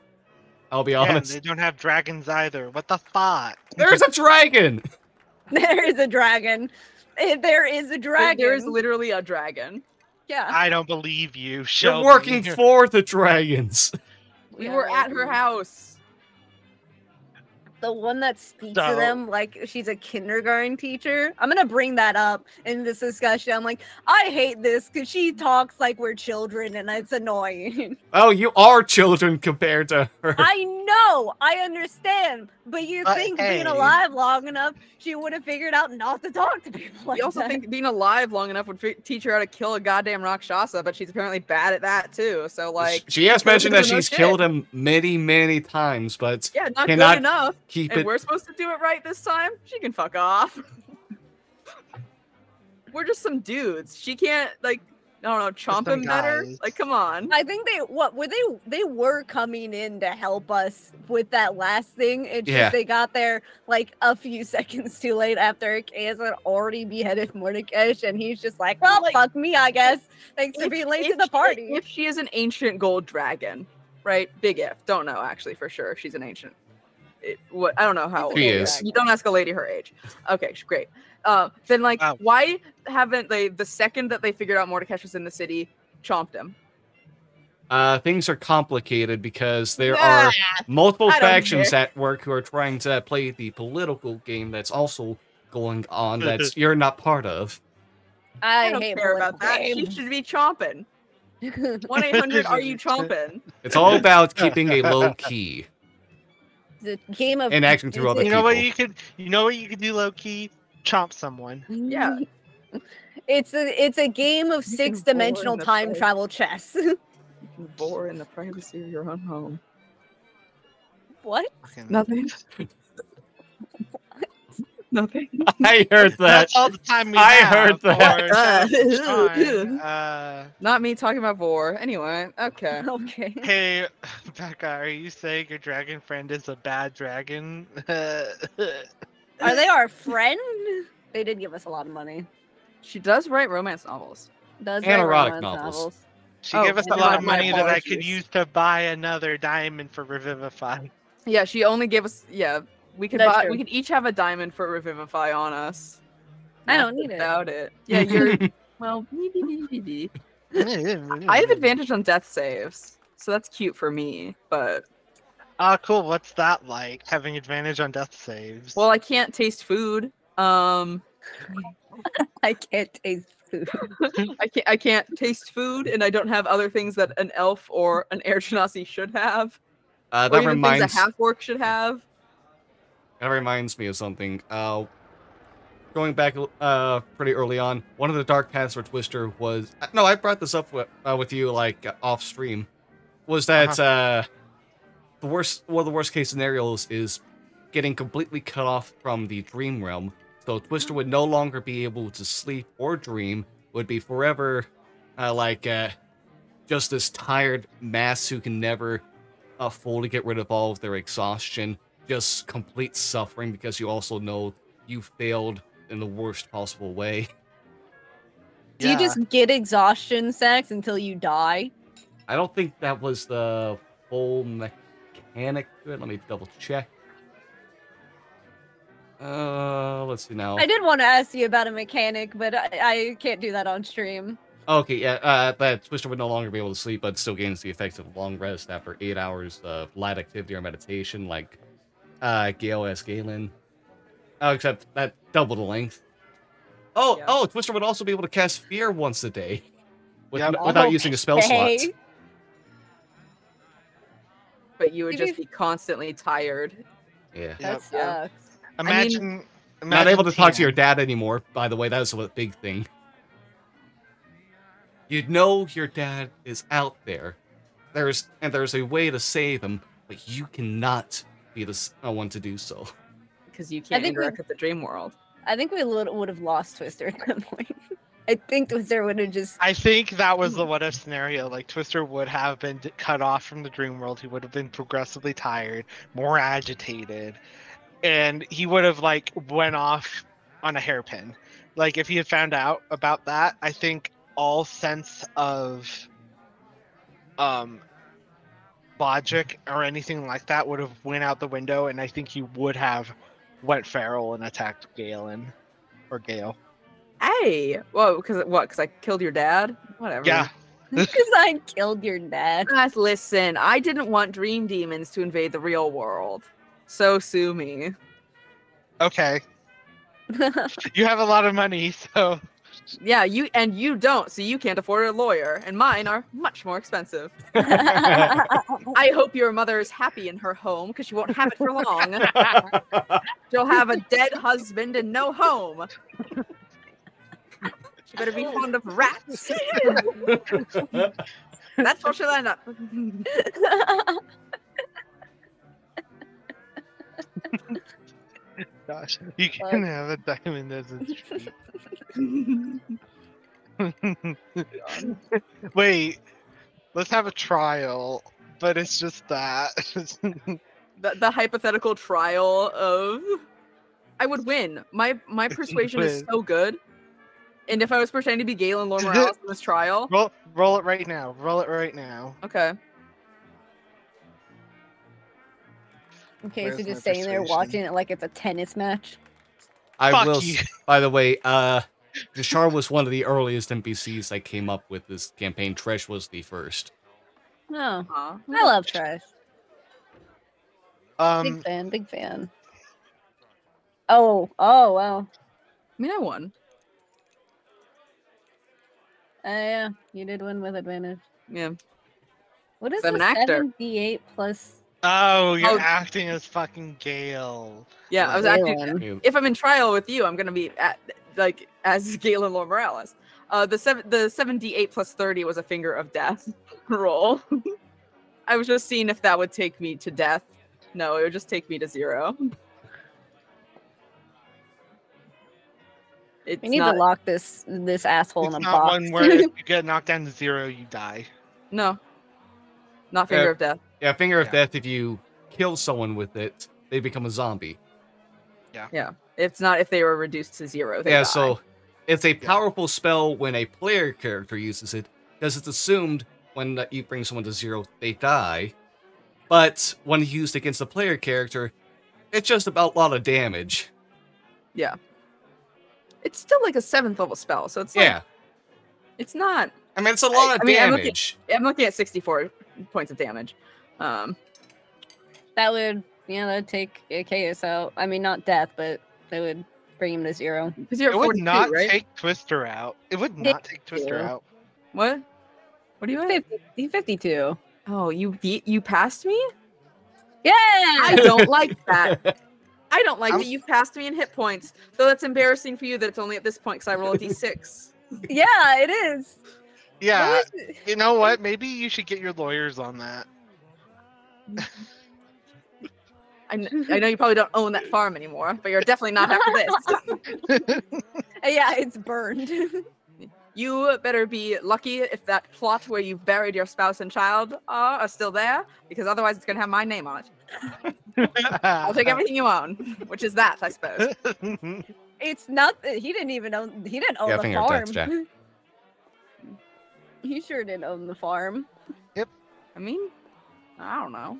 I'll be Yeah, and honest. they don't have dragons either. What the fuck? There's a dragon. There is a dragon. There is a dragon. There is literally a dragon. Yeah. I don't believe you. Show You're working me. for the dragons. We Yeah, were at her house. The one that speaks So- to them like she's a kindergarten teacher. I'm gonna bring that up in this discussion. I'm like, I hate this because she talks like we're children and it's annoying. Oh, you are children compared to her. I know, I understand, but you But think hey. being alive long enough, she would have figured out not to talk to people like You also that. think being alive long enough would teach her how to kill a goddamn Rakshasa, but she's apparently bad at that too. So like, She has mentioned that doesn't know she's shit. killed him many times, but yeah, not cannot good enough. keep And it. we're supposed to do it right this time. She can fuck off. We're just some dudes. She can't like, I don't know, chomp some him better. guys. Like, come on. I think they were coming in to help us with that last thing. It's Yeah. just they got there like a few seconds too late after Chaos had already beheaded Mordecai, and he's just like, well, Like, fuck me, I guess. Thanks for being late to the party. If she is an ancient gold dragon, right? Big if. Don't know actually for sure if she's an ancient. What I don't know how old She she is. You don't ask a lady her age. Okay, great. Then like, Wow. why haven't they? The second that they figured out Mordecai was in the city, chomped him. Things are complicated because there Ah, are multiple I don't factions care. at work who are trying to play the political game that's also going on that you're not part of. I don't hate care about that. She political should be chomping. 1-800, are you chomping? It's all about keeping a low key. The game of And acting through other You know what people. you could do low key? Chomp someone. Yeah. It's a game of You can six-dimensional bore in the time place. travel chess. You can bore in the privacy of your own home. What? Fucking- Nothing. Nothing. I heard that. That's all the time we I have heard that. for Sharn. Not me talking about vor. Anyway, okay. Okay. Hey, Becca, are you saying your dragon friend is a bad dragon? Are they our friend? They did give us a lot of money. She does write romance novels. Does And write erotic romance novels. She Oh, gave us a my- lot of my money that I could apologies. use to buy another diamond for Revivify. Yeah, she only gave us. Yeah, we could That's buy. true. We could each have a diamond for Revivify on us. I don't need it. Without it. Yeah, you're. Well, I have advantage on death saves, so that's cute for me. But Ah, cool. What's that like? Having advantage on death saves. well, I can't taste food. I can't taste food. I can't taste food, and I don't have other things that an elf or an air genasi should have, or That even reminds things a half orc should have. that reminds me of something. Going back pretty early on, one of the dark paths for Twister was no, I brought this up with you like off stream. Was that one of the worst case scenarios is getting completely cut off from the dream realm. So Twister would no longer be able to sleep or dream, would be forever just this tired mass who can never fully get rid of all of their exhaustion, just complete suffering because you also know you failed in the worst possible way. Do you just get exhaustion sex until you die? I don't think that was the full mechanic to it. Let me double check. Let's see now. I did want to ask you about a mechanic, but I can't do that on stream. Okay, yeah, that Twister would no longer be able to sleep, but still gains the effects of long rest after 8 hours of light activity or meditation, like Gale as Galen. Oh, except that double the length. Oh, Yeah. Twister would also be able to cast Fear once a day, Yep. without using a spell slot. Okay. But you would Maybe just be constantly tired. Yeah. That Yep. Yeah. sucks. Imagine, Not able to talk to Tina. your dad anymore, by the way, that's a big thing. You know your dad is out there. There's a way to save him, but you cannot be the one to do so. Because you can't think we- interact with the dream world. I think we would have lost Twister at that point. I think Twister would have just. I think that was the what if scenario. Like Twister would have been cut off from the dream world. He would have been progressively tired, more agitated, and he would have like went off on a hairpin. Like if he had found out about that, I think all sense of logic or anything like that would have went out the window, and I think he would have went feral and attacked Galen or Gale. Hey, whoa, because what? Because I killed your dad? Whatever. Yeah. Because I killed your dad. Guys, listen, I didn't want dream demons to invade the real world, so sue me. Okay. You have a lot of money, so Yeah, you don't, so you can't afford a lawyer, and mine are much more expensive. I hope your mother is happy in her home, because she won't have it for long. She'll have a dead husband and no home. She better be fond of rats. That's what she'll end up. gosh, you can have a diamond as a treat. Wait, let's have a trial, but it's just that. The hypothetical trial of I would win. My persuasion is so good. And if I was pretending to be Galen Lord Morales in this trial. Roll it right now. Roll it right now. Okay. Okay, Where's so my just sitting there persuasion? watching it like it's a tennis match. I Fuck will. you. By the way, Sharn was one of the earliest NPCs I came up with this campaign. Tresh was the first. Oh, Aw. I love Trash. Big Um, fan, big fan. Oh, wow. I mean, I won. Yeah, you did win with advantage. Yeah. What is I'm the an actor. 7d8 plus? oh, you're Oh. acting as fucking Gale. Yeah, I was acting. Galen? If I'm in trial with you, I'm gonna be as Galen Lord Morales. The 7d8 plus 30 was a finger of death roll. I was just seeing if that would take me to death. No, it would just take me to 0. It's We need not, to lock this asshole It's in a not box. one where if you get knocked down to 0, you die. No. Not finger Yeah. of death. Yeah, Finger of Yeah. Death, if you kill someone with it, they become a zombie. Yeah. It's not if they were reduced to 0. They Yeah, die. so it's a powerful spell when a player character uses it, because it's assumed when you bring someone to 0, they die. But when used against a player character, it's just about a lot of damage. Yeah. It's still like a 7th level spell, so it's like, Yeah. it's not. I mean, it's a lot of I mean, damage. I'm looking at 64 points of damage. That would, that'd take Chaos out. I mean, not death, but that would bring him to 0. Because you're It at would 42, not right? take Twister out. It would not take Twister you. out. What? What are you at? 52. Oh, you passed me? Yeah! I don't like that. I don't like I'm- that you passed me in hit points. Though that's embarrassing for you that it's only at this point because I roll a d6. Yeah, it is. Yeah, What is it? you know what? Maybe you should get your lawyers on that. I know you probably don't own that farm anymore, but you're definitely not after this. Yeah, it's burned. You better be lucky if that plot where you've buried your spouse and child are still there, because otherwise it's going to have my name on it. I'll take everything you own, which is that, I suppose. It's not. He didn't own Yeah, the Finger of farm. Death, Jack. He sure didn't own the farm. I mean, I don't know.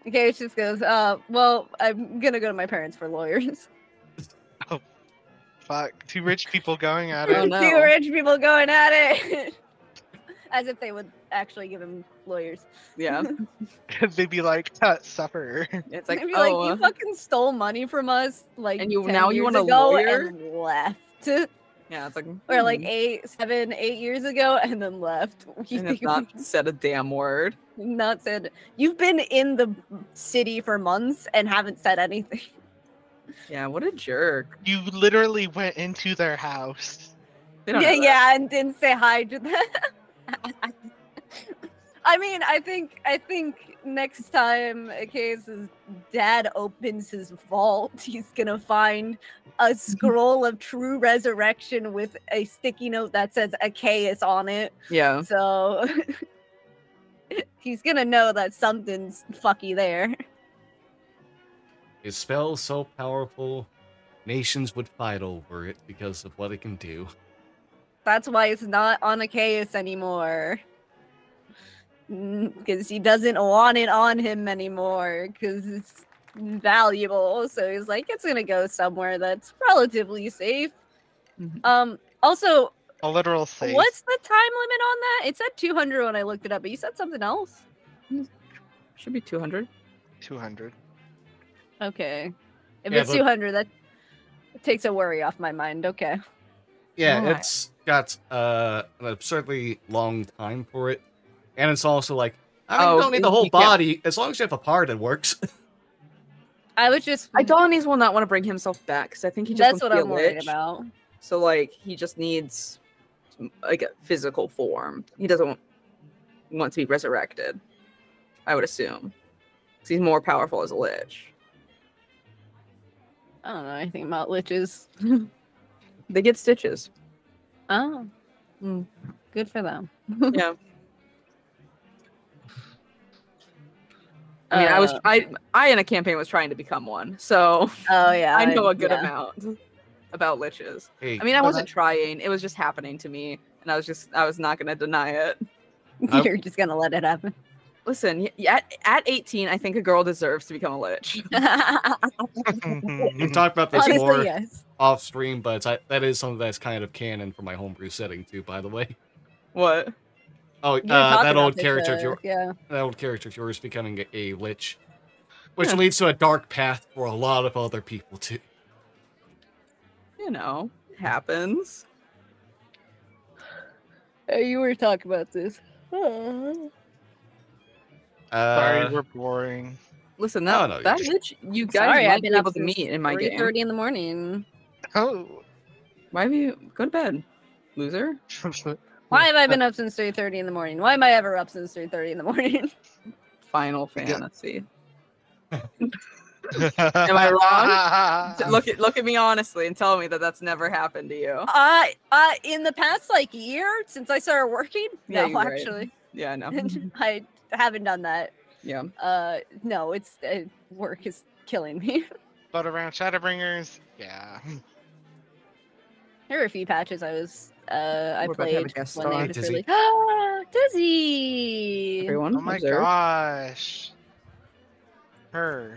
Okay, it just goes, well, I'm gonna go to my parents for lawyers. Fuck, two rich people going at Oh, it. no. Two rich people going at it. As if they would actually give him lawyers. Yeah. They'd be like, suffer. It's like, They'd be oh, like, you fucking stole money from us, like, And you- 10 now you years want a ago lawyer? and left. yeah, it's like, Or like hmm. 7, 8 years ago and then left. You And it's think not said a damn word. not said. You've been in the city for months and haven't said anything. Yeah, what a jerk. You literally went into their house. They don't Yeah, know that. yeah, and didn't say hi to them. I mean, I think next time Achaeus' dad opens his vault, he's gonna find a scroll of true resurrection with a sticky note that says Achaeus on it. Yeah. So he's gonna know that something's fucky there. His spell so powerful, nations would fight over it because of what it can do. That's why it's not on Achaeus anymore. Because he doesn't want it on him anymore, because it's valuable. So he's like, it's gonna go somewhere that's relatively safe. Also, A literal safe. what's the time limit on that? It said 200 when I looked it up, but you said something else. Should be 200. 200. Okay. If Yeah, it's but- 200, that takes a worry off my mind. Okay. Yeah, Alright. it's got an absurdly long time for it. And it's also like, I mean, you don't need the and whole you can't- body. As long as you have a part, it works. I was just. Idolanes will not want to bring himself back because I think he just That's wants what to I'm be a worried lich. about. So like he just needs like a physical form. He doesn't want to be resurrected. I would assume. Because he's more powerful as a lich. I don't know anything about liches. They get stitches. Oh. Mm. Good for them. Yeah. I mean, I in a campaign was trying to become one, so Oh yeah. I know a good yeah. amount about liches. Hey, I mean, I wasn't trying; it was just happening to me, and I was not going to deny it. You're just gonna let it happen. Listen, at 18, I think a girl deserves to become a lich. we've talked about this Honestly, more yes. off stream, but that is something that's kind of canon for my homebrew setting too, by the way. What? Oh, You were talking that about old this, character of yours, yeah. that old character of yours becoming a lich, which Yeah. leads to a dark path for a lot of other people too. You know, it happens. Hey, you were talking about this. Sorry, we're boring. Listen, No, that no, that you're- lich, you guys Sorry, might I've be been up able to since meet in my game. 3:30 in the morning. Oh. Why have you go to bed, loser? Why have I been up since 3:30 in the morning? Why am I ever up since 3:30 in the morning? Final Yeah. Fantasy. Am I wrong? Look at me honestly and tell me that that's never happened to you. In the past like year since I started working, Yeah, no, you're right. actually, Yeah, I know. I haven't done that. Yeah. No, it's work is killing me. But around Shadowbringers, yeah. There were a few patches I was I We're about to have a played guest when they star. just Dizzy. really Dizzy. Everyone, Oh my observe. gosh. Her.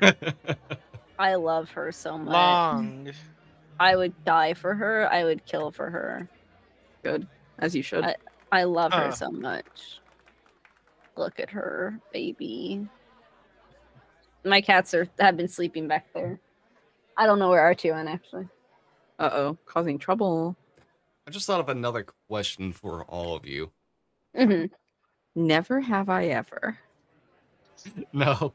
I love her so much. Long. I would die for her. I would kill for her. Good, as you should. I love her Huh. so much. Look at her, baby. My cats have been sleeping back there. I don't know where R2 went actually. Uh-oh, causing trouble. I just thought of another question for all of you. hmm Never have I ever. No.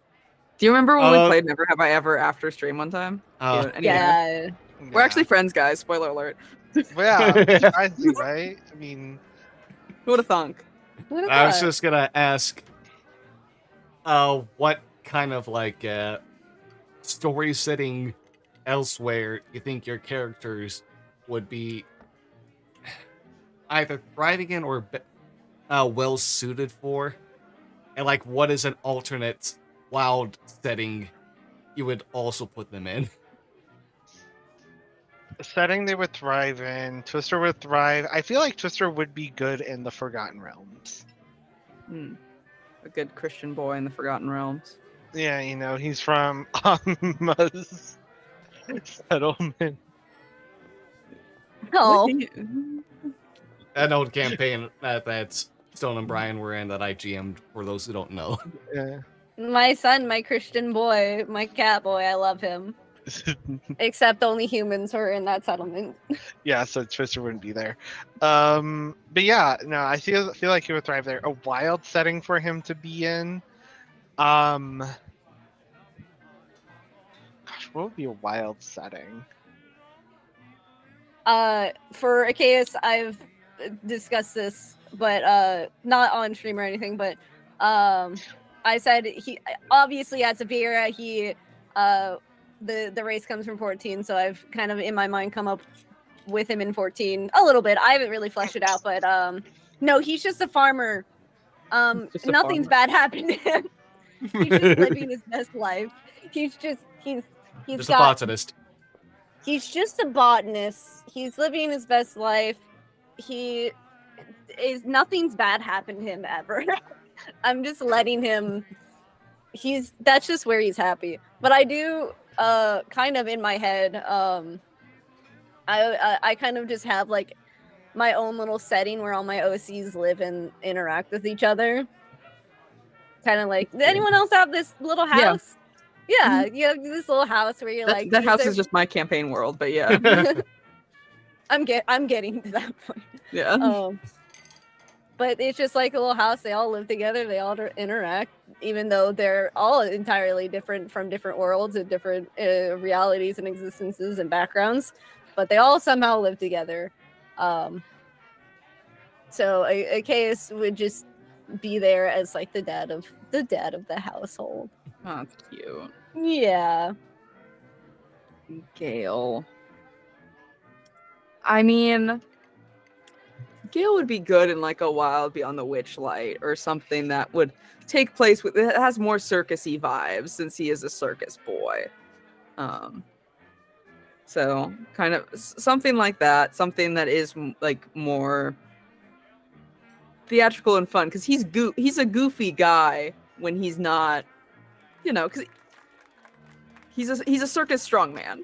Do you remember when we Uh, played Never Have I Ever after stream one time? Anyone? Yeah. We're actually friends, guys. Spoiler alert. Well, yeah, surprisingly, right? I mean, Who would have thunk? Who'd have I was thought? just gonna ask, what kind of like story setting elsewhere you think your characters would be either thriving in or well suited for, and like what is an alternate wild setting you would also put them in? the setting they would thrive in. Twister would thrive. I feel like Twister would be good in the Forgotten Realms. A good Christian boy in the Forgotten Realms. Yeah, you know, he's from Amma's settlement. Oh, An old campaign that Stone and Brian were in that I GM'd, for those who don't know. Yeah. my son, my Christian boy, my cat boy. I love him. Except only humans are in that settlement. Yeah, so Twister wouldn't be there. But yeah, no, I feel like he would thrive there. A wild setting for him to be in. Gosh, what would be a wild setting? For Achaeus, I've discussed this, but not on stream or anything. But I said he obviously at Severa the race comes from 14, so I've kind of in my mind come up with him in 14 a little bit. I haven't really fleshed it out, but no, he's just a farmer. Just a Nothing's farmer. bad happened to him. He's just living his best life. He's just a got botanist. he's just a botanist. He's living his best life. Nothing's bad happened to him ever. I'm just letting him. That's just where he's happy. But I do kind of in my head. I kind of just have like my own little setting where all my OCs live and interact with each other. Kind of like, did anyone else have this little house? Yeah, you have this little house where you're like. That house is just my campaign world, but yeah. I'm getting to that point. Yeah. But it's just like a little house. They all live together. They all interact, even though they're all entirely different from different worlds and different realities and existences and backgrounds. But they all somehow live together. So a Caius would just be there as like the dad of the household. Oh, that's cute. Yeah. Gale. I mean, Gale would be good in like a Wild Beyond the Witchlight or something that would take place with it has more circusy vibes since he is a circus boy. So kind of something like that, something that is like more theatrical and fun because he's a goofy guy when he's not, because he's a circus strongman,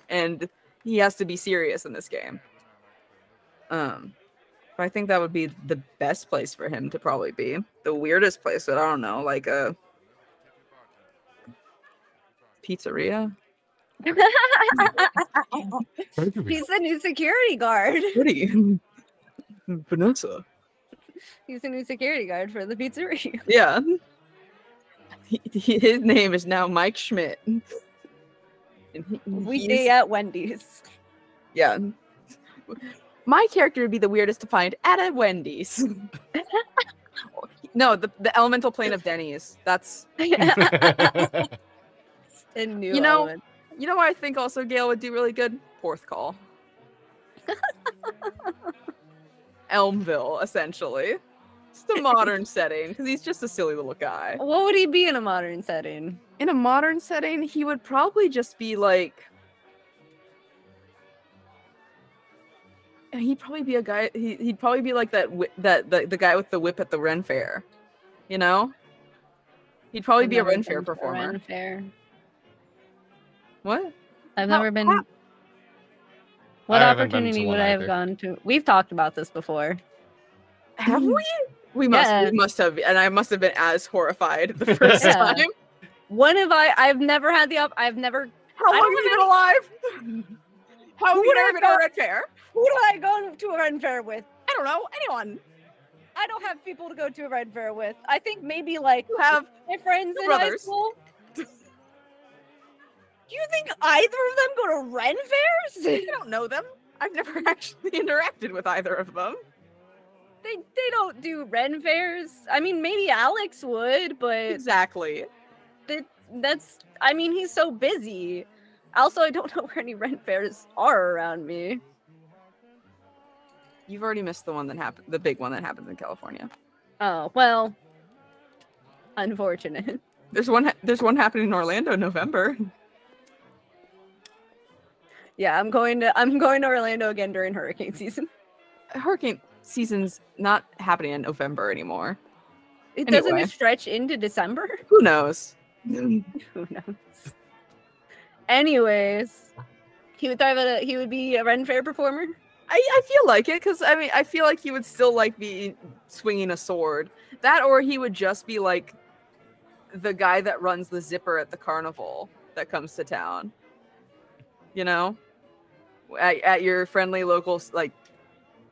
and he has to be serious in this game. But I think that would be the best place for him to probably be. The weirdest place, but I don't know, like a pizzeria. He's the new security guard. Pretty. Vanessa. He's the new security guard for the pizzeria. Yeah. His name is now Mike Schmidt. Weekday at Wendy's. Yeah. My character would be the weirdest to find at a Wendy's. No, the elemental plane of Denny's. That's A new element. You know what I think also Gale would do really good? Porthcawl. Elmville, essentially. Just a modern setting, because he's just a silly little guy. What would he be in a modern setting? In a modern setting, he would probably just be like... He'd probably be a guy... He'd probably be like the guy with the whip at the Ren Fair. You know? He'd probably be a Ren Fair performer. Ren Fair. What? I've never been... What opportunity would I have gone to? We've talked about this before. Have we? We must have, and I must have been as horrified the first time. I've never had the I've never. How long have you been alive? How have you never been to a Ren Fair? Who do I go to a Ren Fair with? I don't know. Anyone. I don't have people to go to a Ren Fair with. I think maybe like you have my friends in brothers. High school. You think either of them go to Ren Fairs? I don't know them. I've never actually interacted with either of them. They don't do Ren Fairs. I mean, maybe Alex would, but exactly. I mean, he's so busy. Also, I don't know where any Ren Fairs are around me. You've already missed the one that happened, the big one that happens in California. Oh well, unfortunate. There's one happening in Orlando in November. Yeah, I'm going to Orlando again during hurricane season. Hurricane season's not happening in November anymore. Doesn't it stretch into December? Who knows? Who knows? Anyways, he would be a Ren Fair performer. I feel like it, because I mean I feel like he would still like be swinging a sword. That, or he would just be like the guy that runs the zipper at the carnival that comes to town. You know? At your friendly local like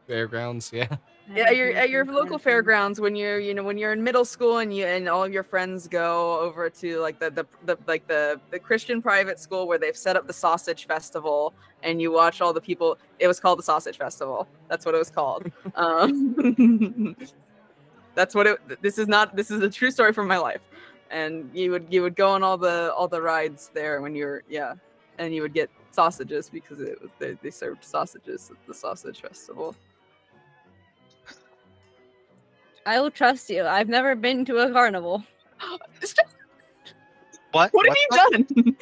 fairgrounds, yeah. Yeah, at your local fairgrounds when you're in middle school and all of your friends go over to like the Christian private school where they've set up the sausage festival and you watch all the people. It was called the Sausage Festival. That's what it was called. That's what it. This is not. This is a true story from my life. And you would go on all the rides there when you're and you would get sausages because they served sausages at the sausage festival. I will trust you. I've never been to a carnival. What? What have you done?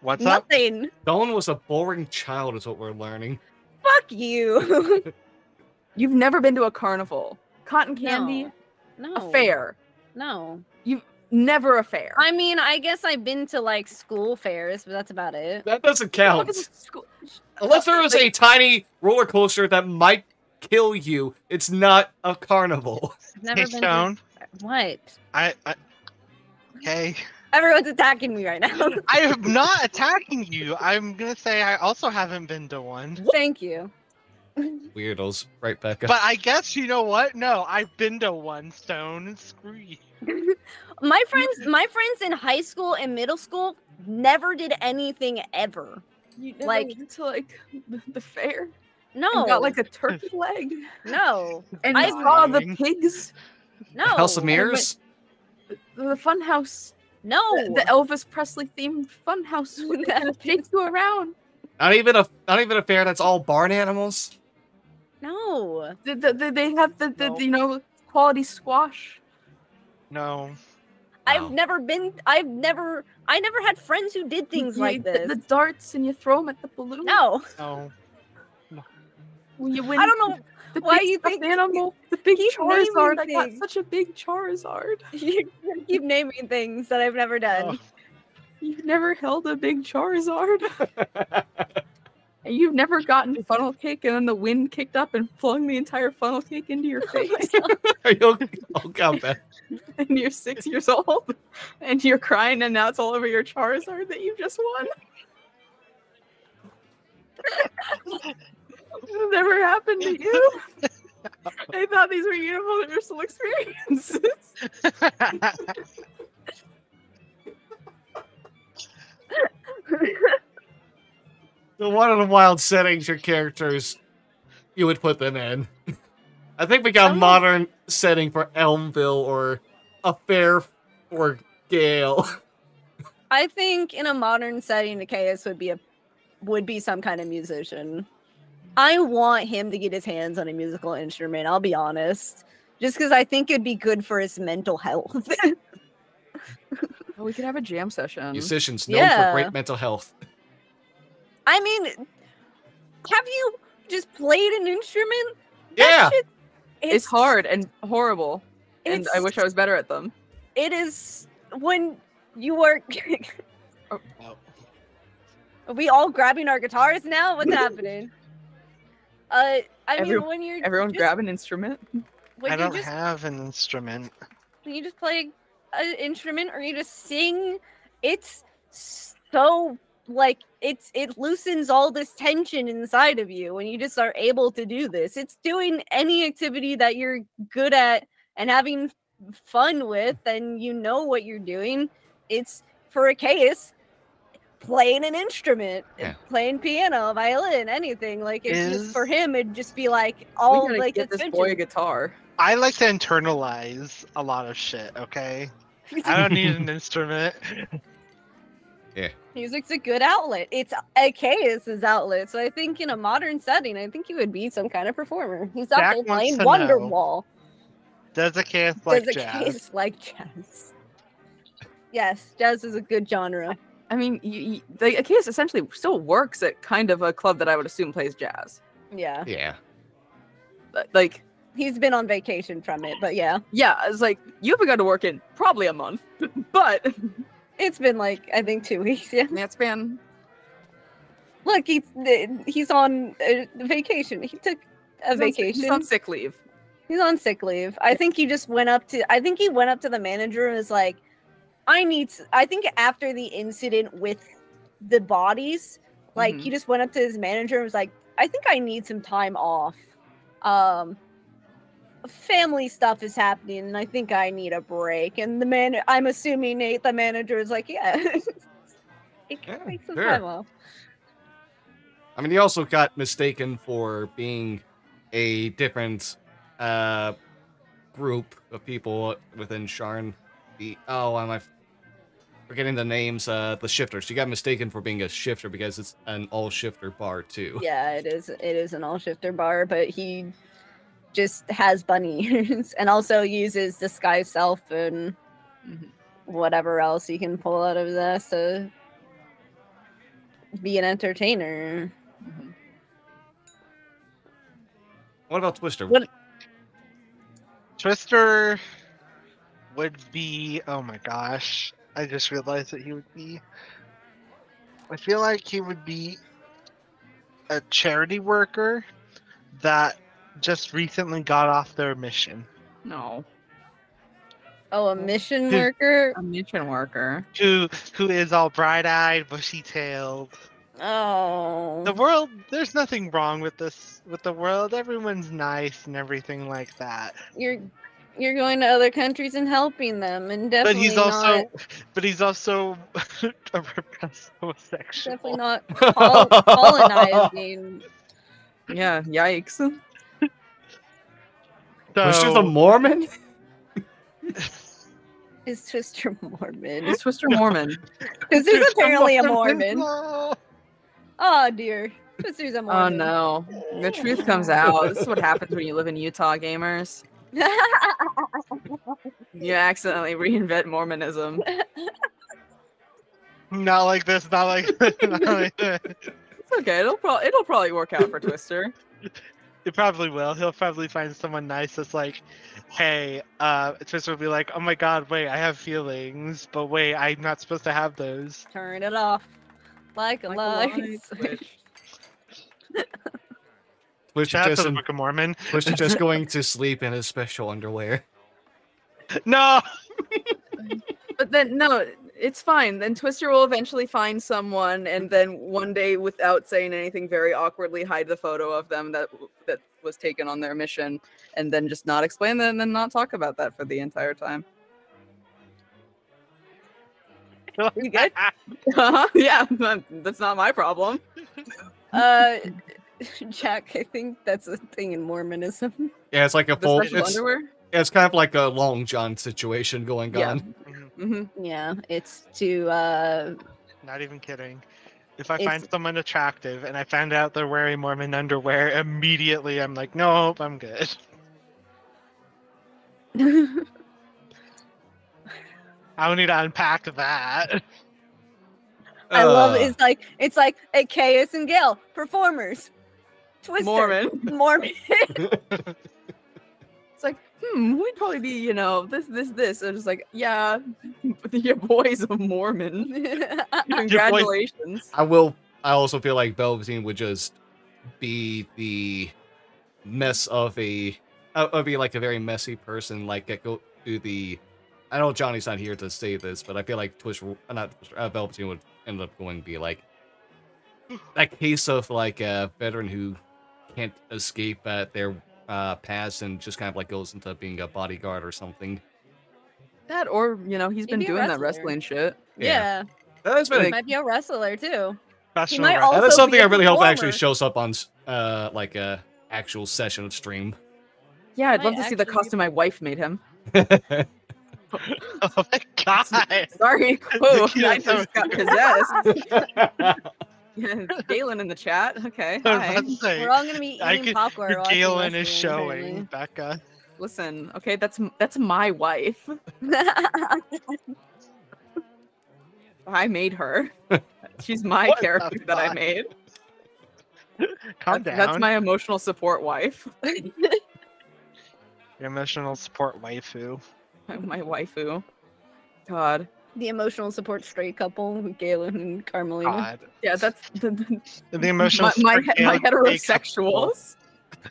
What's up? Nothing. Dawn was a boring child, is what we're learning. Fuck you. You've never been to a carnival, cotton candy, No. a fair. No. Never a fair. I mean, I guess I've been to like school fairs, but that's about it. That doesn't count. What is school- Unless there was a tiny roller coaster that might kill you, it's not a carnival. I've never Hey, been Stone. to... What? Hey. Everyone's attacking me right now. I am not attacking you. I'm gonna say I also haven't been to one. Thank you. Weirdos, right, Becca? But I guess you know what? No, I've been to one, Stone. Screw you. My friends in high school and middle school never did anything ever. You never like- went to like the fair. No. And got like a turkey leg. No. And I saw the Lying. pigs. No. House of Mirrors? The fun house. No. The Elvis Presley themed fun house with the take you around. Not even a fair that's all barn animals? No. They have No. the quality squash. No. Wow. I never had friends who did things like this. The darts and you throw them at the balloon. No. No. When you win. I don't know the why big you stuffed think- animal. The big keep naming Charizard. I got things. such a big Charizard. You keep naming things that I've never done. You've never held a big Charizard. And you've never gotten funnel cake and then the wind kicked up and flung the entire funnel cake into your face. Are you okay? Oh, God, Beth. And you're 6 years old and you're crying and now it's all over your Charizard that you just won. This never happened to you. I thought these were universal experiences. So one of the wild settings your characters you would put them in. I think we got a modern setting for Elmville or a fair for Gale. I think in a modern setting, Zacchaeus would be some kind of musician. I want him to get his hands on a musical instrument, I'll be honest. Just because I think it'd be good for his mental health. Oh, we could have a jam session. Musicians known Yeah. for great mental health. I mean, have you just played an instrument? Yeah. Shit, It's hard and horrible. And I it's- wish I was better at them. It is when you are. Oh. Are we all grabbing our guitars now? What's happening? I Every- mean, when you're Everyone just, grab an instrument. when I you don't just have an instrument. when you just play an instrument or you just sing, it's so like it loosens all this tension inside of you when you just are able to do this. It's doing any activity that you're good at and having fun with, and you know what you're doing. It's for a case playing an instrument, Yeah. playing piano, violin, anything. Like it's just Is- for him, it'd just be like We all gotta like get this attention. boy a guitar. I like to internalize a lot of shit, okay? I don't need an instrument. Music's a good outlet. It's Zacchaeus' outlet. So I think in a modern setting, I think he would be some kind of performer. He's out Jack there wants playing to know, Wonderwall. Does a case like Does jazz? Zacchaeus like jazz? Yes, jazz is a good genre. I mean, the Zacchaeus essentially still works at kind of a club that I would assume plays jazz. Yeah. Yeah. Like, He's been on vacation from it, but yeah. yeah, it's like, you haven't got to work in probably a month. But It's been like, I think 2 weeks, yeah. that's been... Look, he's on vacation. He took a vacation. He's on sick leave. He's on sick leave. I think he went up to the manager and was like, I think after the incident with the bodies, like he just went up to his manager and was like, I think I need some time off. Family stuff is happening and I think I need a break. And I'm assuming Nate, the manager, is like, yeah. He can Yeah, take some sure. time off. I mean, he also got mistaken for being a different group of people within Sharn. Am I forgetting the names? The shifters. You got mistaken for being a shifter because it's an all-shifter bar too. Yeah, it is. It is an all-shifter bar, but he just has bunny ears and also uses disguise self and whatever else he can pull out of this to be an entertainer. What about Twister? Twister would be. Oh my gosh! I just realized that he would be. I feel like he would be a charity worker that just recently got off their mission. No. Oh, a mission worker? A mission worker. Who is all bright-eyed, bushy-tailed. Oh. The world, there's nothing wrong with the world. Everyone's nice and everything like that. You're going to other countries and helping them, and definitely But he's also a repressed homosexual. definitely not colonizing. Yeah, yikes. Twister's a Mormon? Is Twister Mormon? Is Twister Mormon? Twister's apparently a Mormon. Oh dear. Twister's a Mormon. Oh no. The truth comes out. This is what happens when you live in Utah, gamers. You accidentally reinvent Mormonism. Not like this, not like this, not like this. It's okay. It'll probably work out for Twister. It probably will. He'll probably find someone nice that's like, hey, Twister will be like, oh my god, wait, I have feelings, but wait, I'm not supposed to have those. Turn it off. Like a light switch. Twister Shout out to just, the Book of Mormon. Twister just going to sleep in his special underwear. No! But then no, it's fine. Then Twister will eventually find someone, and then one day, without saying anything, very awkwardly hide the photo of them that was taken on their mission, and then just not explain that, and then not talk about that for the entire time. You good? Yeah, that's not my problem. Jack, I think that's a thing in Mormonism. Yeah, it's like a The full. special underwear. It's kind of like a Long John situation going Yeah. on. Mm-hmm. Yeah, it's to Not even kidding. If I find someone attractive and I find out they're wearing Mormon underwear, immediately I'm like, nope, I'm good. I don't need to unpack that. I love it. It's like a Chaos and Gale performers. Twister Mormon. It's like, we'd probably be, this. And it's like, yeah, your boy's a Mormon. Congratulations. I also feel like Velveteen would just be the mess of be like a very messy person, like go through the. I know Johnny's not here to say this, but I feel like Velveteen would end up going to be like that case of like a veteran who can't escape their past and just kind of like goes into being a bodyguard or something. That or he's been doing that wrestling shit. Yeah. That's been He might be a wrestler too. He might also that is something be I a really hope performer. actually shows up on like a actual session of stream. Yeah, I'd love Might to see the actually costume my wife made him. Oh my god! Sorry, whoa, Yeah, I just got possessed. Yeah, Galen in the chat. Okay, hi. We're all gonna be eating popcorn. watching Galen is wrestling, showing, apparently. Becca. Listen, okay, that's my wife. I made her. She's my What character the that I fuck? made. Calm down. That's my emotional support wife. Your emotional support waifu. My waifu. God. The emotional support straight couple with Galen and Carmelina. God. Yeah, that's The emotional my support gay couple. heterosexuals.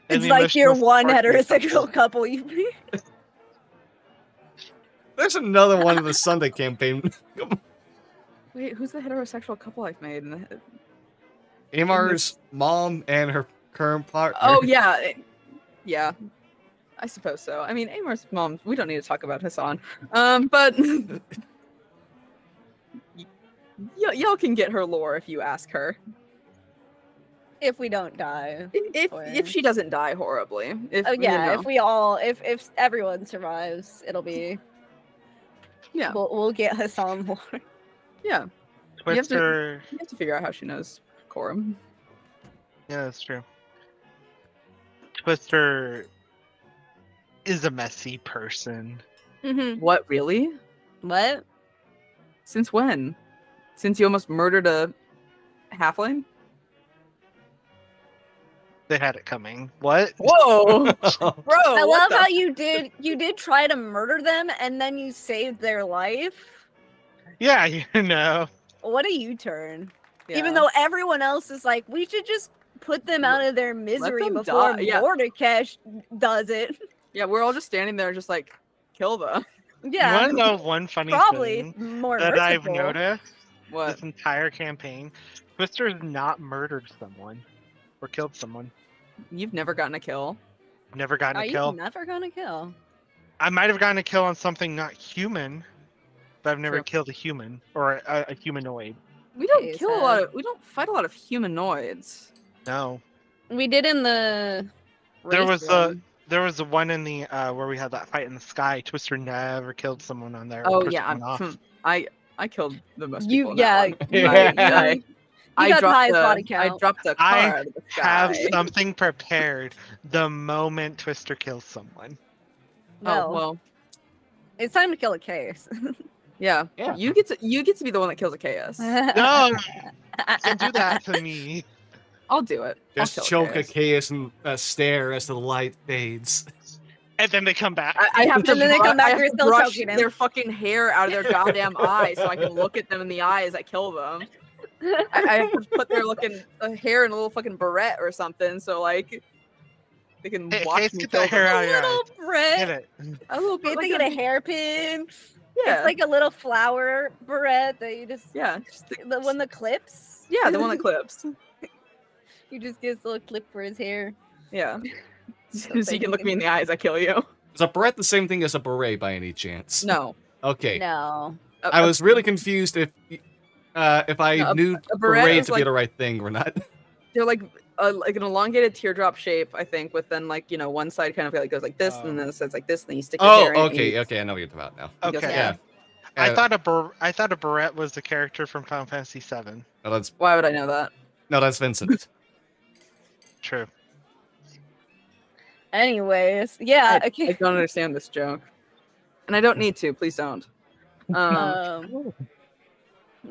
And It's the like your emotional one support gay heterosexual couple you pick. There's another one of the Sunday campaign. Wait, who's the heterosexual couple I've made? Amar's mom and her current partner. Oh yeah, yeah. I suppose so. I mean, Amar's mom. We don't need to talk about Hassan. But y'all can get her lore if you ask her. If we don't die. If she doesn't die horribly. If, Oh yeah, you know. if we all, if everyone survives, it'll be. Yeah. We'll get Hassan more. Yeah. Twister. You have to figure out how she knows Corum. Yeah, that's true. Twister is a messy person. What, really? What? Since when? Since you almost murdered a halfling? They had it coming. What? Whoa! Bro, I what love how you did try to murder them and then you saved their life. Yeah, you know. What a U-turn. Yeah. Even though everyone else is like, we should just put them out of their misery them before die. Yeah. Mordecai does it. Yeah, we're all just standing there just like, kill them. Yeah. You want to know one funny Probably thing more that I've merciful. noticed What? this entire campaign? Twister has not murdered someone or killed someone. You've never gotten a kill. Never gotten Are a you kill. never gonna kill? I might have gotten a kill on something not human, but I've never True. killed a human or a humanoid. We don't Okay, kill a so- lot of. We don't fight a lot of humanoids. No. We did in the There race was one. There was the one in the where we had that fight in the sky. Twister never killed someone on there. Oh pushed yeah, someone off. I killed the most You people. in yeah, that one. Yeah. you got the highest body count. I dropped the car I out of the sky. Have something prepared the moment Twister kills someone. Well, Oh well, it's time to kill a case. yeah. Yeah. You get to be the one that kills a KS. No, don't do that to me. I'll do it. I'll Just kill choke a KS. chaos and stare as the light fades. And then they come back. I have to And then they come I back, have you're to still brush choking him. their fucking hair out of their goddamn eyes so I can look at them in the eye as I kill them. I have to put their hair in a little fucking barrette or something so like they can Hey, watch Case, me get kill that hair them. out of your little eyes. Brett. Get it. A little You have bit to like get a hairpin. yeah, It's like a little flower barrette that you just yeah, the one that clips. yeah, the one that clips. You just get this little clip for his hair. Yeah, so So you can look me in the eyes. I kill you. Is a beret the same thing as a beret by any chance? No, Okay. No. I was really confused if I No, knew a beret beret is to be like- the right thing or not. they're like an elongated teardrop shape, I think, with then like one side kind of like goes like this, and then the other side's like this, and then you stick your hair Oh, in. okay, and okay, I know what you're about now. you just- Okay. Yeah. I thought a barrette was the character from Final Fantasy VII. No, that's Why would I know that? Vincent. True. Anyways, yeah. I Okay. don't understand this joke, and I don't need to. Please don't. Yeah,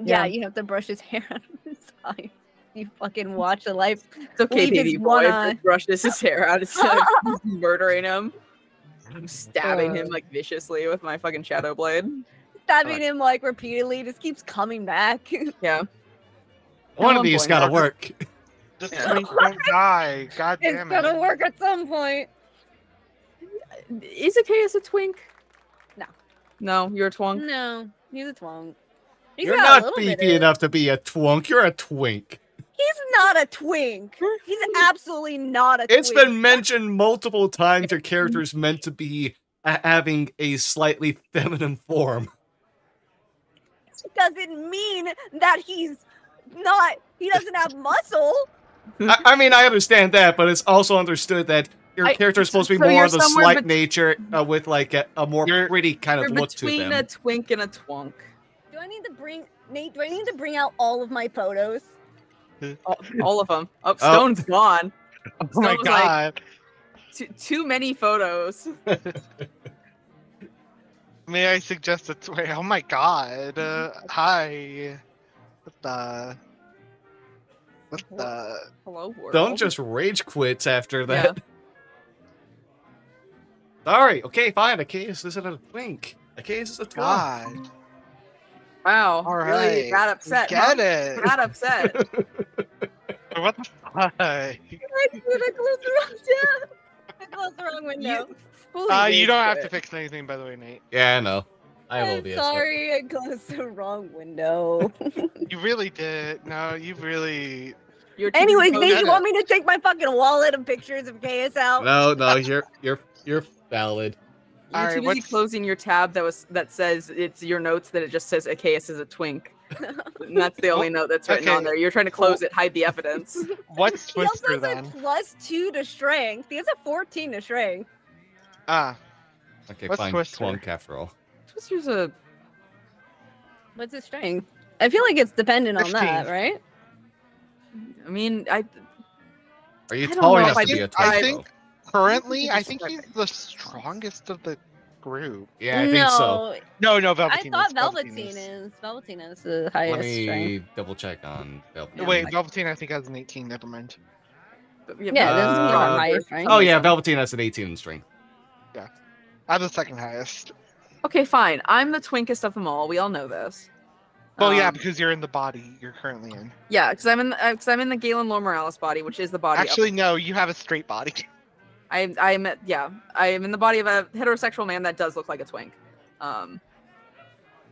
yeah. you have to brush his hair out of his eye. You fucking watch the life. It's okay, leave his baby one boy. eye. Brushes his hair out instead of murdering him. I'm stabbing him like viciously with my fucking shadow blade. Stabbing him like repeatedly, just keeps coming back. Yeah. One of one these point, gotta Mark. work. Just Yeah. don't die. God It's damn gonna it. work at some point. Is Zacchaeus a twink? No. No, you're a twunk. No, he's a twunk. He's You're got a not little bit beefy of- enough to be a twunk. You're a twink. He's not a twink. He's absolutely not a It's twink. been mentioned multiple times your character's meant to be having a slightly feminine form. Doesn't mean that he doesn't have muscle. I mean, I understand that, but it's also understood that your character is supposed to be so more you're of the somewhere slight bet- nature with like a more You're- pretty kind You're of look to between them. a twink and a twunk. Do I need to bring Nate? Do I need to bring out all of my photos? All of them. Oh, Oh. Stone's gone. Oh my Stone's like, god. too many photos. May I suggest a wait, oh my god. Hi. What the Hello, world. Don't just rage quits after Yeah. that. Sorry, okay, fine. A case isn't a twink. A case is a twink. god. Wow. All Really right. got upset. Get huh? it. Got upset. What the fuck? I closed the wrong tab. I closed the wrong window. You don't have to fix anything, by the way, Nate. Yeah, I know. I will I'm be. sorry, I closed the wrong window. You really did. No, you really. You're too Anyways, close. Nate, get you it. want me to take my fucking wallet of pictures of KS out? No, you're valid. You're Alright, too busy what's- closing your tab that says it's your notes that it just says Achaeus is a twink. And that's the only note that's written on there. You're trying to close it, hide the evidence. What's He also Twister has then? a +2 to strength. He has a 14 to strength. Ah, Okay, What's fine. Twister? Twunk after all. Twister's a What's his strength? I feel like it's dependent on 15. that, right? I mean, Are you I don't tall know enough if I to be a think- twink? I think though? currently, I think he's the strongest of the group. Yeah, I think so. No, I Velveteen. thought Velveteen is. Velveteen is the highest Let strength. me double check on Velveteen. Wait, Velveteen I think has an 18. Never mind. Yeah, this is our Uh, highest strength. Oh yeah, Velveteen has an 18 in strength. I have the second highest. Okay, fine. I'm the twinkest of them all. We all know this. Well, yeah, Um, because you're in the body you're currently in. yeah, because I'm in the Galen Lore Morales body, which is the body. Actually, no, you have a straight body. I am in the body of a heterosexual man that does look like a twink,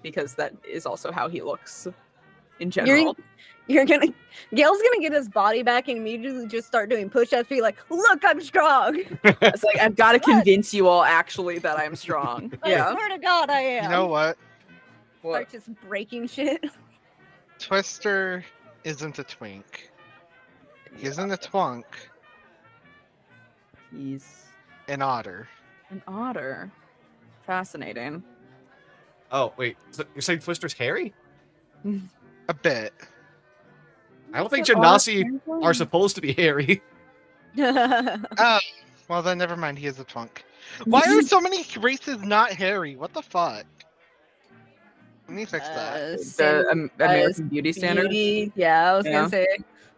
because that is also how he looks in general. Gail's gonna get his body back and immediately just start doing push-ups. Be like, look, I'm strong. It's like I've got to What? convince you all actually that I'm strong. I Yeah. swear to God, I am. You know what? Start just breaking shit. Twister isn't a twink. He isn't a twunk. He's An otter. an otter. Fascinating. Oh wait, so you're saying Twister's hairy? A bit. I don't think Is it Genasi otter? are supposed to be hairy. Oh, well then never mind. He is a twunk. Why are so many races not hairy? What the fuck? Let me fix that. The American Beauty standard. Beauty, yeah, I was Yeah. gonna say,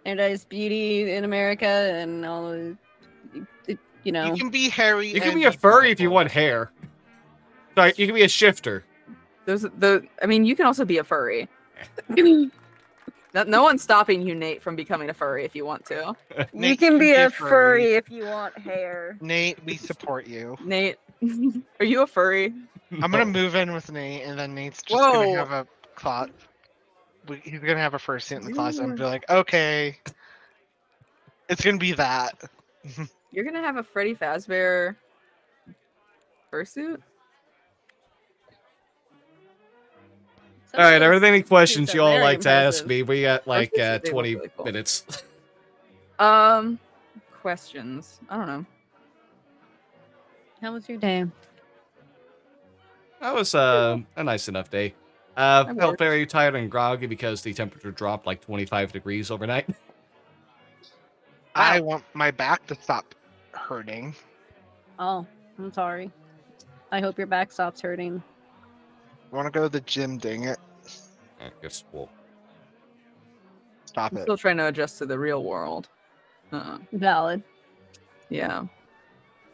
standardized beauty in America and all of, you know. You can be hairy. You can and be a furry if you beautiful. want hair. Sorry, you can be a shifter. I mean, you can also be a furry. No one's stopping you, Nate, from becoming a furry if you want to. You Nate, can you be can a furry if you want hair. Nate, we support you. Nate, are you a furry? I'm gonna move in with Nate, and then Nate's just Whoa. gonna have a closet. He's gonna have a fursuit in the closet. I'm gonna be like, okay, it's gonna be that. You're gonna have a Freddy Fazbear fursuit? All right, are there any questions suits are you all very like to ask impressive. me? We got like They look 20 really cool. minutes. Questions. I don't know. How was your day? That was a nice enough day. Felt worked. very tired and groggy because the temperature dropped like 25 degrees overnight. I want my back to stop hurting. Oh, I'm sorry. I hope your back stops hurting. I want to go to the gym. Dang it! I guess we'll. Stop I'm it. still trying to adjust to the real world. Valid. Yeah.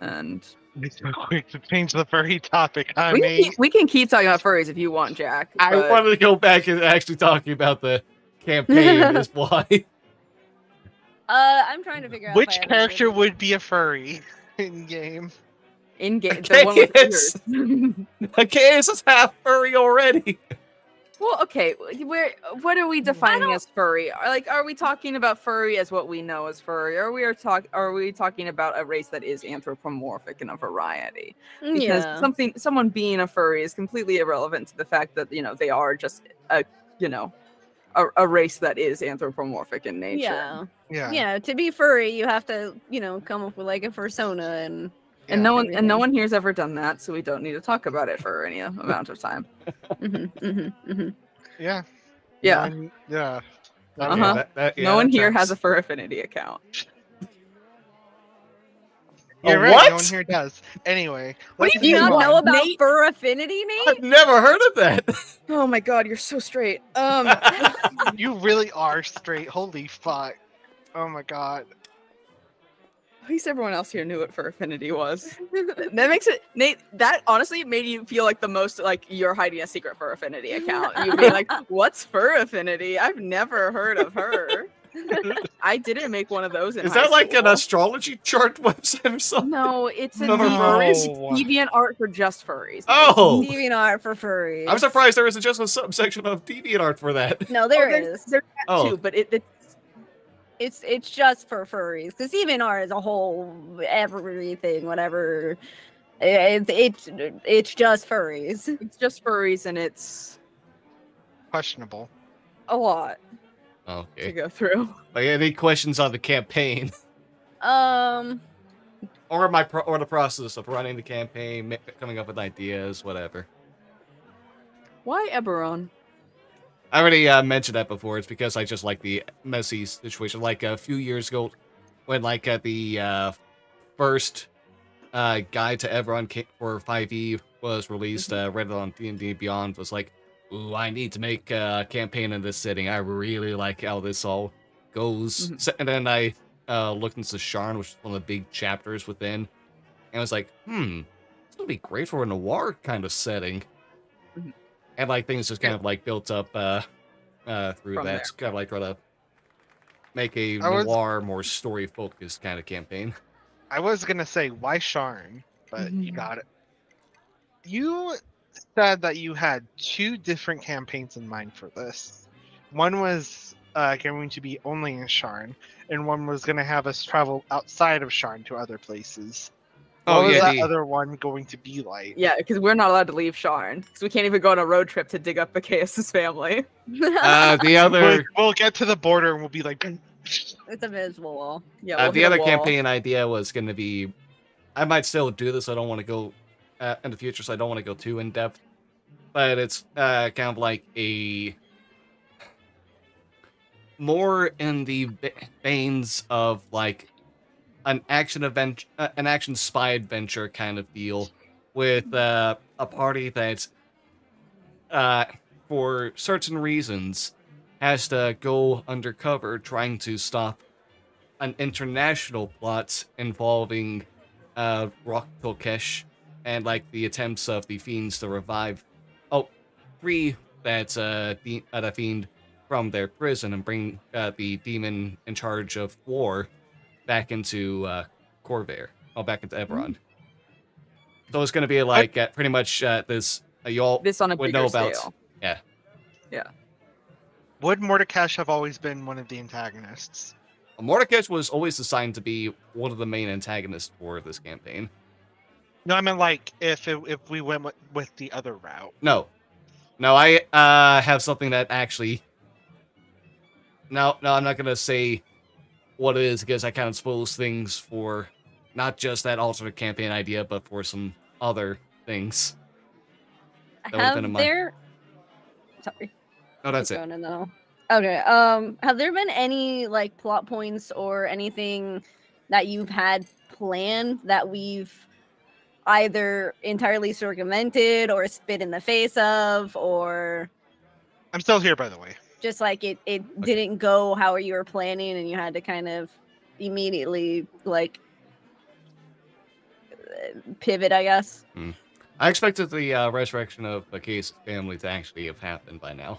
And It's so quick to change the furry topic. I we mean, can keep talking about furries if you want, Jack. I but- wanted to go back and actually talking about the campaign is why. I'm trying to figure out which if I have character anything. would be a furry in game? in game, Okay, the one with yes. ears. Okay, this is half furry already. Well, okay. What are we defining as furry? Are we talking about furry as what we know as furry, or are we talking about a race that is anthropomorphic in a variety? Because Yeah. someone being a furry is completely irrelevant to the fact that they are just a race that is anthropomorphic in nature. Yeah. Yeah. Yeah. To be furry, you have to, come up with like a persona and. And Yeah. no one here's ever done that, so we don't need to talk about it for any amount of time. Yeah. Yeah. Yeah. Uh-huh. No one here has a fur affinity account. You're A right. what? No one here does. Anyway, What let's do Do you move not on. know about Nate- fur affinity, Nate? I've never heard of that. Oh my god, you're so straight. You really are straight. Holy fuck. Oh my god. At least everyone else here knew what fur affinity was. That makes it, Nate. That honestly made you feel like the most like you're hiding a secret fur affinity account. You'd be like, "What's fur affinity? I've never heard of her." I didn't make one of those in Is high that like an school. astrology chart website or something? No, it's a No. deviant art for just furries. Oh, DeviantArt for furries. I'm surprised there isn't just a subsection of DeviantArt for that. No, there there's is. that Oh. too, but It's just for furries because DeviantArt is a whole everything, whatever. It's just furries. it's just furries, and it's Questionable. a lot to Okay. go through. Like, any questions on the campaign? Um, Or or the process of running the campaign, coming up with ideas, whatever. Why Eberron? I already mentioned that before. It's because I just like the messy situation. Like a few years ago, when like the first guide to Eberron for 5e was released, read it on D&D Beyond, was like, ooh, I need to make a campaign in this setting. I really like how this all goes. And then I looked into Sharn, which is one of the big chapters within, and I was like, this would be great for a noir kind of setting. And like things just kind of like built up through From that. there. Kind of like try to make a noir, more story-focused kind of campaign. I was gonna say why Sharn, but you got it. You said that you had 2 different campaigns in mind for this. One was going to be only in Sharn, and one was going to have us travel outside of Sharn to other places. What was that other one going to be like? Yeah, because we're not allowed to leave Sharn, because we can't even go on a road trip to dig up Achaeus' family. The other... We'll get to the border and we'll be like... It's a visible wall. Yeah, we'll the hit a other wall. campaign idea was going to be... I might still do this, I don't want to go... in the future, so I don't want to go too in-depth. But it's kind of like a... more in the veins of, like, an action spy adventure kind of deal with a party that's, for certain reasons, has to go undercover trying to stop an international plot involving Rock Tokesh and like the attempts of the fiends to revive, free that fiend from their prison and bring the demon in charge of war back into Corvair, back into Eberron. So it's going to be like pretty much this. Y'all This on a would bigger know about. scale. Yeah. Yeah. Would Mordekash have always been one of the antagonists? Mordekash was always assigned to be one of the main antagonists for this campaign. No, I mean like if we went with the other route. No, I have something that actually. No, I'm not gonna say what it is because I kind of spoils things for not just that alternate campaign idea, but for some other things. Have there? Sorry. No, that's it. Okay. Have there been any like plot points or anything that you've had planned that we've either entirely circumvented or spit in the face of, or I'm still here, by the way. Just like it didn't go how you were planning and you had to kind of immediately like pivot, I guess. I expected the resurrection of Achaeus' family to actually have happened by now.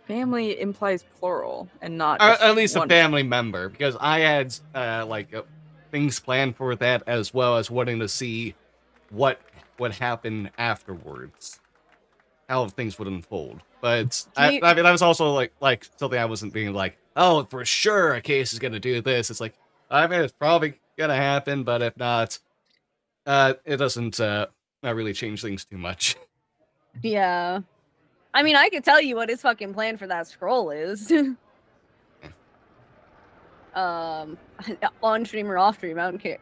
Family implies plural and not at least one. A family member, because I had things planned for that, as well as wanting to see what would happen afterwards, how things would unfold. But I mean, that was also like something I wasn't being like, oh, for sure Achaeus is gonna do this. It's like, I mean, it's probably gonna happen, but if not, it doesn't not really change things too much. Yeah. I mean, I could tell you what his fucking plan for that scroll is. On stream or off stream, I don't care.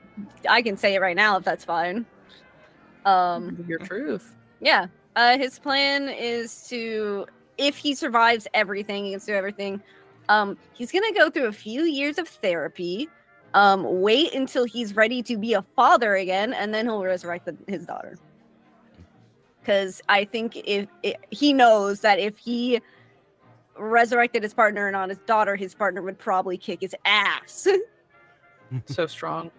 I can say it right now if that's fine. Your truth. Yeah. His plan is to, if he survives everything, he gets through everything, he's gonna go through a few years of therapy, wait until he's ready to be a father again, and then he'll resurrect his daughter. Because I think he knows that if he resurrected his partner and not his daughter, his partner would probably kick his ass. So strong.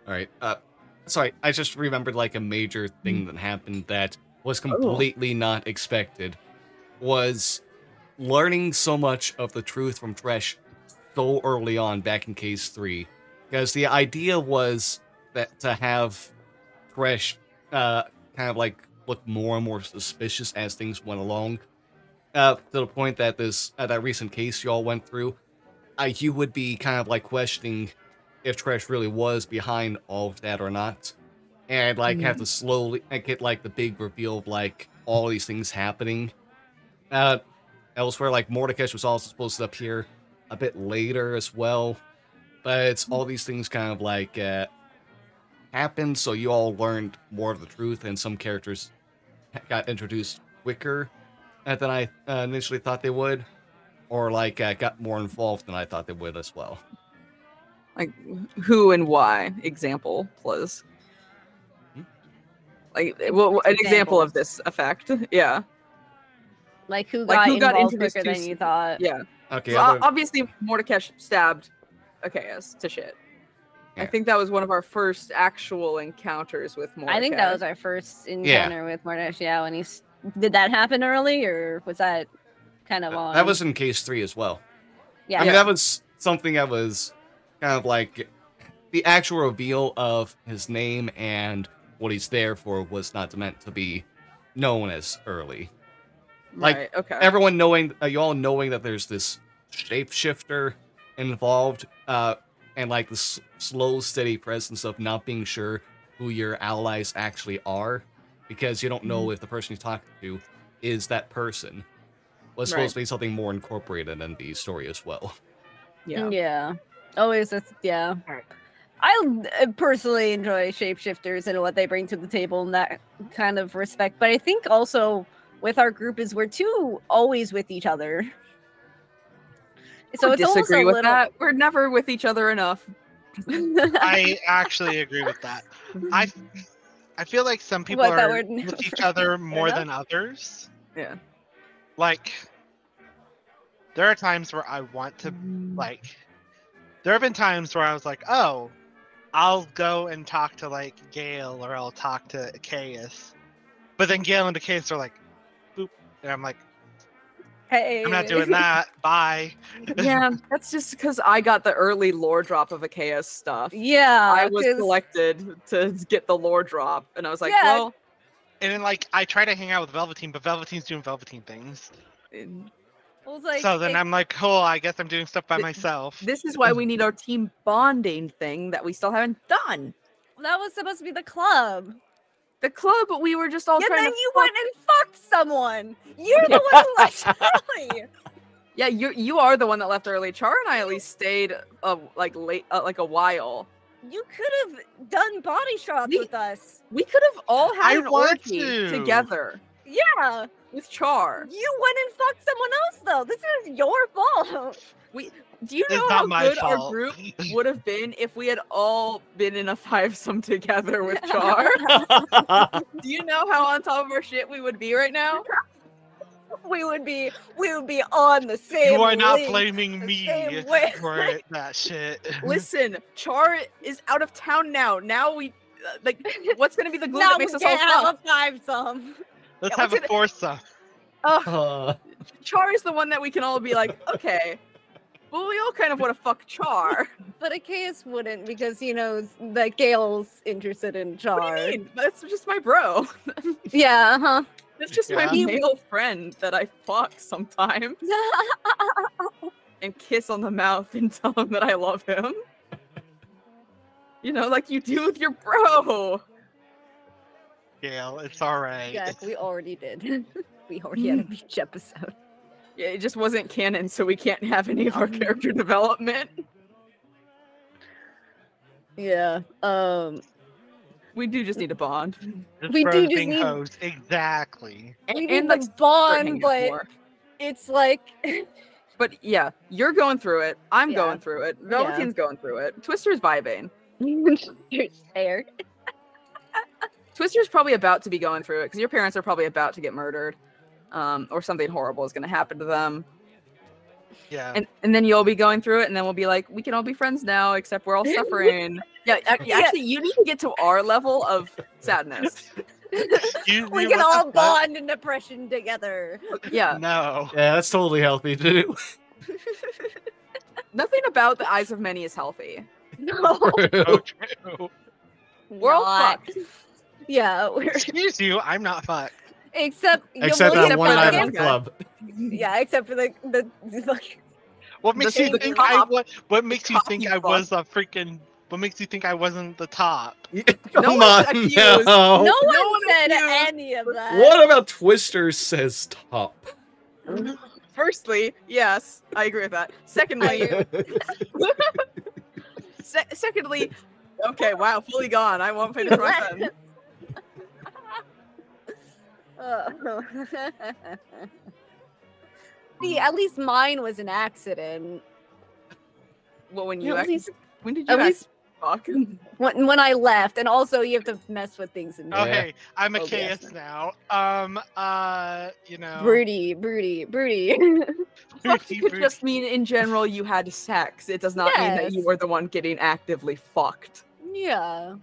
All right. Sorry, I just remembered like a major thing that happened that was completely not expected. Was learning so much of the truth from Thresh so early on back in Case 3. Because the idea was that to have Thresh kind of like look more and more suspicious as things went along, to the point that that recent case y'all went through, you would be kind of like questioning if Thresh really was behind all of that or not, and like have to slowly get like the big reveal of like all these things happening, elsewhere. Like Mordecai was also supposed to appear a bit later as well, but it's all these things kind of like happened, so you all learned more of the truth, and some characters got introduced quicker than I initially thought they would, or like got more involved than I thought they would as well. Like who and why? Example, please. Like an example of this effect. Yeah. Like who got involved quicker than you thought? Yeah. Okay. So obviously, Mordecai stabbed Achaeus to shit. Yeah. I think that was one of our first actual encounters with Mordecai. I think that was our first encounter with Mordecai. Yeah, when did that happen early, or was that kind of on? That was in case 3 as well. Yeah. I mean, that was something that was kind of like the actual reveal of his name and what he's there for was not meant to be known as early. Like, right, okay. everyone knowing, you all knowing that there's this shapeshifter involved, and like the slow, steady presence of not being sure who your allies actually are, because you don't know if the person you're talking to is that person, was supposed to be something more incorporated in the story as well. Yeah. Yeah. Always, yeah. Right. I personally enjoy shapeshifters and what they bring to the table in that kind of respect. But I think also with our group is we're too always with each other. So it's almost disagree a with little... that. We're never with each other enough. I actually agree with that. I feel like some people are with each other more than others. Yeah. Like, there are times where I want to, like, there have been times where I was like, oh, I'll go and talk to, like, Gale, or I'll talk to Achaeus. But then Gale and Achaeus are like, boop. And I'm like, hey, I'm not doing that. Bye. Yeah, that's just because I got the early lore drop of Achaeus stuff. Yeah. I was selected to get the lore drop, and I was like, Yeah. well... And then, like, I try to hang out with Velveteen, but Velveteen's doing Velveteen things. Like, so then I'm like, cool, I guess I'm doing stuff by myself. This is why we need our team bonding thing that we still haven't done. That was supposed to be the club. The club, we were just all trying to... And then you went and fucked someone. You're the one who left early. Yeah, you are the one that left early. Char and I at least stayed like late, like a while. You could have done body shots with us. We could have all had an want orgy to. together. Yeah. With Char. You went and fucked someone else, though. This is your fault. Do you know It's how not my good fault. our group would have been if we had all been in a fivesome together with Char? Do you know how on top of our shit we would be right now? We would be on the same. You are not link, blaming the me same for that shit. Listen, Char is out of town now. Now we like, what's gonna be the glue Now that makes us all have tough? a fivesome. Let's Yeah, have a foursome. Char is the one that we can all be like, okay. Well, we all kind of want to fuck Char. But Achaeus wouldn't, because he knows that Gale's interested in Char. What do you mean? That's just my bro. Yeah, huh? That's just my male friend that I fuck sometimes. And kiss on the mouth and tell him that I love him. You know, like you do with your bro. Gale, it's alright. Yeah, we already did. We already had a beach episode. Yeah, it just wasn't canon, so we can't have any of our character development. Yeah. We do just need a bond. We do just need hoes. Exactly. And like the bond, hanging but more. it's like. But yeah, you're going through it. I'm Yeah. going through it. Velveteen's going through it. Twister's vibing. You're scared. Twister's probably about to be going through it because your parents are probably about to get murdered, or something horrible is going to happen to them. Yeah. And then you'll be going through it, and then we'll be like, we can all be friends now, except we're all suffering. Actually, you need to get to our level of sadness. We can all bond in depression together. Yeah. No. Yeah, that's totally healthy to do. Nothing about the eyes of many is healthy. No. So true. We're all fucked. Yeah. Excuse you, I'm not fucked. Except that one night the at the club. Yeah, except for the What makes The you think top. what makes you top think you I fucked. was a freaking what makes you think I wasn't the top? Come one's on, accused. no. no one one said accused. any of that. What about Twister says top? Firstly, yes, I agree with that. Secondly, secondly, okay, wow, fully gone. I won't finish my sentence. See, at least mine was an accident. Well, when At you least- when did you at least- fuck? When I left, and also you have to mess with things and Oh, Yeah. hey, I'm a Oh, yes. KS now. You know. broody. Fuck could just mean in general you had sex. It does not mean that you Yes. were the one getting actively fucked. Yeah.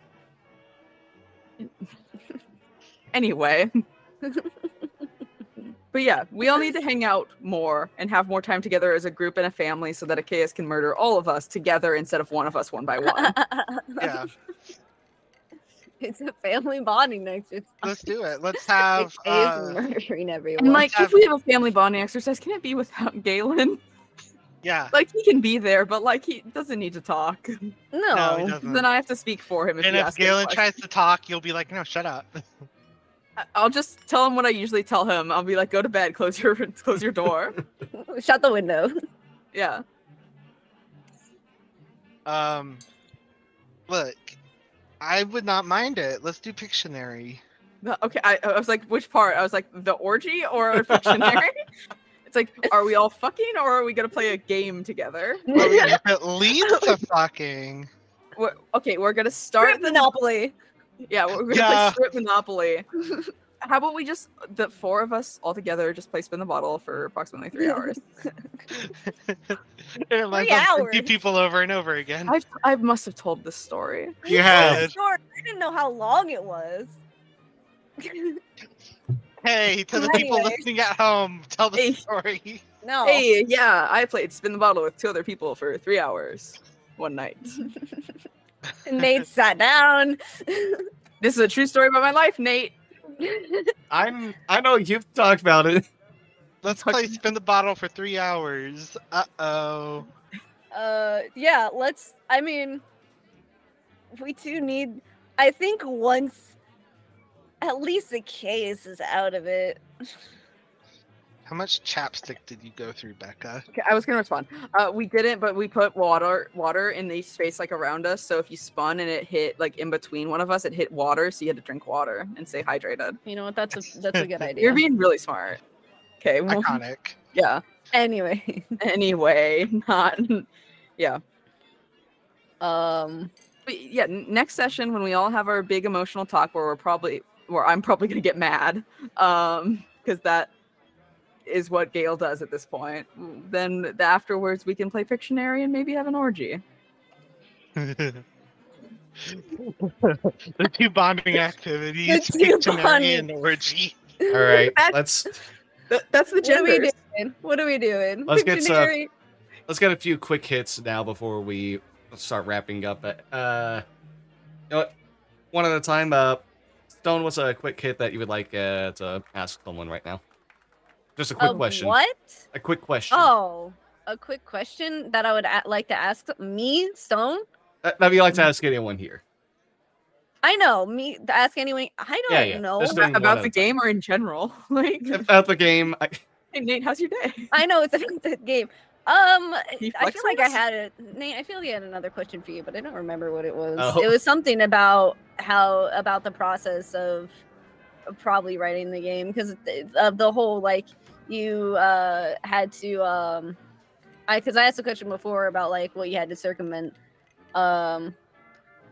Anyway. But yeah, we all need to hang out more and have more time together as a group and a family so that Achaeus can murder all of us together instead of one of us one by one. Yeah, It's a family bonding exercise. let's do it. Let's have. Achaeus murdering everyone. And like, have- if we have a family bonding exercise, can it be without Galen? Yeah. Like, he can be there, but like, he doesn't need to talk. No, he no. doesn't. Then I have to speak for him if And he if asks me a Galen question. tries to talk, you'll be like, "No, shut up." I'll just tell him what I usually tell him. I'll be like, go to bed, close your door. Shut the window. Yeah. Look, I would not mind it. Let's do Pictionary. Okay, I was like, which part? I was like, the orgy or Pictionary? It's like, are we all fucking or are we gonna play a game together? At least the fucking. We're gonna start Strip Monopoly. Yeah, we're gonna Yeah. play Strip Monopoly. How about we just, the four of us all together, just play Spin the Bottle for approximately 3 hours? It lets 3 us hours. see people over and over again. I must have told this story. You have. Good. Sure. I didn't know how long it was. Hey, to the people Anyway. listening at home, tell the Hey. story. No. Hey, yeah, I played Spin the Bottle with 2 other people for 3 hours one night. Nate sat down. This is a true story about my life, Nate. I know you've talked about it. Let's play Spin the Bottle for 3 hours. Uh-oh. Yeah, I mean, we do need, I think once at least the case is out of it. How much chapstick did you go through, Becca? Okay, I was gonna respond. We didn't, but we put water in the space like around us. So if you spun and it hit like in between one of us, it hit water. So you had to drink water and stay hydrated. You know what? That's a good idea. You're being really smart. Okay. Well, Iconic. yeah. Anyway. Anyway, not. Yeah. Um. But yeah. Next session when we all have our big emotional talk, where I'm probably gonna get mad, because that is what Gale does at this point. Then afterwards we can play Pictionary and maybe have an orgy. The two bonding activities, The two Pictionary bonding- and orgy. All right, That's- That's the What are we genders. doing? What are we doing? Let's get some- Pictionary. let's get a few quick hits now before we start wrapping up. You know what? One at a time. Stone, what's a quick hit that you would like to ask someone right now? Just a quick question. What? A quick question. Oh, a quick question that I would like to ask me, Stone. That you like to ask anyone here? I know me to ask anyone. I Yeah, don't yeah. know. Just doing one About at the a time. game or in general? Like, About the game. hey Nate, how's your day? I know it's a good game. You I feel like I flex had it. Nate, I feel like I had another question for you, but I don't remember what it was. Oh. It was something about about the process of probably writing the game because of the whole like you had to because I asked a question before about like what you had to circumvent.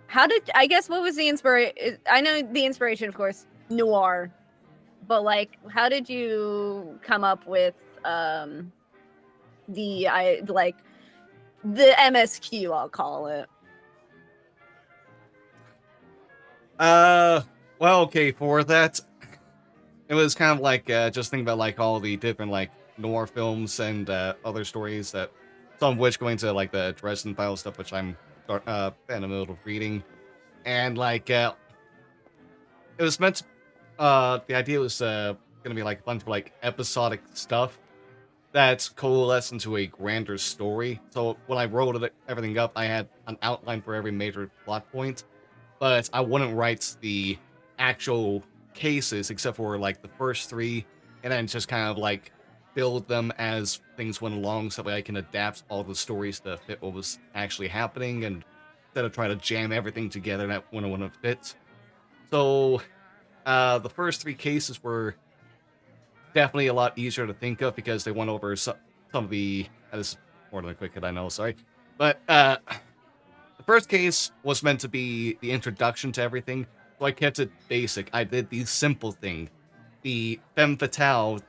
How did I guess what was the inspiration? I know the inspiration, of course, noir, but like how did you come up with the MSQ, I'll call it. Well, okay, for that, it was kind of like just thinking about like all the different like noir films and other stories that some of which going to like the Dresden Files stuff, which I'm in the middle of reading, and like it was meant to, the idea was gonna be like a bunch of like episodic stuff that's coalesced into a grander story. So when I wrote everything up, I had an outline for every major plot point, but I wouldn't write the actual cases except for like the first three, and then just kind of like build them as things went along, so that way I can adapt all the stories to fit what was actually happening, and instead of trying to jam everything together that when it wouldn't fit. So, the first 3 cases were definitely a lot easier to think of because they went over some of the. This is more than a quick hit, I know, sorry. But, the first case was meant to be the introduction to everything, so I kept it basic. I did the simple thing. The femme fatale,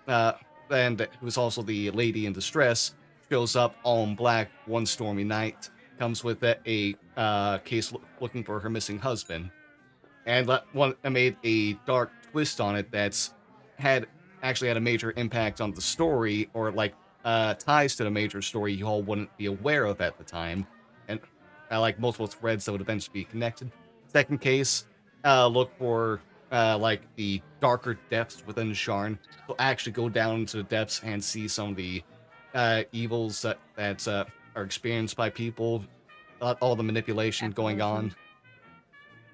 and who's also the lady in distress, shows up all in black one stormy night, comes with a case looking for her missing husband. And I made a dark twist on it that's actually had a major impact on the story, or like ties to the major story you all wouldn't be aware of at the time, and like multiple threads that would eventually be connected. Second case, look for like the darker depths within Sharn. So actually go down into the depths and see some of the evils that are experienced by people, all the manipulation going on,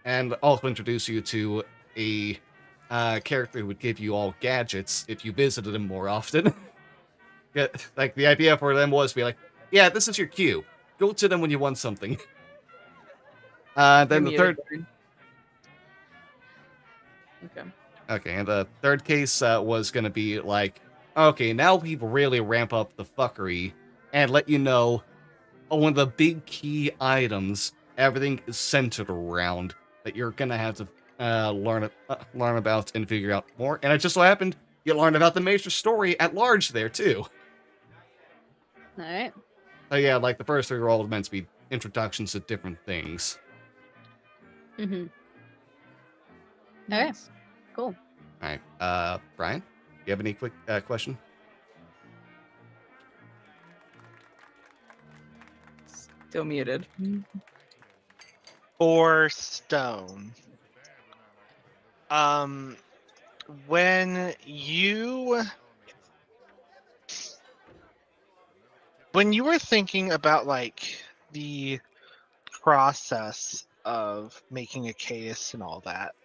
and also introduce you to a character who would give you all gadgets if you visited him more often. Yeah, like the idea for them was to be like, yeah, this is your cue. Go to them when you want something. Then the third. Okay, and the third case was going to be like, okay, now we really ramp up the fuckery and let you know one of the big key items everything is centered around that you're going to have to learn about and figure out more. And it just so happened you learned about the major story at large there, too. Alright. So yeah, like the first 3 were all meant to be introductions to different things. Mm-hmm. Alright. Cool. Alright, Brian, do you have any quick question? Still muted. For Stone, when you were thinking about like the process of making a case and all that,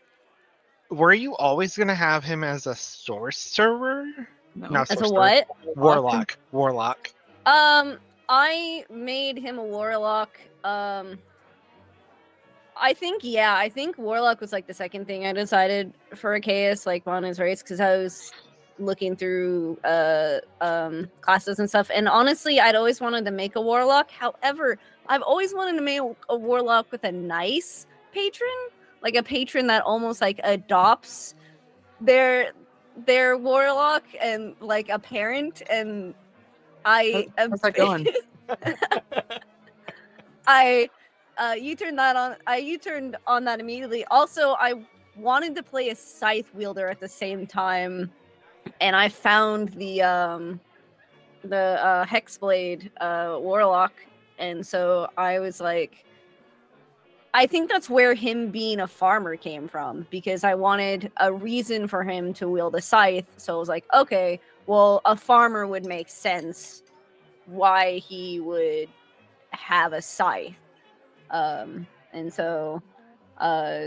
were you always gonna have him as a sorcerer? No. Not As a sorcerer. what? Warlock. I made him a warlock. I think warlock was like the second thing I decided for a chaos, like on his race, because I was looking through classes and stuff, and honestly I'd always wanted to make a warlock. However, I've always wanted to make a warlock with a nice patron, like a patron that almost like adopts their warlock and like a parent. And how's that going? I U-turned on that immediately. Also, I wanted to play a scythe wielder at the same time, and I found the Hexblade warlock, and so I was like, I think that's where him being a farmer came from, because I wanted a reason for him to wield a scythe. So I was like, okay, well, a farmer would make sense why he would have a scythe. And so I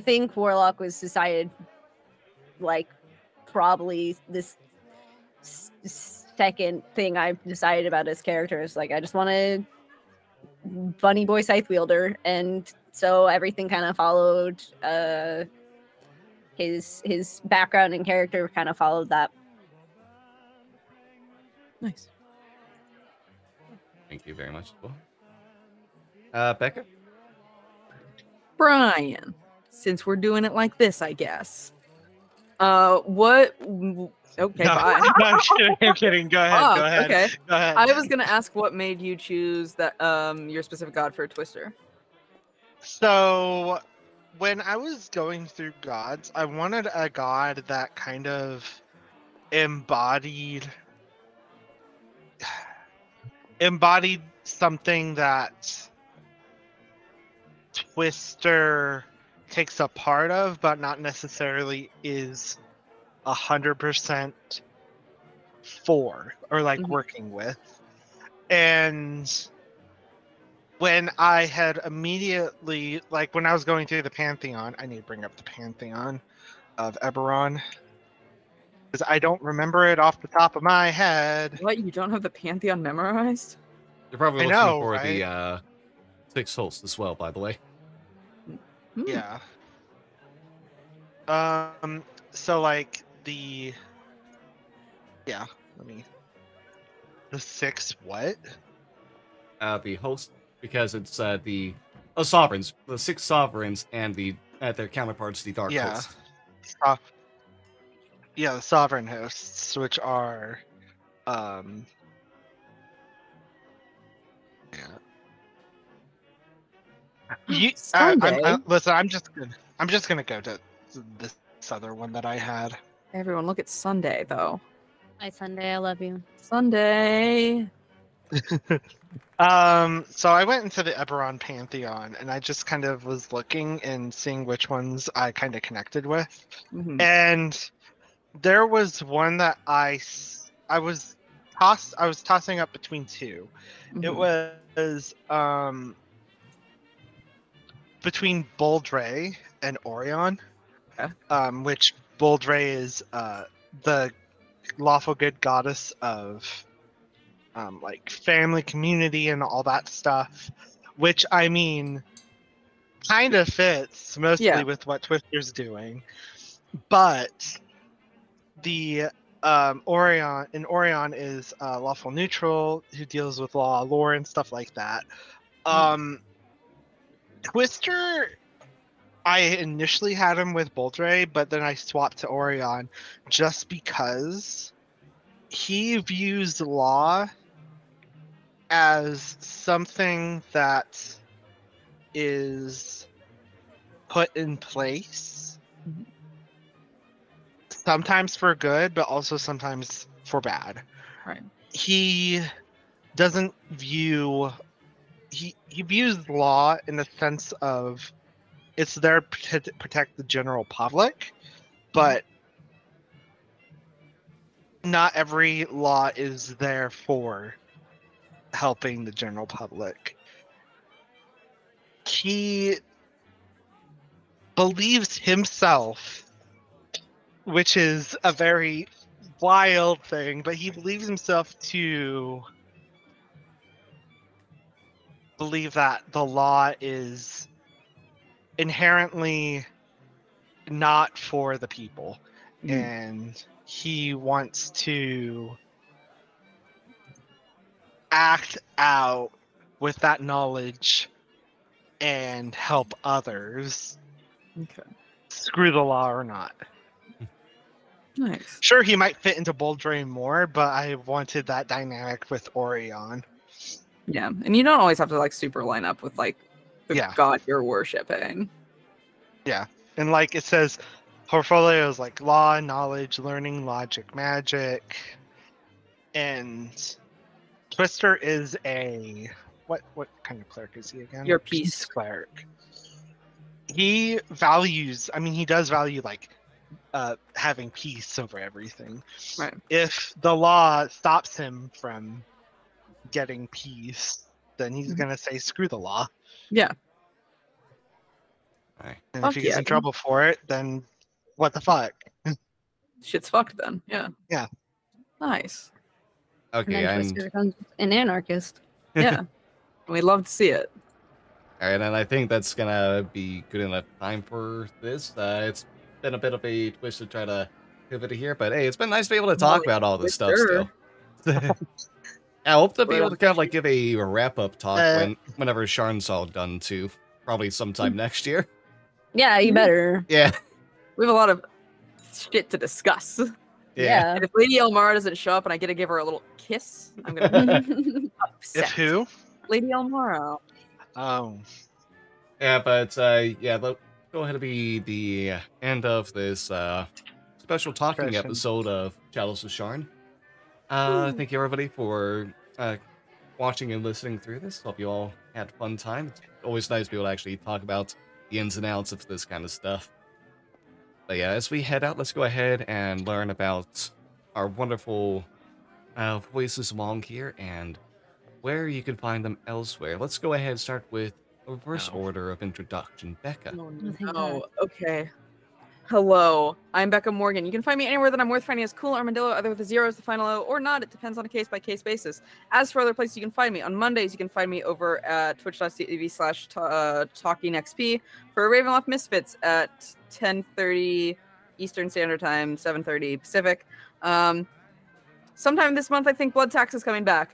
think warlock was decided like probably this second thing I decided about his character is like I just wanted bunny boy scythe wielder, and so everything kind of followed his background and character kind of followed that. Nice. Thank you very much. Becca? Brian, since we're doing it like this, I guess. What? Okay, No, bye. no, I'm kidding. Go ahead. Oh, Go ahead. okay. Go ahead. I was gonna ask what made you choose that your specific god for a Twister. So, when I was going through gods, I wanted a god that kind of embodied something that Twister takes a part of, but not necessarily is 100% for or like working with. And when I had immediately, like when I was going through the Pantheon, I need to bring up the Pantheon of Eberron. Because I don't remember it off the top of my head. What? You don't have the Pantheon memorized? You're probably I looking know, for right? the 6 hosts as well, by the way. Hmm. Yeah. So like the let me the 6 what? The host, because it's the sovereigns, the 6 sovereigns, and their counterparts, the dark Yeah. hosts. Yeah, the sovereign hosts, which are yeah. Sunday. Listen, I'm just gonna go to this other one that I had. Everyone, look at Sunday though. Hi, Sunday. I love you. Sunday. So I went into the Eberron Pantheon, and I just kind of was looking and seeing which ones I kind of connected with, and there was one that I was tossing up between 2. It was between Boldre and Orion, which Boldre is the lawful good goddess of like family, community, and all that stuff, which I mean kind of fits mostly with what Twister's doing, but the Orion is lawful neutral who deals with law, lore, and stuff like that. Twister, I initially had him with Boldre, but then I swapped to Orion just because he views law as something that is put in place, sometimes for good, but also sometimes for bad. Right. He doesn't view he views law in the sense of it's there to protect the general public, but not every law is there for helping the general public. He believes himself, which is a very wild thing, but he believes himself to believe that the law is inherently not for the people, and he wants to act out with that knowledge and help others, screw the law or not. Nice. Sure, he might fit into Boldre more, but I wanted that dynamic with Orion. Yeah, and you don't always have to like super line up with like the god you're worshipping. Yeah, and like it says, portfolio is like law, knowledge, learning, logic, magic, and Twister is a what kind of cleric is he again? Your peace cleric. He values. I mean, he does value like having peace over everything. Right. If the law stops him from getting peace, then he's gonna say screw the law. Yeah. Right. And if he gets in trouble for it, then what the fuck? Shit's fucked then. Yeah. Yeah. Nice. Okay, and then Twister becomes an anarchist. Yeah. We'd love to see it. Alright, and I think that's gonna be good enough time for this. It's been a bit of a twist to try to pivot here, but hey, it's been nice to be able to talk about all this stuff still. I hope to be able to kind of like give a wrap-up talk whenever Sharn's all done too. Probably sometime next year. Yeah, you better. Yeah. We have a lot of shit to discuss. Yeah. And if Lady Elmara doesn't show up and I get to give her a little kiss, I'm gonna be upset. If who? Lady Elmara. Oh. Yeah, but yeah, let's go ahead and be the end of this special talking episode of Chalice of Sharn. Thank you everybody for watching and listening through this. Hope you all had a fun time. It's always nice to be able to actually talk about the ins and outs of this kind of stuff. But yeah, as we head out, let's go ahead and learn about our wonderful voices along here and where you can find them elsewhere. Let's go ahead and start with a reverse order of introduction. Becca. Oh, no. Okay. Hello, I'm Becca Morgan. You can find me anywhere that I'm worth finding as Cool Armadillo, either with a 0 as the final O or not. It depends on a case-by-case basis. As for other places you can find me, on Mondays you can find me over at twitch.tv/TalkingXP for Ravenloft Misfits at 10:30 Eastern Standard Time, 7:30 Pacific. Sometime this month, I think Blood Tax is coming back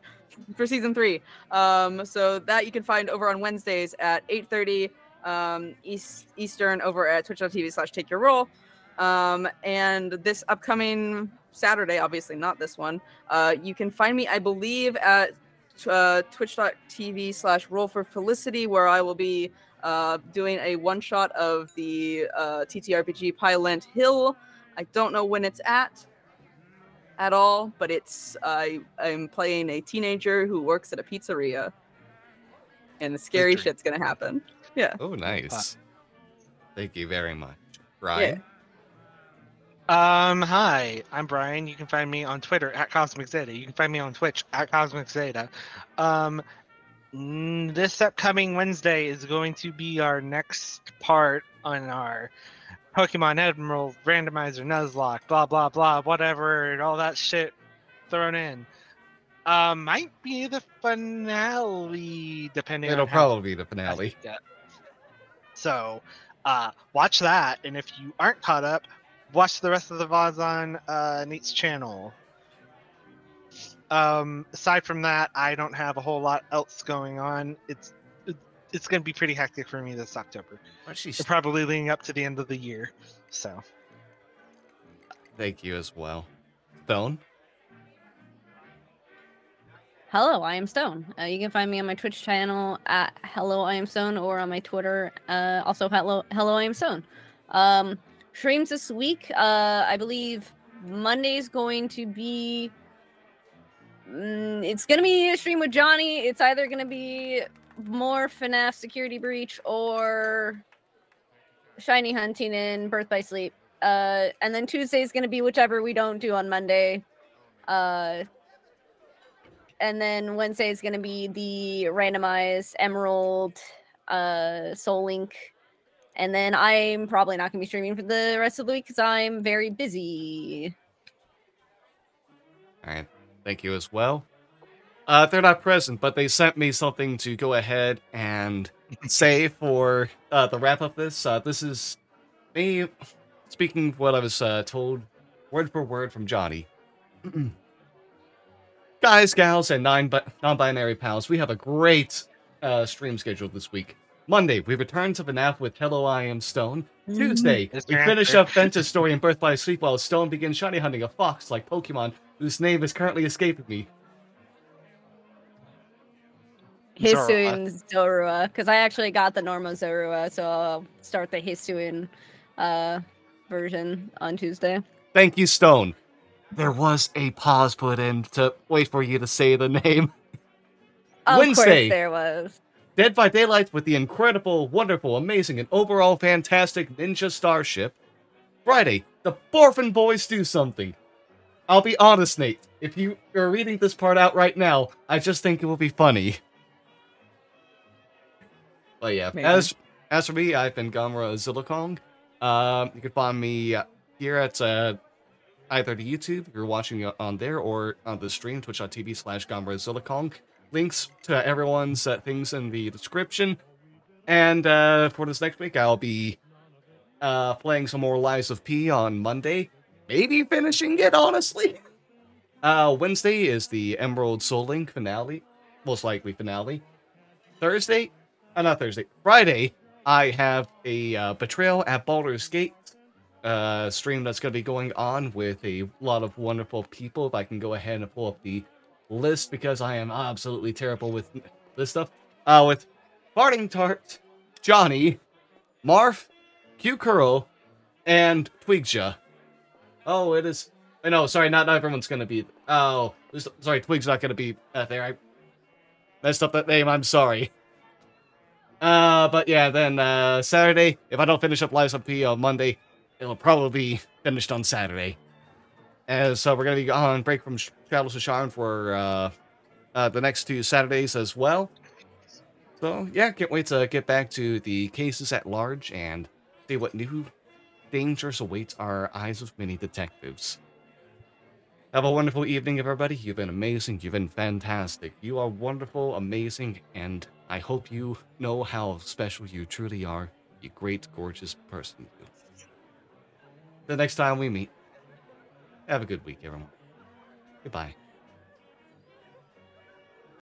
for season 3. So that you can find over on Wednesdays at 8:30 Eastern over at twitch.tv/takeyourroll. And this upcoming Saturday, obviously not this one, you can find me, I believe, at twitch.tv/roll for Felicity, where I will be doing a one-shot of the TTRPG Pylent Hill. I don't know when it's at all, but it's I'm playing a teenager who works at a pizzeria, and the scary shit's gonna happen. Yeah. Oh, nice. Thank you very much, Brian. Hi, I'm Brian. You can find me on Twitter at Cosmic Zeta. You can find me on Twitch at Cosmic Zeta. This upcoming Wednesday is going to be our next part on our Pokemon Emerald Randomizer Nuzlocke, blah blah blah, whatever, all that shit thrown in. Might be the finale, depending It'll on how probably be the finale. So, watch that, and if you aren't caught up, watch the rest of the VODs on Nate's channel. Aside from that, I don't have a whole lot else going on. It's going to be pretty hectic for me this October. They're probably leading up to the end of the year. So, thank you as well, Stone. Hello, I am Stone. You can find me on my Twitch channel at Hello I am Stone, or on my Twitter, also Hello I am Stone. Streams this week, I believe Monday's going to be. It's gonna be a stream with Johnny. It's either gonna be more FNAF Security Breach or Shiny Hunting and Birth by Sleep. And then Tuesday's gonna be whichever we don't do on Monday. And then Wednesday is going to be the randomized Emerald Soul Link. And then I'm probably not going to be streaming for the rest of the week because I'm very busy. All right. Thank you as well. They're not present, but they sent me something to go ahead and say for the wrap up this. This is me speaking what I was told word for word from Johnny. Guys, gals, and non-binary pals, we have a great stream scheduled this week. Monday, we return to FNAF with Hello, I Am Stone. Tuesday, we finish up Ventus' story in Birth by Sleep while Stone begins shiny hunting a fox like Pokemon whose name is currently escaping me. Hisuian Zorua, because I actually got the normal Zorua, so I'll start the Hisuian version on Tuesday. Thank you, Stone. There was a pause put in to wait for you to say the name. Wednesday, course there was. Dead by Daylight with the incredible, wonderful, amazing, and overall fantastic Ninja Starship. Friday, the Borfin Boys do something. I'll be honest, Nate. If you are reading this part out right now, I just think it will be funny. But yeah, as for me, I've been Gamera Zillakong. You can find me here at either the YouTube, if you're watching on there, or on the stream, twitch.tv/Gamera Zillakong. Links to everyone's things in the description. And for this next week, I'll be playing some more Lies of P on Monday. Maybe finishing it, honestly. Wednesday is the Emerald Soul Link finale. Most likely finale. Friday, I have a Betrayal at Baldur's Gate stream that's going to be going on with a lot of wonderful people. If I can go ahead and pull up the list, because I am absolutely terrible with this stuff. With Farting Tart, Johnny, Marf, Q Curl, and Twigja. Oh, it is. No, sorry, not everyone's gonna be. Oh, sorry, Twig's not gonna be there. I messed up that name. I'm sorry. But yeah, then Saturday, if I don't finish up Lives of P on Monday, it'll probably be finished on Saturday. And so we're gonna be on break from Travels to Sharn for the next 2 Saturdays as well. So yeah, can't wait to get back to the cases at large and see what new dangers await our eyes of many detectives. Have a wonderful evening, everybody. You've been amazing. You've been fantastic. You are wonderful, amazing, and I hope you know how special you truly are. You great, gorgeous person. The next time we meet, have a good week, everyone. Goodbye.